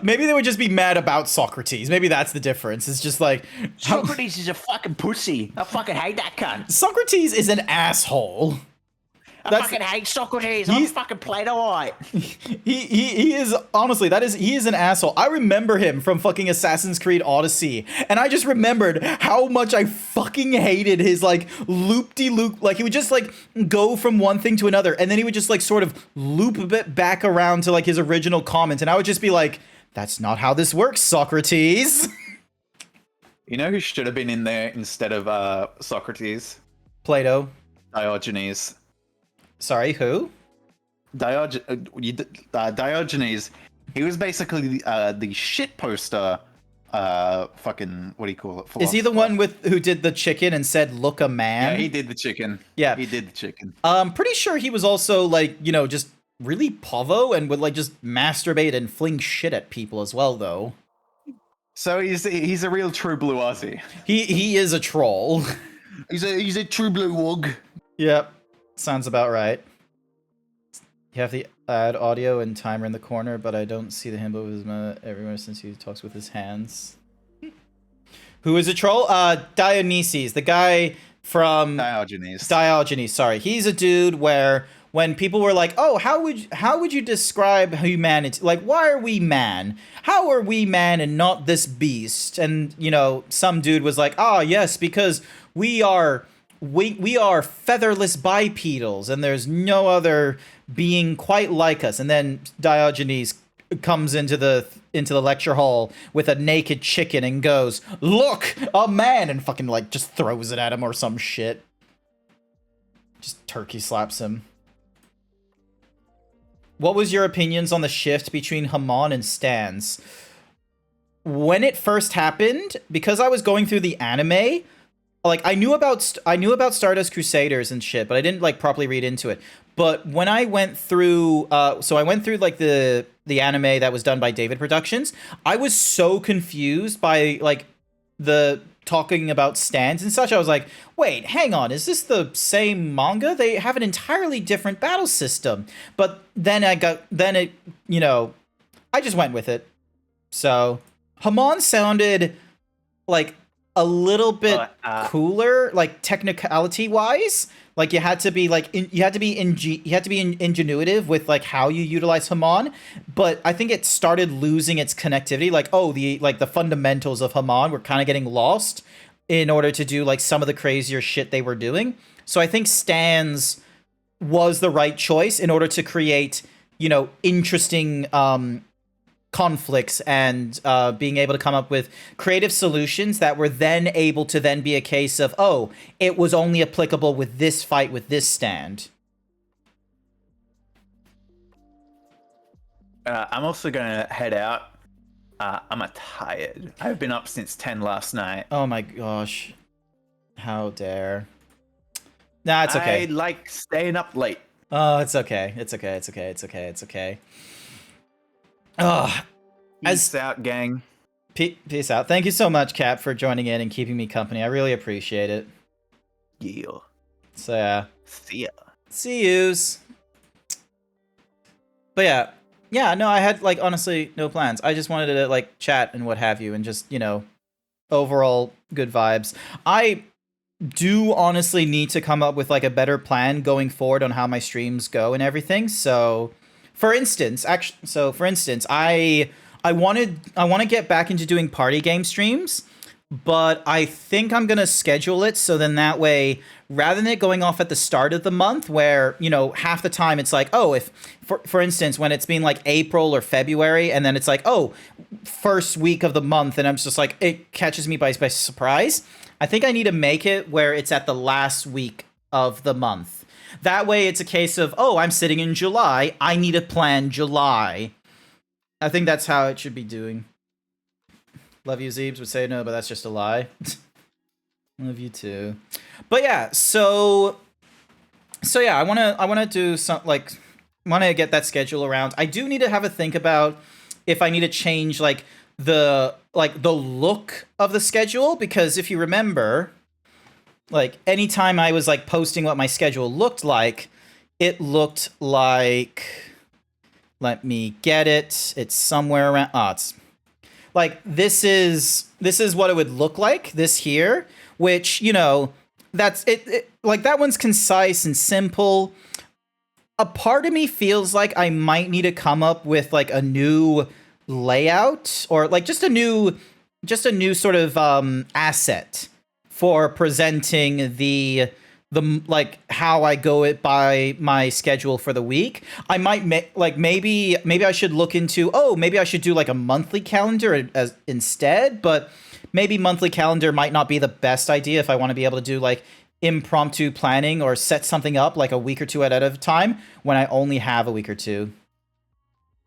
Maybe they would just be mad about Socrates. Maybe that's the difference. It's just like... Socrates is a fucking pussy. I fucking hate that cunt. Socrates is an asshole. I fucking hate Socrates. I'm fucking Plato-ite. He is, honestly, he is an asshole. I remember him from fucking Assassin's Creed Odyssey, and I just remembered how much I fucking hated his, like, loop-de-loop, like, he would just, like, go from one thing to another, and then he would just, like, sort of loop a bit back around to, like, his original comment, and I would just be like, that's not how this works, Socrates. You know who should have been in there instead of Socrates? Plato. Diogenes. Sorry, who? Diogenes. He was basically the shit poster fucking, what do you call it? Is he the philosopher. one who did the chicken and said, "Look a man"? Yeah, he did the chicken. Yeah. He did the chicken. I'm pretty sure he was also like, just really povo and would like just masturbate and fling shit at people as well, though. So he's a real true blue Aussie. He is a troll. He's a true blue wog. Yep, sounds about right. You have the add audio and timer in the corner, but I don't see the himbo with his everywhere since he talks with his hands. Who is a troll? Dionysus, the guy from Diogenes. Sorry, he's a dude where when people were like, "Oh, how would you describe humanity? Like, why are we man? How are we man and not this beast?" And some dude was like, "Ah, yes, because we are featherless bipedals, and there's no other being quite like us." And then Diogenes comes into the lecture hall with a naked chicken and goes, "Look, a man," and fucking like just throws it at him or some shit. Just turkey slaps him. What was your opinions on the shift between Hamon and Stans? When it first happened, because I was going through the anime, like I knew about Stardust Crusaders and shit, but I didn't like properly read into it. But when I went through, so I went through like the anime that was done by David Productions, I was so confused by like the talking about stands and such. I was like, wait, hang on, is this the same manga? They have an entirely different battle system. But then I just went with it. So Hamon sounded like a little bit cooler, like technicality wise. Like you had to be ingenuitive with like how you utilize Hamon, but I think it started losing its connectivity. Like the fundamentals of Hamon were kind of getting lost in order to do like some of the crazier shit they were doing. So I think Stans was the right choice in order to create interesting conflicts and being able to come up with creative solutions that were then able to then be a case of, oh, it was only applicable with this fight with this stand. I'm also gonna head out. I'm tired. I've been up since 10 last night. Oh my gosh. How dare. Nah, it's okay. I like staying up late. Oh, it's okay. It's okay. Peace out, gang. Peace out. Thank you so much, Cap, for joining in and keeping me company. I really appreciate it. Yeah. So yeah. See ya. See yous. But yeah, no, I had like honestly no plans. I just wanted to like chat and what have you, and just overall good vibes. I do honestly need to come up with like a better plan going forward on how my streams go and everything. So, for instance, I want to get back into doing party game streams, but I think I'm going to schedule it so then that way, rather than it going off at the start of the month where, half the time it's like, oh, if, for instance, when it's been like April or February, and then it's like, oh, first week of the month, and I'm just like, it catches me by surprise. I think I need to make it where it's at the last week of the month. That way it's a case of, oh, I'm sitting in July, I need to plan July. I think that's how it should be doing. Love you, Zeebs would say no, but that's just a lie. Love you too. But yeah, so yeah, I wanna do some wanna get that schedule around. I do need to have a think about if I need to change the look of the schedule, because if you remember, like anytime I was like posting what my schedule looked like, it looked like, let me get it. It's somewhere around. It's like this is what it would look like. This here, which that's it. Like that one's concise and simple. A part of me feels like I might need to come up with like a new layout or like just a new sort of asset for presenting the like how I go it by my schedule for the week. I might maybe I should look into, maybe I should do like a monthly calendar as instead, but maybe monthly calendar might not be the best idea if I want to be able to do like impromptu planning or set something up like a week or two at a time when I only have a week or two.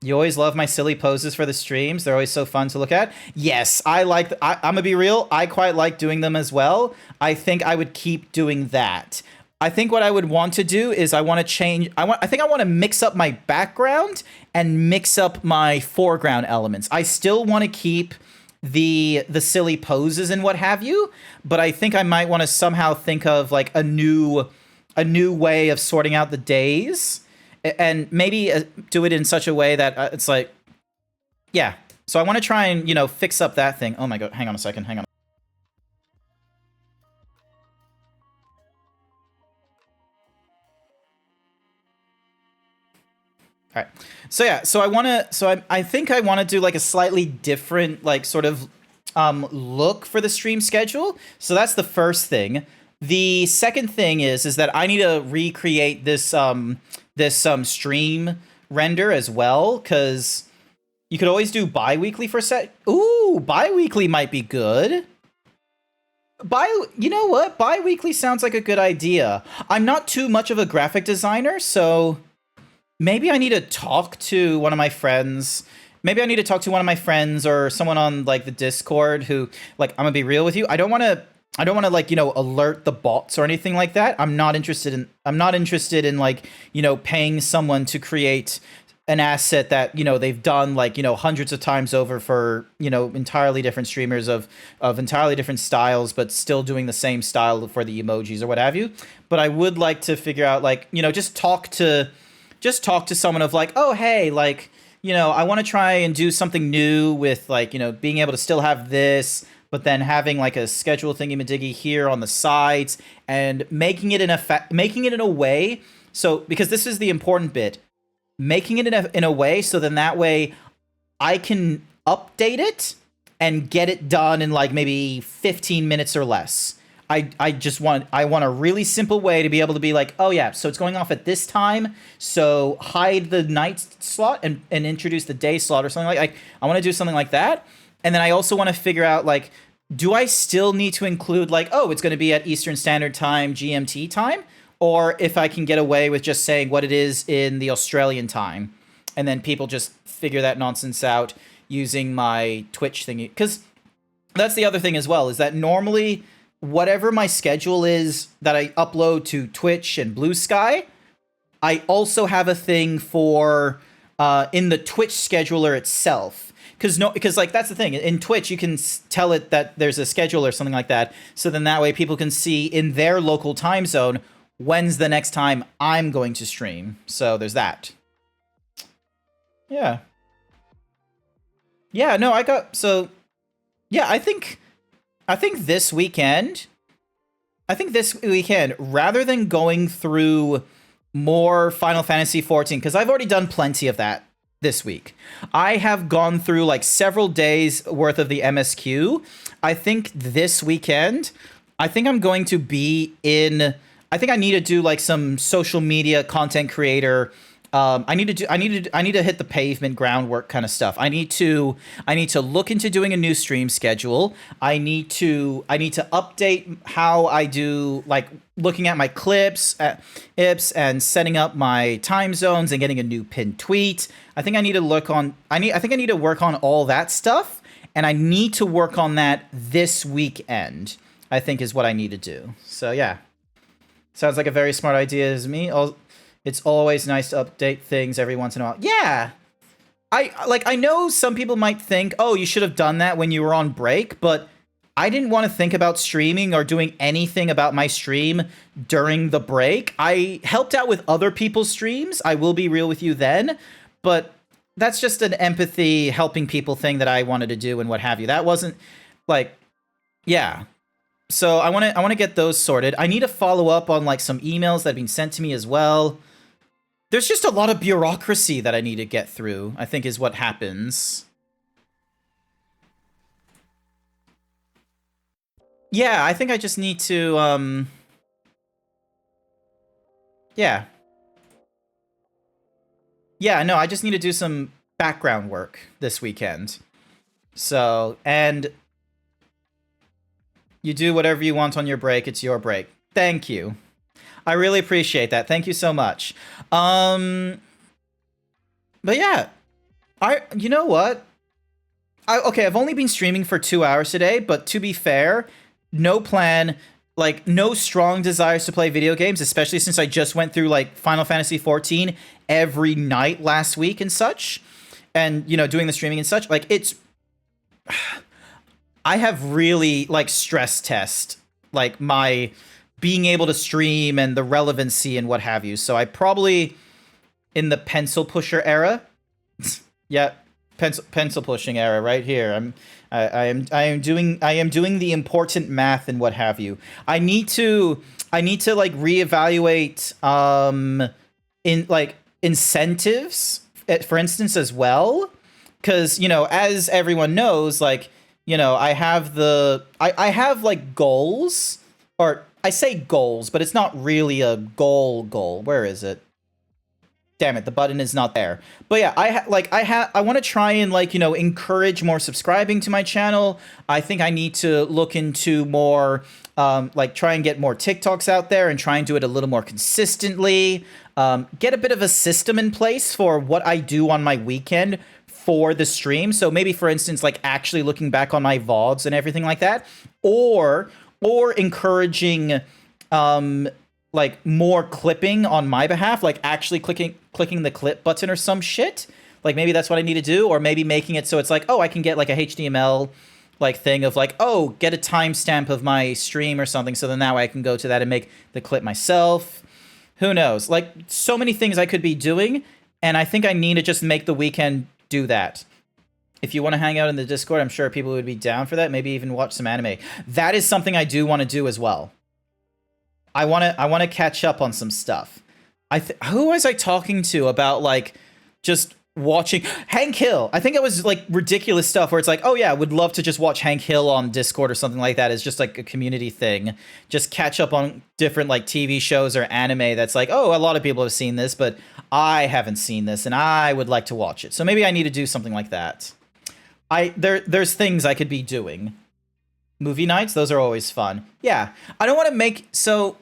You always love my silly poses for the streams. They're always so fun to look at. Yes, I like. I'm gonna be real. I quite like doing them as well. I think I would keep doing that. I think what I would want to do is I want to change. I think I want to mix up my background and mix up my foreground elements. I still want to keep the silly poses and what have you, but I think I might want to somehow think of like a new way of sorting out the days. And maybe do it in such a way that it's like, yeah. So I want to try and, fix up that thing. Oh my god, hang on a second, hang on. All right. So yeah, I think I want to do like a slightly different, like sort of look for the stream schedule. So that's the first thing. The second thing is that I need to recreate this stream render as well, because you could always do bi-weekly for set. Ooh, bi-weekly might be good. You know what? Bi-weekly sounds like a good idea. I'm not too much of a graphic designer, so maybe I need to talk to one of my friends. Maybe I need to talk to one of my friends or someone on like the Discord who, like, I'm gonna be real with you. I don't want to like, alert the bots or anything like that. I'm not interested in like, paying someone to create an asset that, they've done like, hundreds of times over for, entirely different streamers of entirely different styles, but still doing the same style for the emojis or what have you. But I would like to figure out like, just talk to someone of like, oh, hey, like, I want to try and do something new with like, being able to still have this, but then having like a schedule thingy-majiggy here on the sides and making it in a way. So, because this is the important bit, making it in a way so then that way I can update it and get it done in like maybe 15 minutes or less. I want a really simple way to be able to be like, oh yeah, so it's going off at this time, so hide the night slot and introduce the day slot or something like I want to do something like that. And then I also want to figure out, like, do I still need to include, like, oh, it's going to be at Eastern Standard Time, GMT time? Or if I can get away with just saying what it is in the Australian time. And then people just figure that nonsense out using my Twitch thingy. Because that's the other thing as well, is that normally whatever my schedule is that I upload to Twitch and Blue Sky, I also have a thing for in the Twitch scheduler itself. Because like that's the thing in Twitch, you can tell it that there's a schedule or something like that. So then that way people can see in their local time zone when's the next time I'm going to stream. So there's that. Yeah. Yeah. No, yeah. I think this weekend, rather than going through more Final Fantasy 14, because I've already done plenty of that this week. I have gone through like several days worth of the MSQ. I think this weekend, I think I'm going to be in, I think I need to do like some social media content creator. I need to hit the pavement groundwork kind of stuff. I need to look into doing a new stream schedule. I need to update how I do, like, looking at my clips, ips, and setting up my time zones and getting a new pinned tweet. I think I need to work on all that stuff, and I need to work on that this weekend, I think is what I need to do. So yeah. Sounds like a very smart idea as me. It's always nice to update things every once in a while. Yeah. I know some people might think, oh, you should have done that when you were on break, but I didn't want to think about streaming or doing anything about my stream during the break. I helped out with other people's streams. I will be real with you then, but that's just an empathy, helping people thing that I wanted to do and what have you. That wasn't like, yeah. So I want to get those sorted. I need to follow up on like some emails that have been sent to me as well. There's just a lot of bureaucracy that I need to get through, I think is what happens. Yeah, I think I just need to, yeah. Yeah, no, I just need to do some background work this weekend. So, and you do whatever you want on your break, it's your break. Thank you. I really appreciate that. Thank you so much. But yeah, You know what? Okay, I've only been streaming for 2 hours today, but to be fair, no plan, like no strong desires to play video games, especially since I just went through like Final Fantasy 14 every night last week and such, and doing the streaming and such. Like it's, I have really like stress test like my being able to stream and the relevancy and what have you. So I probably in the pencil pusher era. Yeah, pencil pushing era right here. I am doing the important math and what have you. I need to like reevaluate in like incentives for instance as well, because as everyone knows, like I have like goals, or I say goals, but it's not really a goal. Where is it? Damn it, the button is not there. But yeah, I want to try and like, encourage more subscribing to my channel. I think I need to look into more, like try and get more TikToks out there and try and do it a little more consistently. Get a bit of a system in place for what I do on my weekend for the stream. So maybe for instance, like actually looking back on my VODs and everything like that, or encouraging, like more clipping on my behalf, like actually clicking the clip button or some shit. Like maybe that's what I need to do, or maybe making it so it's like, oh, I can get like a HTML like thing of like, oh, get a timestamp of my stream or something, so then now I can go to that and make the clip myself. Who knows? Like so many things I could be doing, and I think I need to just make the weekend do that. If you want to hang out in the Discord, I'm sure people would be down for that. Maybe even watch some anime. That is something I do want to do as well. I want to catch up on some stuff. Who was I talking to about like just watching Hank Hill? I think it was like ridiculous stuff where it's like, oh yeah, I would love to just watch Hank Hill on Discord or something like that. It's just like a community thing. Just catch up on different like TV shows or anime that's like, oh, a lot of people have seen this, but I haven't seen this and I would like to watch it. So maybe I need to do something like that. There's things I could be doing. Movie nights, those are always fun. Yeah, I don't want to make, so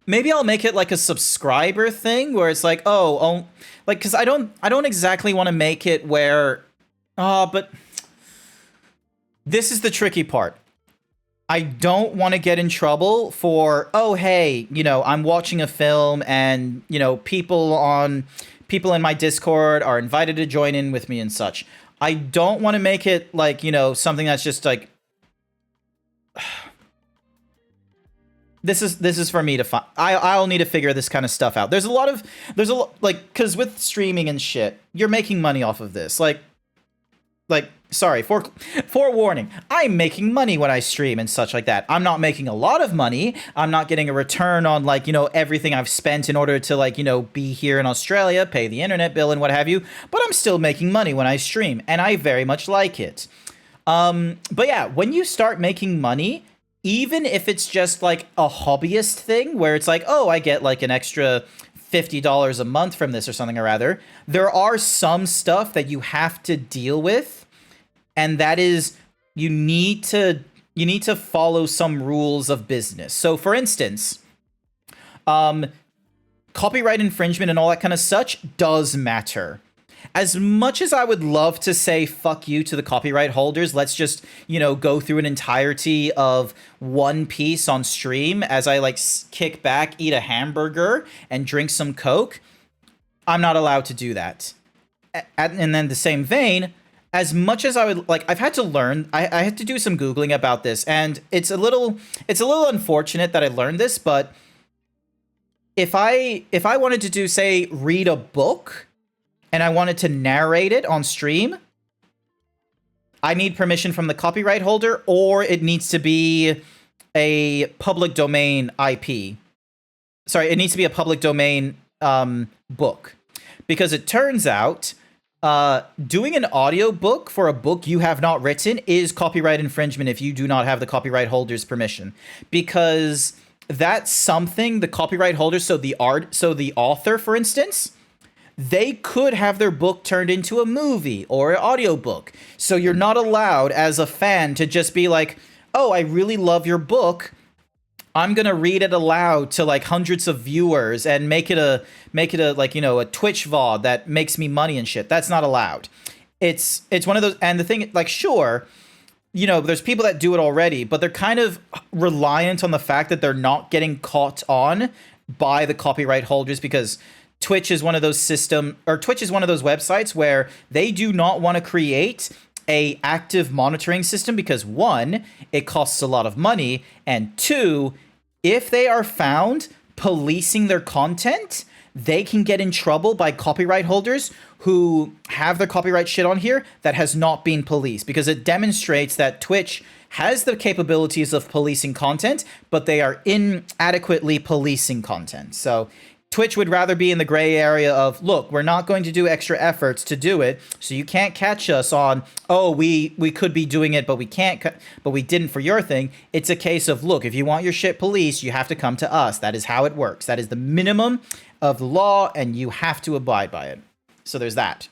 maybe I'll make it like a subscriber thing where it's like, oh, like, because I don't exactly want to make it where, but this is the tricky part. I don't want to get in trouble for, oh, hey, I'm watching a film and, people in my Discord are invited to join in with me and such. I don't want to make it like, something that's just like, this is for me to find. I'll need to figure this kind of stuff out. There's a lot like, because with streaming and shit, you're making money off of this. Like sorry, forewarning, I'm making money when I stream and such like that. I'm not making a lot of money. I'm not getting a return on like, everything I've spent in order to like, be here in Australia, pay the internet bill and what have you, but I'm still making money when I stream and I very much like it. But yeah, when you start making money, even if it's just like a hobbyist thing where it's like, oh, I get like an extra $50 a month from this or something or rather, there are some stuff that you have to deal with. And that is, you need to follow some rules of business. So for instance, copyright infringement and all that kind of such does matter. As much as I would love to say fuck you to the copyright holders, let's just, go through an entirety of One Piece on stream as I like kick back, eat a hamburger and drink some Coke. I'm not allowed to do that. And then the same vein, as much as I would like, I've had to learn, I had to do some Googling about this, and it's a little unfortunate that I learned this, but if I wanted to do, say, read a book and I wanted to narrate it on stream, I need permission from the copyright holder, or it needs to be a public domain IP. Sorry, it needs to be a public domain book. Because it turns out, doing an audio book for a book you have not written is copyright infringement if you do not have the copyright holder's permission. Because that's something the copyright holder, so the author, for instance, they could have their book turned into a movie or an audiobook. So you're not allowed as a fan to just be like, oh, I really love your book. I'm gonna read it aloud to like hundreds of viewers and make it a like, you know, a Twitch VOD that makes me money and shit. That's not allowed. It's one of those, and the thing, like, sure, you know, there's people that do it already, but they're kind of reliant on the fact that they're not getting caught on by the copyright holders, because Twitch is one of those Twitch is one of those websites where they do not want to create a active monitoring system because, one, it costs a lot of money, and two, if they are found policing their content, they can get in trouble by copyright holders who have their copyright shit on here that has not been policed, because it demonstrates that Twitch has the capabilities of policing content, but they are inadequately policing content. So Twitch would rather be in the gray area of, look, we're not going to do extra efforts to do it, so you can't catch us on, oh, we could be doing it, but we can't, but we didn't for your thing. It's a case of, look, if you want your shit policed, you have to come to us. That is how it works. That is the minimum of the law, and you have to abide by it. So there's that.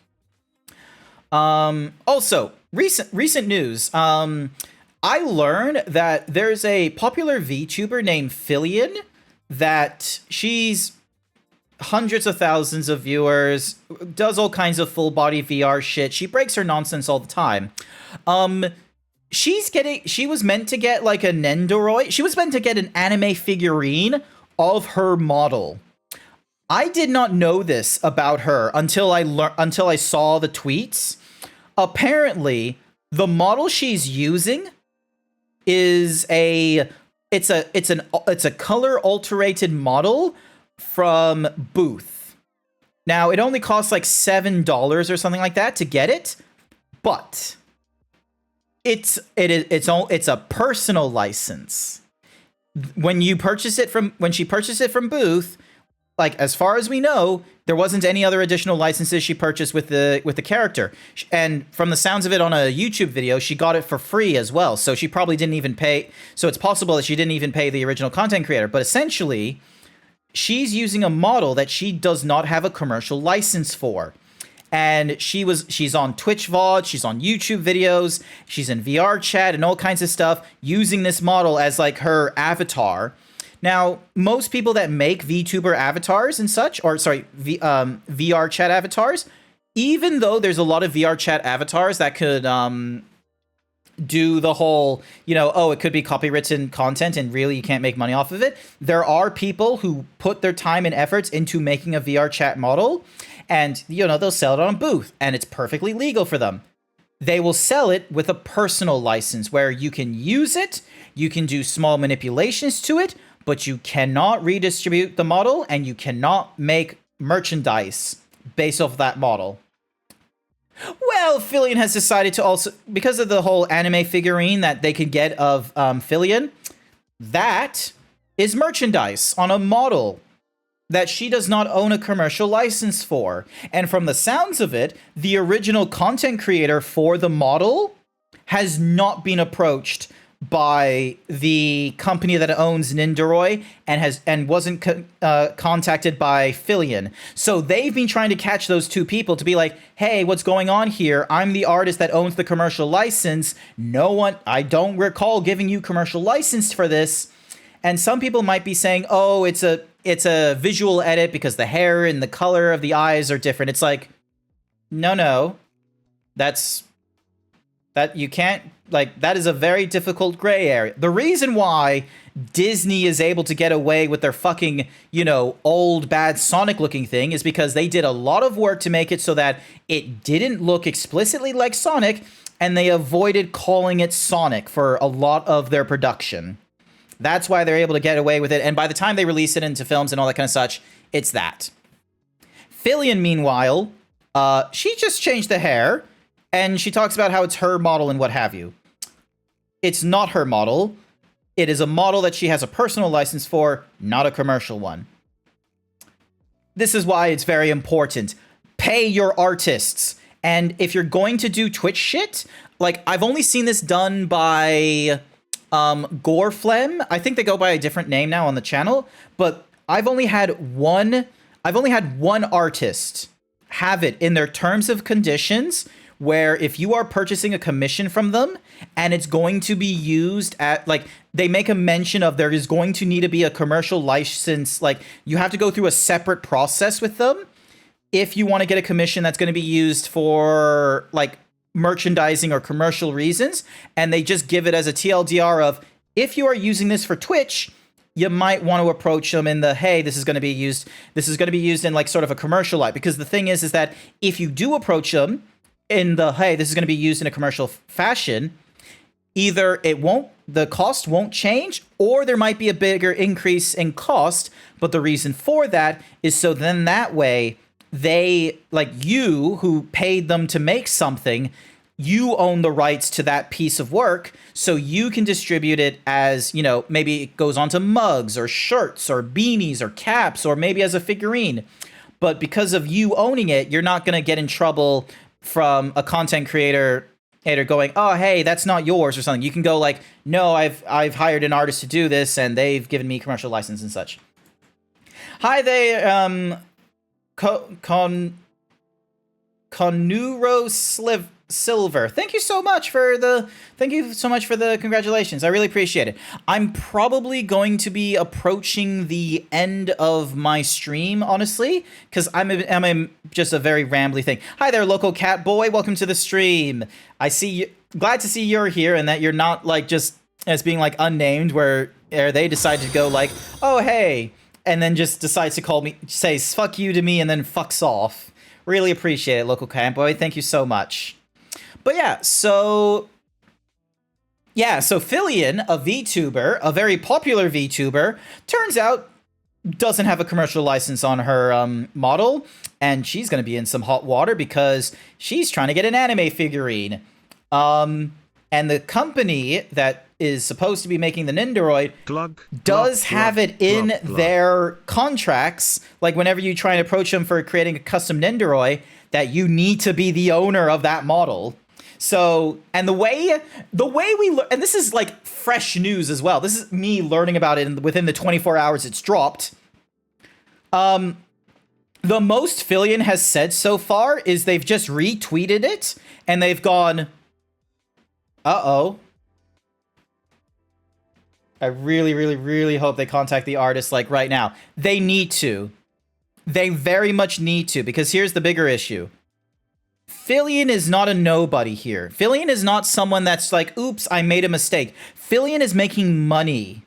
Also, recent news. I learned that there's a popular VTuber named Fillion that she's hundreds of thousands of viewers, does all kinds of full body VR shit. She breaks her nonsense all the time. She was meant to get like a Nendoroid. She was meant to get an anime figurine of her model. I did not know this about her until I saw the tweets. Apparently, the model she's using is it's a color alterated model from Booth. Now, it only costs like $7 or something like that to get it, but it's a personal license. When she purchased it from Booth, like, as far as we know, there wasn't any other additional licenses she purchased with the character. And from the sounds of it on a YouTube video, she got it for free as well. So she probably didn't even pay. So it's possible that she didn't even pay the original content creator. But essentially, she's using a model that she does not have a commercial license for. And she's on Twitch VOD, she's on YouTube videos, she's in VR chat and all kinds of stuff using this model as like her avatar. Now, most people that make VTuber avatars and such, or sorry, VR chat avatars, even though there's a lot of VR chat avatars that could do the whole, you know, oh, it could be copywritten content and really you can't make money off of it, there are people who put their time and efforts into making a VR chat model, and, you know, they'll sell it on a booth, and it's perfectly legal for them. They will sell it with a personal license where you can use it, you can do small manipulations to it, but you cannot redistribute the model, and you cannot make merchandise based off that model. Well, Fillion has decided to also, because of the whole anime figurine that they could get of Fillion, that is merchandise on a model that she does not own a commercial license for. And from the sounds of it, the original content creator for the model has not been approached by the company that owns Nindoroid and wasn't contacted by Fillion. So they've been trying to catch those two people to be like, hey, what's going on here? I'm the artist that owns the commercial license. I don't recall giving you commercial license for this. And some people might be saying, oh, it's a visual edit because the hair and the color of the eyes are different. It's like, no, that you can't, like, that is a very difficult gray area. The reason why Disney is able to get away with their fucking, you know, old bad Sonic looking thing is because they did a lot of work to make it so that it didn't look explicitly like Sonic, and they avoided calling it Sonic for a lot of their production. That's why they're able to get away with it, and by the time they release it into films and all that kind of such, it's that. Fillion, meanwhile, she just changed the hair, and she talks about how it's her model and what have you. It's not her model. It is a model that she has a personal license for, not a commercial one. This is why it's very important. Pay your artists. And if you're going to do Twitch shit, like, I've only seen this done by Goreflem. I think they go by a different name now on the channel, but I've only had one artist have it in their terms of conditions where if you are purchasing a commission from them and it's going to be used at, like, they make a mention of there is going to need to be a commercial license, like, you have to go through a separate process with them if you want to get a commission that's going to be used for, like, merchandising or commercial reasons, and they just give it as a TLDR of, if you are using this for Twitch, you might want to approach them in the, hey, this is going to be used in, like, sort of a commercial light. Because the thing is that if you do approach them in the, hey, this is going to be used in a commercial fashion, either the cost won't change, or there might be a bigger increase in cost. But the reason for that is so then that way they, like, you who paid them to make something, you own the rights to that piece of work, so you can distribute it as, you know, maybe it goes onto mugs or shirts or beanies or caps, or maybe as a figurine. But because of you owning it, you're not going to get in trouble from a content creator going, oh, hey, that's not yours or something. You can go like, no, I've hired an artist to do this and they've given me commercial license and such. Hi there, Conuro Silver. Thank you so much for the congratulations. I really appreciate it. I'm probably going to be approaching the end of my stream, honestly, because I'm just a very rambly thing. Hi there, local cat boy. Welcome to the stream. I see you. Glad to see you're here and that you're not like just as being like unnamed, where they decide to go like, oh hey, and then just decides to call me, says fuck you to me, and then fucks off. Really appreciate it, local cat boy. Thank you so much. But yeah, so Fillion, a VTuber, a very popular VTuber, turns out doesn't have a commercial license on her model, and she's going to be in some hot water because she's trying to get an anime figurine. And the company that is supposed to be making the Nindoroid does have it in their contracts, like whenever you try and approach them for creating a custom Nindoroid, that you need to be the owner of that model. So, and the way we and this is like fresh news as well. This is me learning about it within the 24 hours it's dropped. The most Fillion has said so far is they've just retweeted it and they've gone, uh-oh. I really, really, really hope they contact the artist like right now. They need to. They very much need to, because here's the bigger issue. Fillion is not a nobody here. Fillion is not someone that's like, oops, I made a mistake. Fillion is making money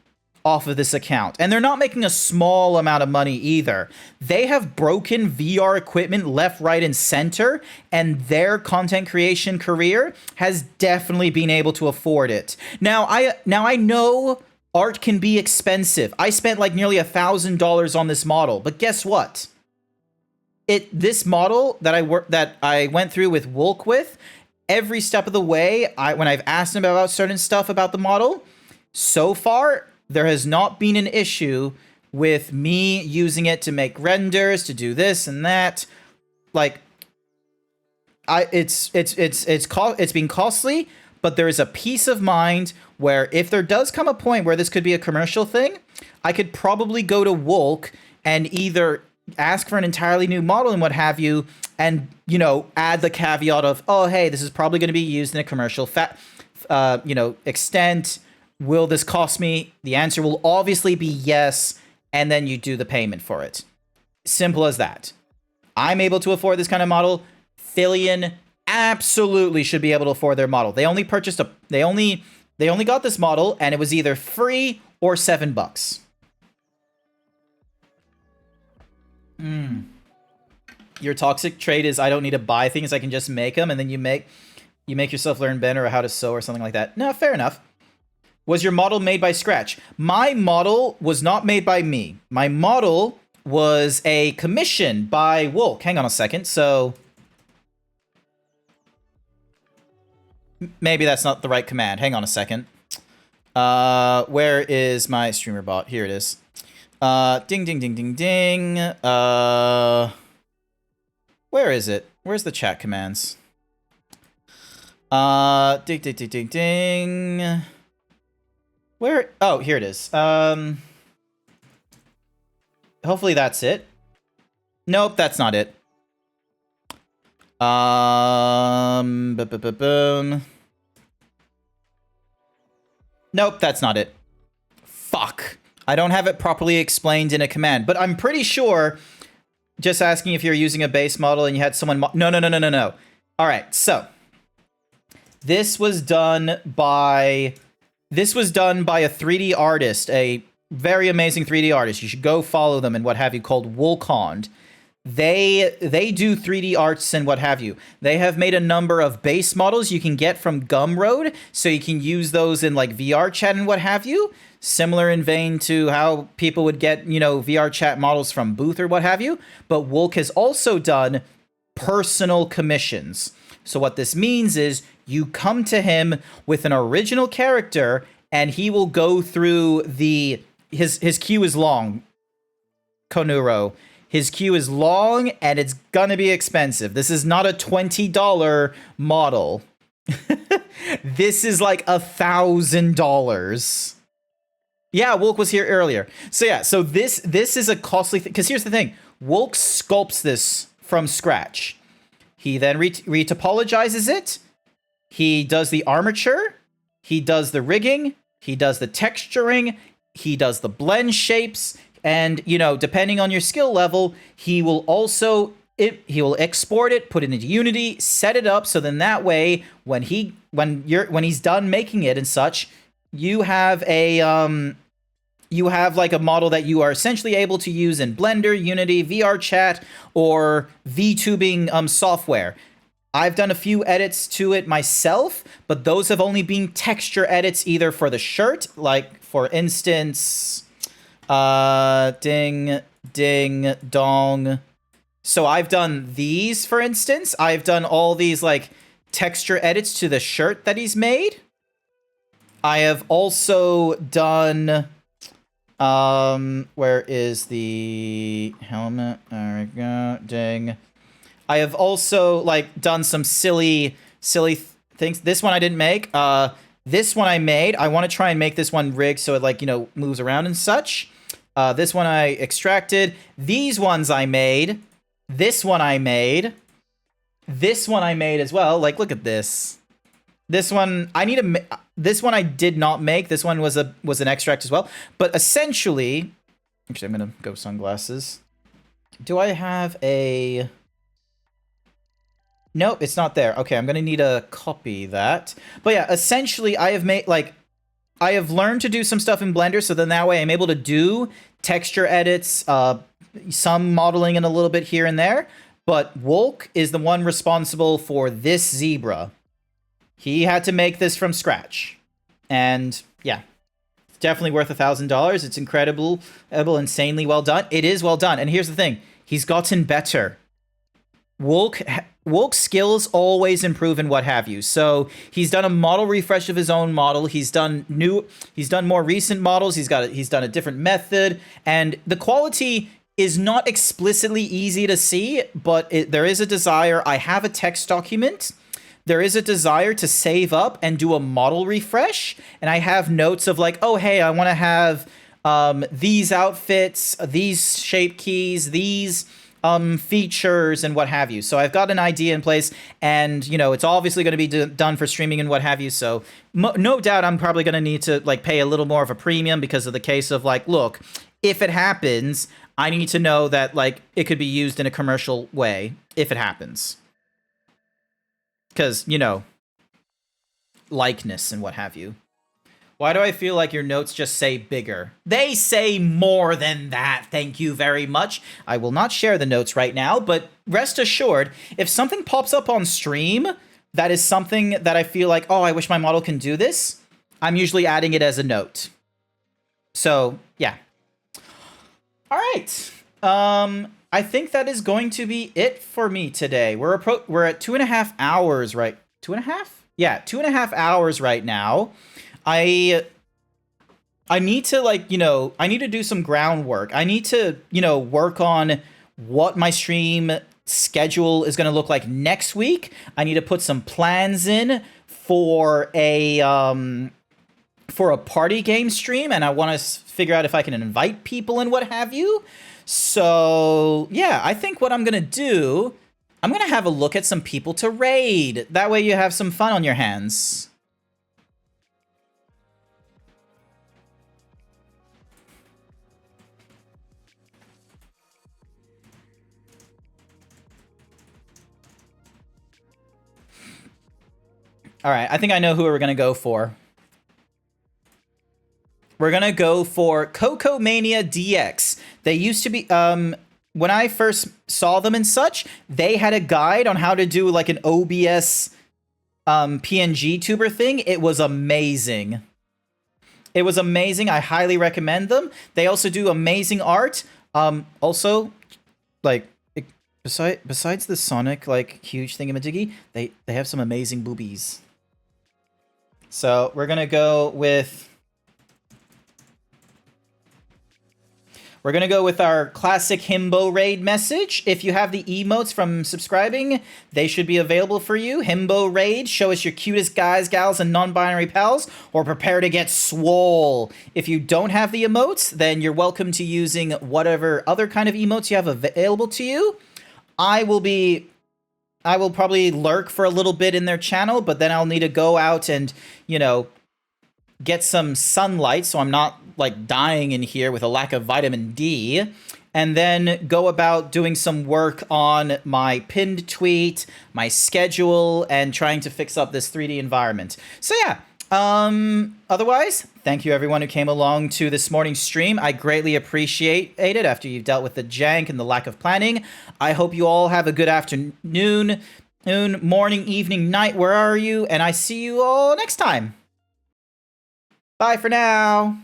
off of this account. And they're not making a small amount of money either. They have broken VR equipment left, right, and center, and their content creation career has definitely been able to afford it. Now I know art can be expensive. I spent like nearly $1,000 on this model, but guess what? This model that I went through with Wolk with, every step of the way, when I've asked him about certain stuff about the model, so far there has not been an issue with me using it to make renders, to do this and that. Like, it's been costly, but there is a peace of mind where if there does come a point where this could be a commercial thing, I could probably go to Wolk and either ask for an entirely new model and what have you, and, you know, add the caveat of, oh, hey, this is probably going to be used in a commercial extent. Will this cost me? The answer will obviously be yes, and then you do the payment for it. Simple as that. I'm able to afford this kind of model. Fillion absolutely should be able to afford their model. They only got this model, and it was either free or $7. Your toxic trait is I don't need to buy things, I can just make them, and then you make yourself learn better or how to sew or something like that. No, fair enough. Was your model made by scratch? My model was not made by me. My model was a commission by Wolk. Hang on a second. So maybe that's not the right command. Hang on a second. Where is my streamer bot? Here it is. Ding, ding, ding, ding, ding. Where is it? Where's the chat commands? Ding, ding, ding, ding, ding. Where? Oh, here it is. Hopefully that's it. Nope, that's not it. Boom. Nope, that's not it. Fuck. I don't have it properly explained in a command, but I'm pretty sure, just asking if you're using a base model and you had someone... No. All right, so this was done by a 3D artist, a very amazing 3D artist. You should go follow them and what have you, called Wulcond. They do 3D arts and what have you. They have made a number of base models you can get from Gumroad, so you can use those in like VR chat and what have you. Similar in vein to how people would get, VR chat models from Booth or what have you. But Wulk has also done personal commissions. So what this means is you come to him with an original character and he will go through his queue is long. Konuro. His queue is long, and it's gonna be expensive. This is not a $20 model. This is like $1,000. Yeah, Wulk was here earlier. So yeah, so this is a costly thing. Because here's the thing. Wulk sculpts this from scratch. He then retopologizes it. He does the armature. He does the rigging. He does the texturing. He does the blend shapes. And, depending on your skill level, he will also he will export it, put it into Unity, set it up, so then that way when he's done making it and such, you have like a model that you are essentially able to use in Blender, Unity, VR Chat, or VTubing software. I've done a few edits to it myself, but those have only been texture edits either for the shirt, like for instance, ding, ding, dong. So I've done these, for instance. I've done all these like texture edits to the shirt that he's made. I have also done, where is the helmet? There we go, ding. I have also like done some silly things. This one I didn't make. This one I made. I want to try and make this one rigged so it moves around and such. This one I extracted. These ones I made. This one I made. This one I made as well. Like, look at this. This one this one I did not make. This one was an extract as well. But essentially, actually, I'm gonna go sunglasses. Do I have a? Nope, it's not there. Okay, I'm gonna need to copy that. But yeah, essentially, I have learned to do some stuff in Blender, so then that way I'm able to do texture edits, some modeling and a little bit here and there. But Wulk is the one responsible for this zebra. He had to make this from scratch. And yeah, it's definitely worth $1,000. It's incredible, insanely well done. It is well done. And here's the thing. He's gotten better. Wulk's skills always improve and what have you. So he's done a model refresh of his own model. He's done more recent models. He's done a different method. And the quality is not explicitly easy to see, but there is a desire. I have a text document. There is a desire to save up and do a model refresh. And I have notes of like, oh, hey, I want to have these outfits, these shape keys, these features and what have you. So I've got an idea in place, and it's obviously going to be done for streaming and what have you. So no doubt I'm probably going to need to like pay a little more of a premium because of the case of like, look, if it happens, I need to know that like it could be used in a commercial way if it happens. Because, likeness and what have you. Why do I feel like your notes just say bigger? They say more than that, thank you very much. I will not share the notes right now, but rest assured, if something pops up on stream that is something that I feel like, oh, I wish my model can do this, I'm usually adding it as a note. So, yeah. All right. I think that is going to be it for me today. We're at 2.5 hours, right? 2.5? Yeah, 2.5 hours right now. I need to I need to do some groundwork. I need to, work on what my stream schedule is going to look like next week. I need to put some plans in for a party game stream, and I want to figure out if I can invite people and what have you. So, yeah, I think what I'm going to do I'm going to have a look at some people to raid. That way you have some fun on your hands. All right, I think I know who we're going to go for. We're going to go for Coco Mania DX. They used to be, when I first saw them and such, they had a guide on how to do like an OBS PNG tuber thing. It was amazing. It was amazing. I highly recommend them. They also do amazing art. Also, like, besides the Sonic, like, huge thingamadiggy, they have some amazing boobies. So we're gonna go with our classic himbo raid message. If you have the emotes from subscribing, they should be available for you. Himbo raid, show us your cutest guys, gals, and non-binary pals, or prepare to get swole. If you don't have the emotes, then you're welcome to using whatever other kind of emotes you have available to you. I will probably lurk for a little bit in their channel, but then I'll need to go out and, you know, get some sunlight so I'm not like dying in here with a lack of vitamin D, and then go about doing some work on my pinned tweet, my schedule, and trying to fix up this 3D environment. So yeah, otherwise, thank you everyone who came along to this morning's stream. I greatly appreciate it after you've dealt with the jank and the lack of planning. I hope you all have a good afternoon, morning, evening, night, where are you? And I see you all next time. Bye for now.